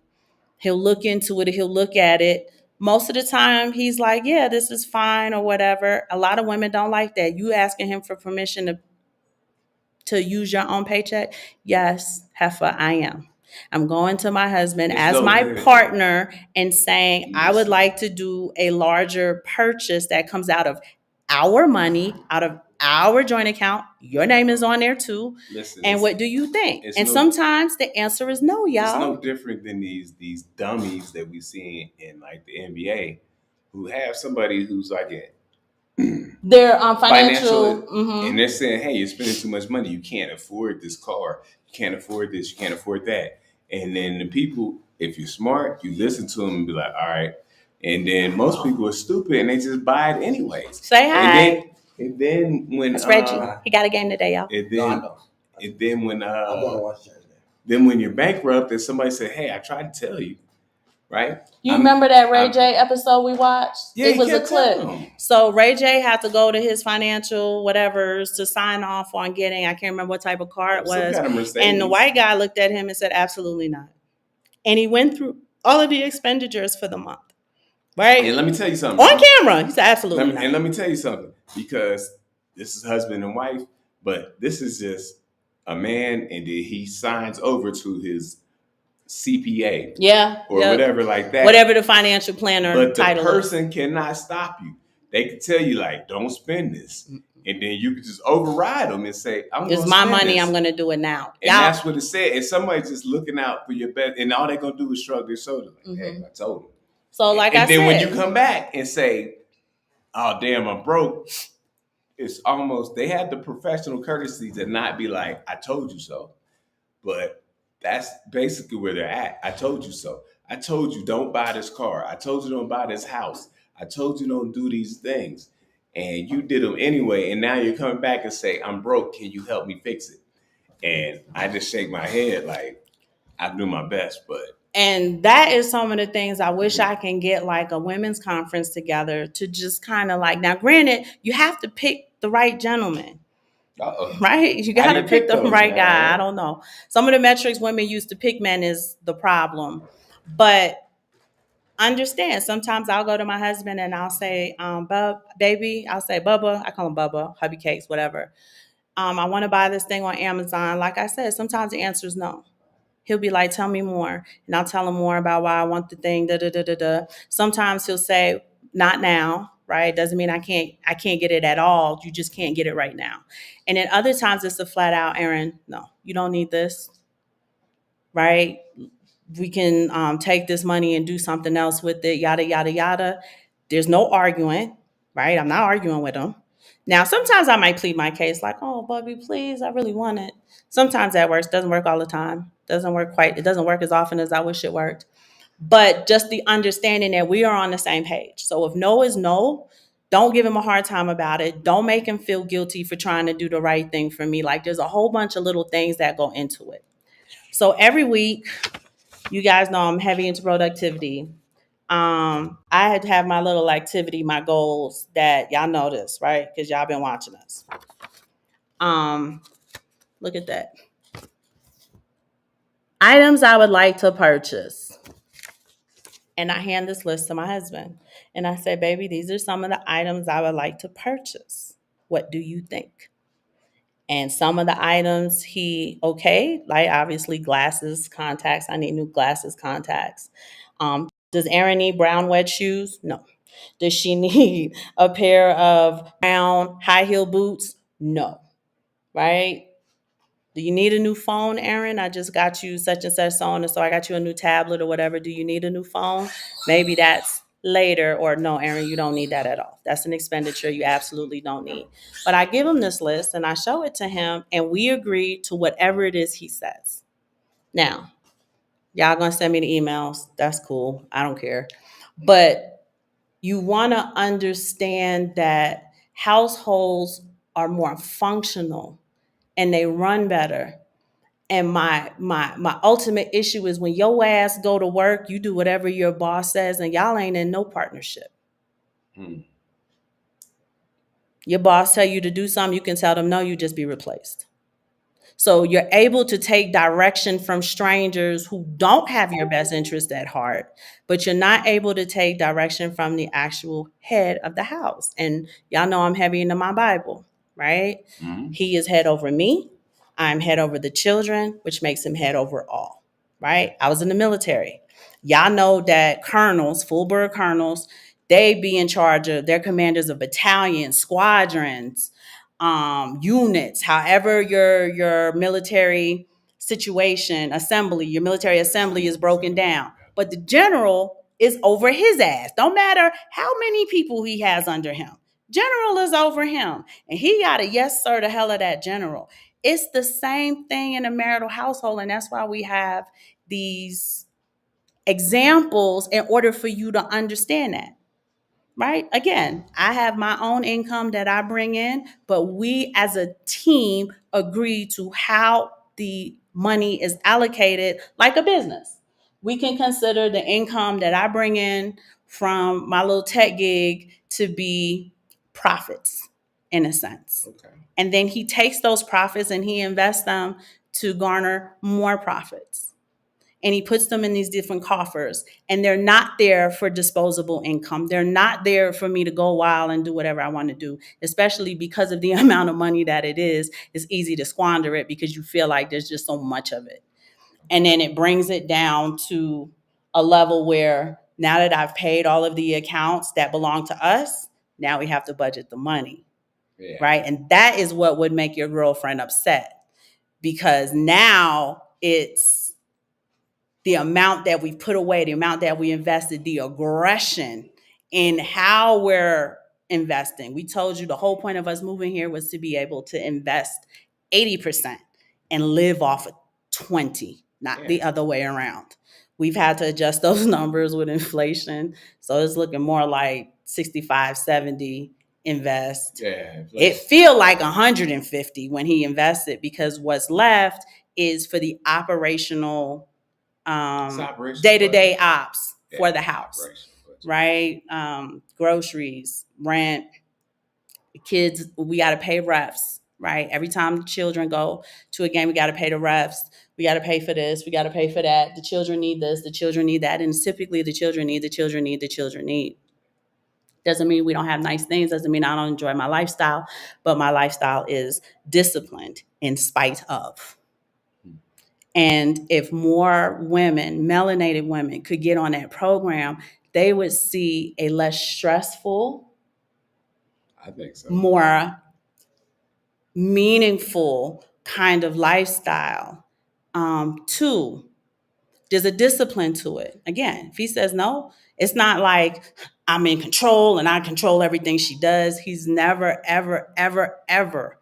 He'll look into it. He'll look at it. Most of the time, he's like, yeah, this is fine or whatever. A lot of women don't like that. You asking him for permission to use your own paycheck? Yes, heifer, I am. I'm going to my husband as my partner and saying, I would like to do a larger purchase that comes out of our money, out of our joint account. Your name is on there too. Listen, and what do you think? And sometimes the answer is no, y'all. It's no different than these dummies that we see in like the NBA who have somebody who's like they're financial and they're saying, hey, you're spending too much money. You can't afford this car. You can't afford this. You can't afford that. And then the people, if you're smart, you listen to them and be like, all right. And then most people are stupid and they just buy it anyways. Say hi. And then when it's Reggie, he got a game today, y'all. And then when you're bankrupt, and somebody said, "Hey, I tried to tell you," right? You remember that Ray J episode we watched? Yeah, it was a clip. So Ray J had to go to his financial whatevers to sign off on getting, I can't remember what type of car it was. Kind of and the white guy looked at him and said, absolutely not. And he went through all of the expenditures for the month. right? And let me tell you something. On camera. He said, absolutely not. And let me tell you something, because this is husband and wife, but this is just a man, and then he signs over to his CPA, Yeah. or whatever like that. Whatever the financial planner but the title person cannot stop you. They can tell you, like, don't spend this, and then you can just override them and say, I'm it's going to my spend money. this. I'm going to do it now. And that's what it said. And somebody's just looking out for your best, and all they're going to do is shrug their shoulders. Like, hey, I told them. So, like and I then said, when you come back and say, oh, damn, I'm broke, it's almost, they have the professional courtesy to not be like, I told you so. But that's basically where they're at. I told you so. I told you don't buy this car. I told you don't buy this house. I told you don't do these things. And you did them anyway. And now you're coming back and say, I'm broke. Can you help me fix it? And I just shake my head like, I do my best, but. And that is some of the things I wish I can get like a women's conference together to just kind of like, now granted, you have to pick the right gentleman. Uh-oh. Right? You got to pick the right guy. I don't know. Some of the metrics women use to pick men is the problem. But understand, sometimes I'll go to my husband and I'll say, baby, I'll say, Bubba, I call him Bubba, hubby cakes, whatever. I want to buy this thing on Amazon. Like I said, sometimes the answer is no. He'll be like, tell me more. And I'll tell him more about why I want the thing, da da da da da. Sometimes he'll say, not now, right? Doesn't mean I can't get it at all. You just can't get it right now. And then other times it's a flat out, Aaron, no, you don't need this, right? We can take this money and do something else with it, yada, yada, yada. There's no arguing, right? I'm not arguing with him. Now, sometimes I might plead my case like, oh, Bubby, please, I really want it. Sometimes that works. Doesn't work all the time. It doesn't work as often as I wish it worked. But just the understanding that we are on the same page. So if no is no, don't give him a hard time about it. Don't make him feel guilty for trying to do the right thing for me. Like there's a whole bunch of little things that go into it. So every week, you guys know I'm heavy into productivity. I had to have my little activity, my goals that y'all know this, right? Because y'all been watching us. Look at that. Items I would like to purchase. And I hand this list to my husband. And I say, baby, these are some of the items I would like to purchase. What do you think? And some of the items like obviously glasses, contacts. I need new glasses, contacts. Does Erin need brown wedge shoes? No. Does she need a pair of brown high heel boots? No. Right? Do you need a new phone, Erin? I just got you such and such on, and so I got you a new tablet or whatever. Do you need a new phone? Maybe that's later, or no, Erin, you don't need that at all. That's an expenditure you absolutely don't need. But I give him this list and I show it to him, and we agree to whatever it is he says. Now, y'all gonna send me the emails. That's cool. I don't care. But you want to understand that households are more functional and they run better. And my ultimate issue is when your ass go to work, you do whatever your boss says, and y'all ain't in no partnership. Your boss tell you to do something, you can tell them no, you just be replaced. So you're able to take direction from strangers who don't have your best interest at heart, but you're not able to take direction from the actual head of the house. And y'all know I'm heavy into my Bible, right? Mm-hmm. He is head over me. I'm head over the children, which makes him head over all, right? I was in the military. Y'all know that colonels, full bird colonels, they be in charge of, they're commanders of battalions, squadrons, units, however your military situation, your military assembly is broken down. But the general is over his ass. Don't matter how many people he has under him. General is over him. And he got a yes, sir, the hell of that general. It's the same thing in a marital household. And that's why we have these examples in order for you to understand that. Right? Again, I have my own income that I bring in, but we as a team agree to how the money is allocated like a business. We can consider the income that I bring in from my little tech gig to be profits in a sense. Okay. And then he takes those profits and he invests them to garner more profits. and he puts them in these different coffers, and they're not there for disposable income. They're not there for me to go wild and do whatever I want to do, especially because of the amount of money that it is. It's easy to squander it because you feel like there's just so much of it. And then it brings it down to a level where now that I've paid all of the accounts that belong to us, now we have to budget the money. Yeah. Right? And that is what would make your girlfriend upset, because now it's the amount that we put away, the amount that we invested, the aggression in how we're investing. We told you the whole point of us moving here was to be able to invest 80% and live off of 20, not the other way around. We've had to adjust those numbers with inflation. So it's looking more like 65, 70 invest. Yeah, it feel like 150 when he invested, because what's left is for the operational day-to-day ops for the house, right? Groceries, rent, kids, we got to pay refs, right? Every time the children go to a game, we got to pay the refs. We got to pay for this. We got to pay for that. The children need this. The children need that. And typically the children need. Doesn't mean we don't have nice things. Doesn't mean I don't enjoy my lifestyle. But my lifestyle is disciplined in spite of. And if more women, melanated women, could get on that program, they would see a less stressful, I think so, more meaningful kind of lifestyle. Two, there's a discipline to it. Again, if he says no, it's not like I'm in control and I control everything she does. He's never, ever, ever, ever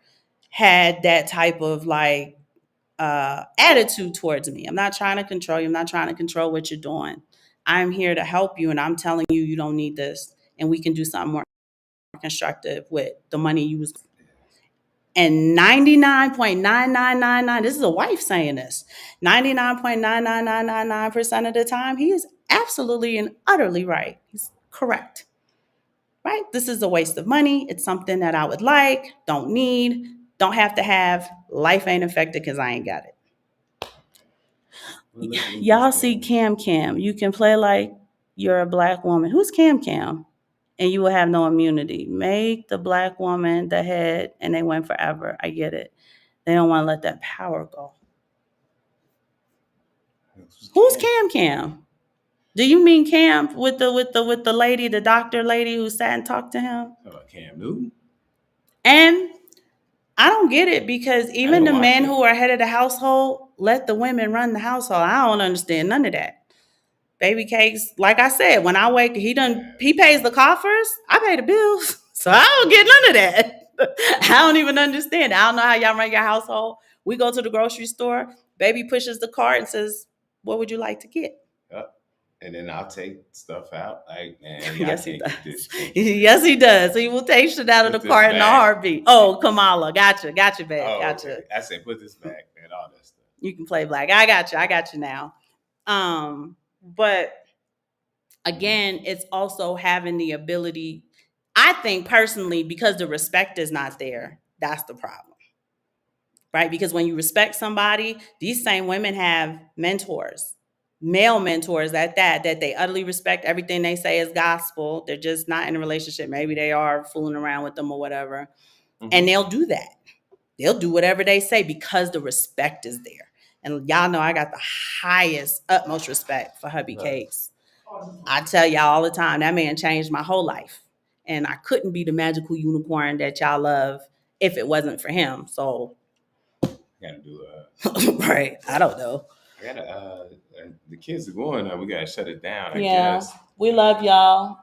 had that type of like attitude towards me. I'm not trying to control you. I'm not trying to control what you're doing. I'm here to help you, and I'm telling you, you don't need this, and we can do something more constructive with the money you was. And 99.9999, this is a wife saying this, 99.99999% of the time, he is absolutely and utterly right. He's correct. Right? This is a waste of money. It's something that I would like, don't need, don't have to have. Life ain't affected because I ain't got it. Y'all see Cam Cam. You can play like you're a black woman. Who's Cam Cam? And you will have no immunity. Make the black woman the head and they win forever. I get it. They don't want to let that power go. Who's Cam Cam? Do you mean Cam with the lady, the doctor lady who sat and talked to him? Cam Newton. And I don't get it, because even the men who are head of the household let the women run the household. I don't understand none of that. Baby Cakes, like I said, when I wake, he pays the coffers. I pay the bills, so I don't get none of that. I don't even understand. I don't know how y'all run your household. We go to the grocery store. Baby pushes the cart and says, "What would you like to get?" Yep. And then I'll take stuff out. Like, man, yes, he does. Yes, he does. He will take shit out of the cart in a heartbeat. Oh, Kamala, gotcha, babe, gotcha. Okay. I said, put this back, man. All that stuff. You can play black. I got you now. But again, it's also having the ability, I think personally, because the respect is not there, that's the problem. Right? Because when you respect somebody, these same women have mentors, male mentors at that they utterly respect. Everything they say is gospel. They're just not in a relationship. Maybe they are fooling around with them or whatever. Mm-hmm. And they'll do that. They'll do whatever they say because the respect is there. And y'all know I got the highest, utmost respect for hubby Cakes. I tell y'all all the time, that man changed my whole life. And I couldn't be the magical unicorn that y'all love if it wasn't for him. So gotta do right. I don't know. I gotta the kids are going now. We gotta shut it down. I guess. We love y'all.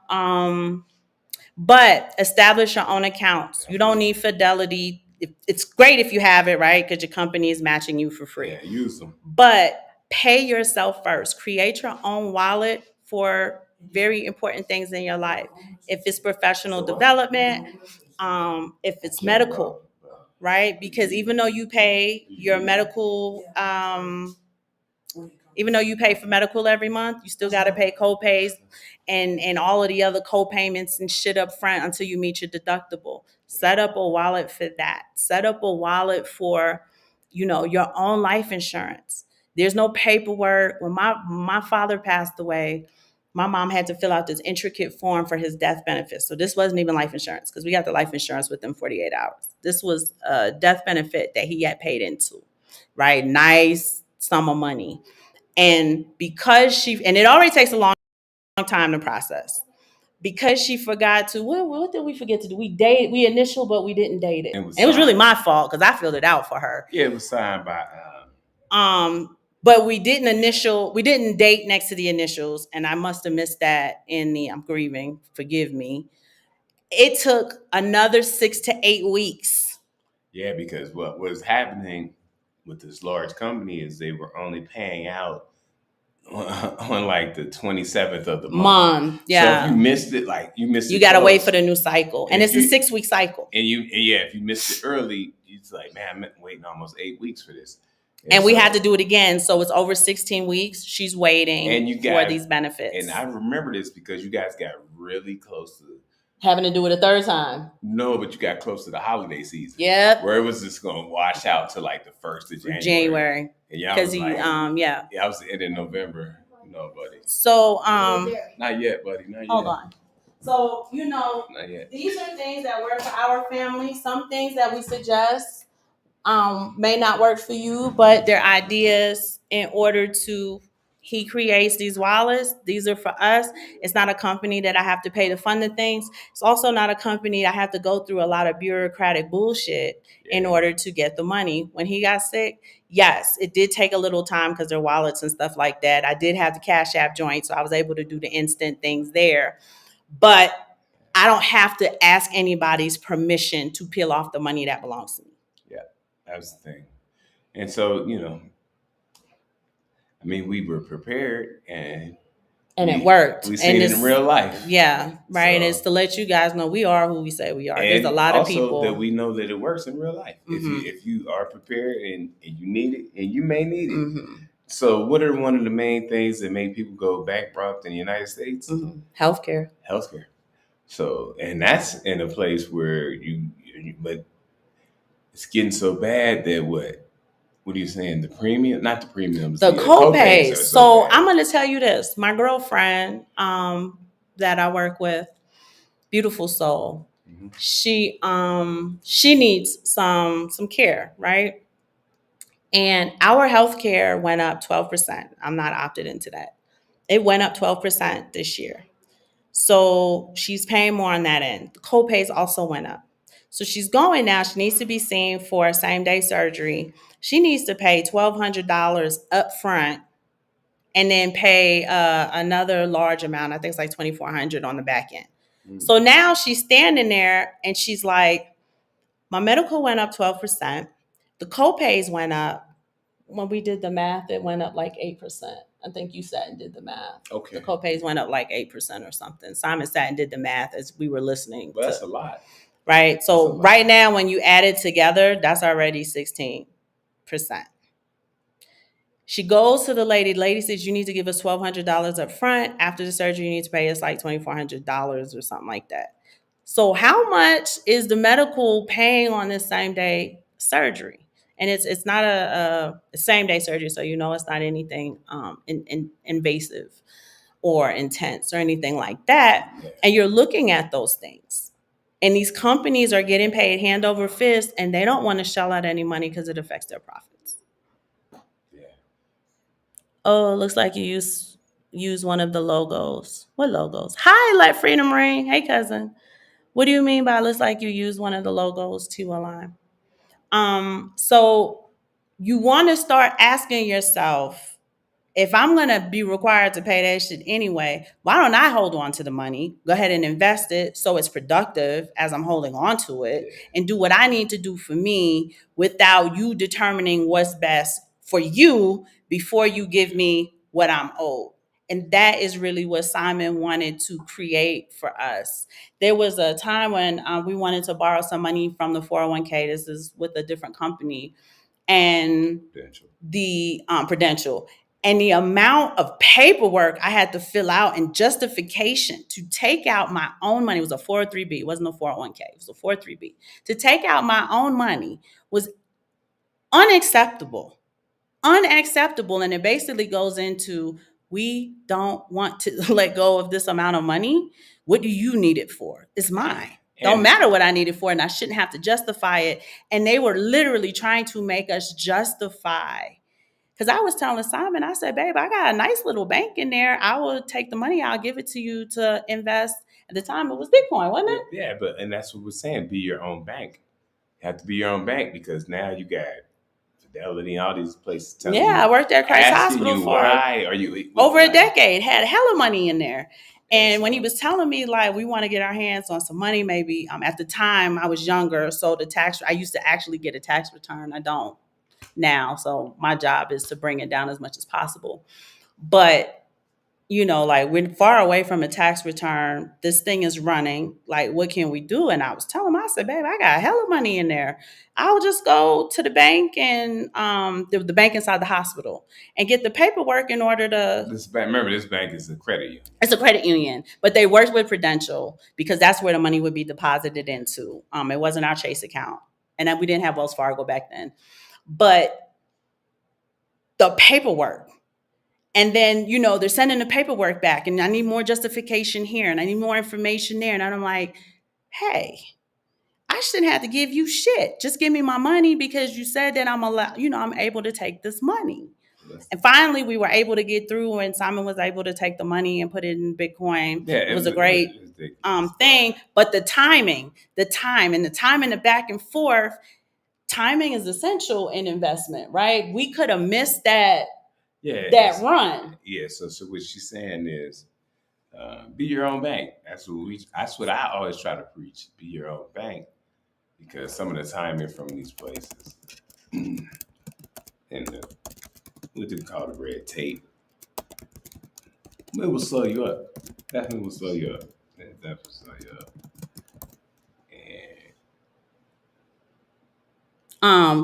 But establish your own accounts. You don't need Fidelity. It's great if you have it, right? Because your company is matching you for free. Yeah, use them. But pay yourself first. Create your own wallet for very important things in your life. If it's professional development, if it's medical, right? Because even though you pay your medical, even though you pay for medical every month, you still got to pay co-pays and all of the other co-payments and shit up front until you meet your deductible. Set up a wallet for that. Set up a wallet for, your own life insurance. There's no paperwork. When my father passed away, my mom had to fill out this intricate form for his death benefit. So this wasn't even life insurance because we got the life insurance within 48 hours. This was a death benefit that he had paid into, right? Nice sum of money. And because and it already takes a long time to process. Because she forgot to, what did we forget to do? We initial, but we didn't date it. It was really my fault because I filled it out for her. Yeah, it was signed by. But we didn't date next to the initials, and I must have missed that in the I'm grieving, forgive me. It took another 6 to 8 weeks. Yeah, because what was happening with this large company is they were only paying out on like the 27th of the month. Yeah. So if you missed it, like you missed it. You got to wait for the new cycle. And it's a 6-week cycle. And if you missed it early, it's like, man, I'm waiting almost 8 weeks for this. And we had to do it again. So it's over 16 weeks. She's waiting for these benefits. And I remember this because you guys got really close to having to do it a third time. No, but you got close to the holiday season. Yep. Where it was just going to wash out to like the 1st of January. And y'all was like, yeah, I was the end of November. No, buddy. So, not yet, buddy. Not yet. Hold on. So, not yet. These are things that work for our family. Some things that we suggest may not work for you, but they're ideas in order to. He creates these wallets. These are for us. It's not a company that I have to pay to fund the things. It's also not a company I have to go through a lot of bureaucratic bullshit in order to get the money. When he got sick, yes, it did take a little time because they're wallets and stuff like that. I did have the Cash App joint, so I was able to do the instant things there. But I don't have to ask anybody's permission to peel off the money that belongs to me. Yeah, that's the thing. And so, I mean, we were prepared and it worked. We seen it in real life. Yeah, right. So, and it's to let you guys know we are who we say we are. There's a lot of people. Also that we know that it works in real life. Mm-hmm. If you are prepared and you need it, and you may need it. Mm-hmm. So what are one of the main things that make people go bankrupt in the United States? Mm-hmm. Healthcare. So, and that's in a place where but it's getting so bad that what are you saying? The premium, not the premiums, the copays. So I'm going to tell you this. My girlfriend that I work with, beautiful soul. Mm-hmm. She needs some care, right? And our healthcare went up 12%. I'm not opted into that. It went up 12% this year. So she's paying more on that end. The copays also went up. So she's going now. She needs to be seen for same-day surgery. She needs to pay $1,200 up front and then pay another large amount. I think it's like $2,400 on the back end. Mm. So now she's standing there and she's like, my medical went up 12%. The copays went up. When we did the math, it went up like 8%. I think you sat and did the math. Okay. The copays went up like 8% or something. Simon sat and did the math as we were listening. Well, that's a lot. Right. So right now, when you add it together, that's already 16%. She goes to the lady. The lady says, you need to give us $1,200 up front. After the surgery, you need to pay us like $2,400 or something like that. So how much is the medical paying on this same day surgery? And it's not a same day surgery. So, it's not anything invasive or intense or anything like that. Yeah. And you're looking at those things. And these companies are getting paid hand over fist, and they don't want to shell out any money because it affects their profits. Yeah. Oh, it looks like you use one of the logos. What logos? Hi, Let Freedom Ring. Hey, cousin. What do you mean by looks like you use one of the logos to align? So you want to start asking yourself, if I'm going to be required to pay that shit anyway, why don't I hold on to the money, go ahead and invest it so it's productive as I'm holding on to it, and do what I need to do for me without you determining what's best for you before you give me what I'm owed. And that is really what Simon wanted to create for us. There was a time when we wanted to borrow some money from the 401k. This is with a different company. And the Prudential. And the amount of paperwork I had to fill out and justification to take out my own money, it was a 403B. It wasn't a 401k. It was a 403B. To take out my own money was unacceptable. unacceptable. And it basically goes into, we don't want to let go of this amount of money. What do you need it for? It's mine. Don't And matter what I need it for, and I shouldn't have to justify it. And they were literally trying to make us justify. Because I was telling Simon, I said, babe, I got a nice little bank in there. I will take the money, I'll give it to you to invest. At the time, it was Bitcoin, wasn't it? yeah, and that's what we're saying. Be your own bank. You have to be your own bank because now you got Fidelity and all these places telling you. Yeah, I worked at Christ asking Hospital you for why are you over a like, decade, had hella money in there. And when he so- was telling me, like, we want to get our hands on some money, maybe at the time I was younger. So I used to actually get a tax return. I don't now. So my job is to bring it down as much as possible. But like, we're far away from a tax return. This thing is running. Like, what can we do? And I was telling him, I said, babe, I got hella money in there. I'll just go to the bank and the bank inside the hospital and get the paperwork in order to. Remember, this bank is a credit union. It's a credit union, but they worked with Prudential because that's where the money would be deposited into. It wasn't our Chase account, and then we didn't have Wells Fargo back then. But the paperwork. And then, they're sending the paperwork back, and I need more justification here, and I need more information there. And I'm like, hey, I shouldn't have to give you shit. Just give me my money because you said that I'm allowed, I'm able to take this money. And finally, we were able to get through, and Simon was able to take the money and put it in Bitcoin. Yeah, it was a great thing. But the time and the back and forth, timing is essential in investment, right? We could have missed that run. Yeah, so what she's saying is, be your own bank. That's what I always try to preach. Be your own bank, because some of the timing from these places, and what do you call the red tape? It will slow you up. Definitely will slow you up. It definitely slow you up.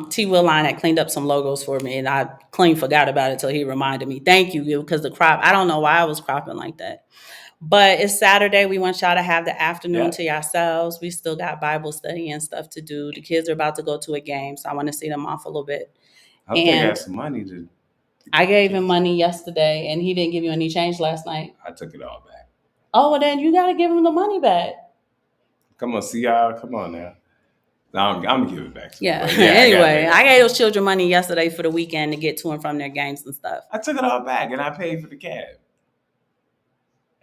T. Willine had cleaned up some logos for me, and I clean forgot about it until he reminded me. Thank you, because the crop, I don't know why I was cropping like that. But it's Saturday. We want y'all to have the afternoon to yourselves. We still got Bible study and stuff to do. The kids are about to go to a game, so I want to see them off a little bit. I hope they got some money to. I gave him money yesterday, and he didn't give you any change last night. I took it all back. Oh, well, then you got to give him the money back. Come on, see y'all. Come on now. No, I'm going to give it back to you. Anyway, I gave those children money yesterday for the weekend to get to and from their games and stuff. I took it all back, and I paid for the cab.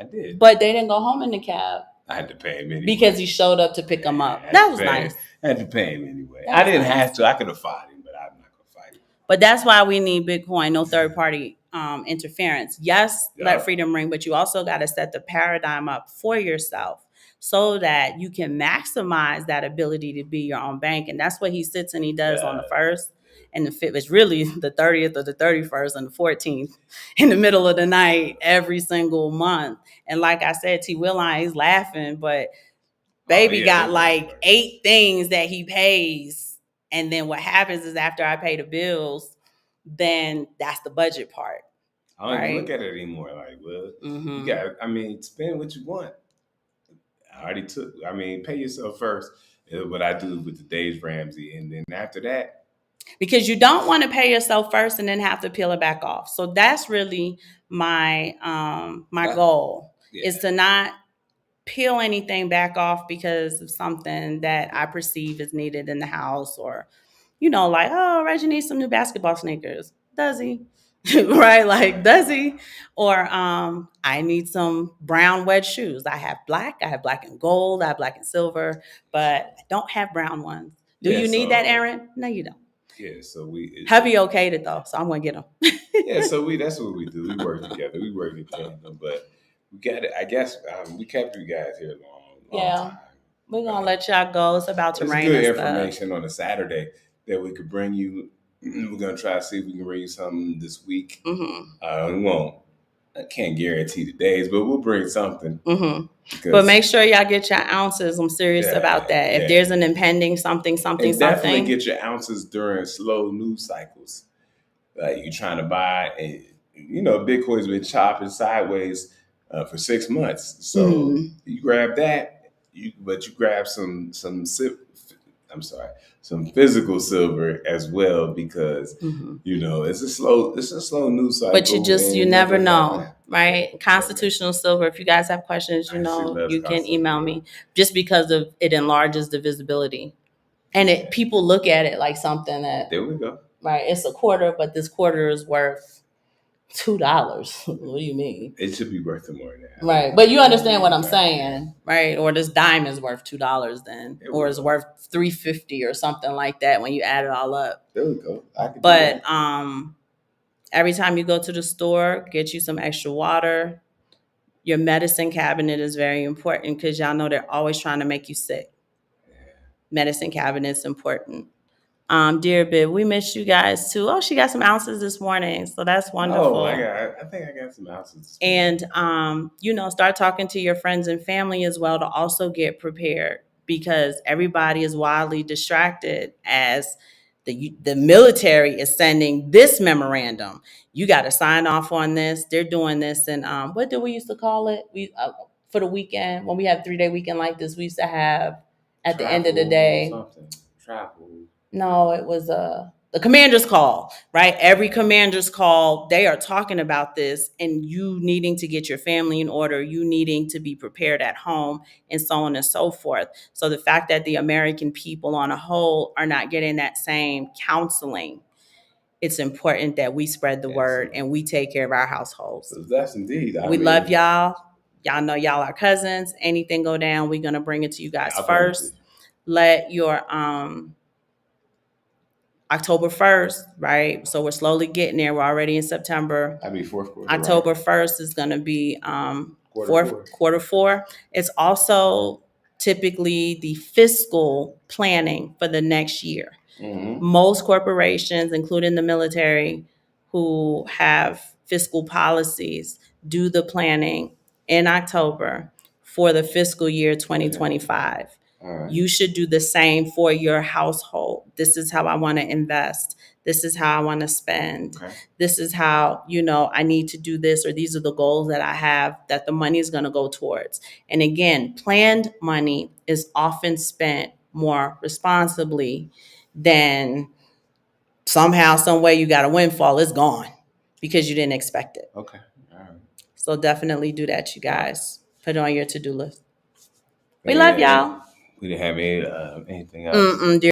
I did. But they didn't go home in the cab. I had to pay him anyway. Because he showed up to pick them up. That was nice. I had to pay him anyway. I didn't have to. I could have fought him, but I'm not going to fight him. But that's why we need Bitcoin, no third-party interference. Yes, let freedom ring, but you also got to set the paradigm up for yourself so that you can maximize that ability to be your own bank. And that's what he sits and he does on the 1st. And the 5th is really the 30th or the 31st and the 14th in the middle of the night every single month. And like I said, T. Willine, he's laughing, but baby got like 8 things that he pays. And then what happens is after I pay the bills, then that's the budget part. I don't even look at it anymore. Like, well, you got, spend what you want. I already pay yourself first. Is what I do with the Dave Ramsey. And then after that. Because you don't want to pay yourself first and then have to peel it back off. So that's really my goal is to not peel anything back off because of something that I perceive is needed in the house, or, like, oh, Reggie needs some new basketball sneakers. Does he? Right? Like, does he? Or I need some brown wedge shoes. I have black and gold, I have black and silver, but I don't have brown ones. Do you need that, Aaron? No, you don't. Yeah, so Hubby okayed it though, so I'm gonna get them. Yeah, so that's what we do. We work together. We work in tandem, but we got it. I guess we kept you guys here a long time. We're gonna let y'all go. It's about to rain. Good information on a Saturday that we could bring you. We're gonna try to see if we can bring you something this week. Mm-hmm. We won't. I can't guarantee the days, but we'll bring something. Mm-hmm. But make sure y'all get your ounces. I'm serious about that. If there's an impending something, definitely get your ounces during slow news cycles. Like you're trying to buy, and Bitcoin's been chopping sideways for 6 months. So you grab that, but you grab some some physical silver as well, because it's a slow news cycle. But you and never nothing know, happen. right? Constitutional silver. If you guys have questions, I actually love you can constitutional email me, just because of it enlarges the visibility. And people look at it like something that, There we go. right, it's a quarter, but this quarter is worth $2. What do you mean? It should be worth more than that. Right. But you understand what I'm saying, right? Or this dime is worth $2 then, There we or it's go. worth $3.50 or something like that when you add it all up. There we go. I could do But that. every time you go to the store, get you some extra water. Your medicine cabinet is very important, because y'all know they're always trying to make you sick. Medicine cabinet's important. Dear Bib, we missed you guys too. Oh, she got some ounces this morning, so that's wonderful. Oh, I think I got some ounces. And start talking to your friends and family as well to also get prepared, because everybody is wildly distracted as the military is sending this memorandum. You got to sign off on this. They're doing this, and what did we used to call it? We for the weekend, when we had 3-day weekend like this, we used to have at the end of the day. Travel. No, it was the commander's call, right? Every commander's call, they are talking about this, and you needing to get your family in order, you needing to be prepared at home, and so on and so forth. So the fact that the American people on a whole are not getting that same counseling, it's important that we spread the word and we take care of our households. So that's indeed. We love y'all. Y'all know y'all are cousins. Anything go down, we're gonna bring it to you guys first. Let your October 1st, right? So we're slowly getting there. We're already in September. That'd be fourth quarter. October 1st is going to be quarter four. It's also typically the fiscal planning for the next year. Mm-hmm. Most corporations, including the military, who have fiscal policies, do the planning in October for the fiscal year 2025. Right. You should do the same for your household. This is how I want to invest. This is how I want to spend. Okay. This is how, I need to do this, or these are the goals that I have that the money is going to go towards. And again, planned money is often spent more responsibly than somehow, some way you got a windfall. It's gone because you didn't expect it. Okay. All right. So definitely do that, you guys. Put it on your to-do list. We love y'all. We didn't have anything else.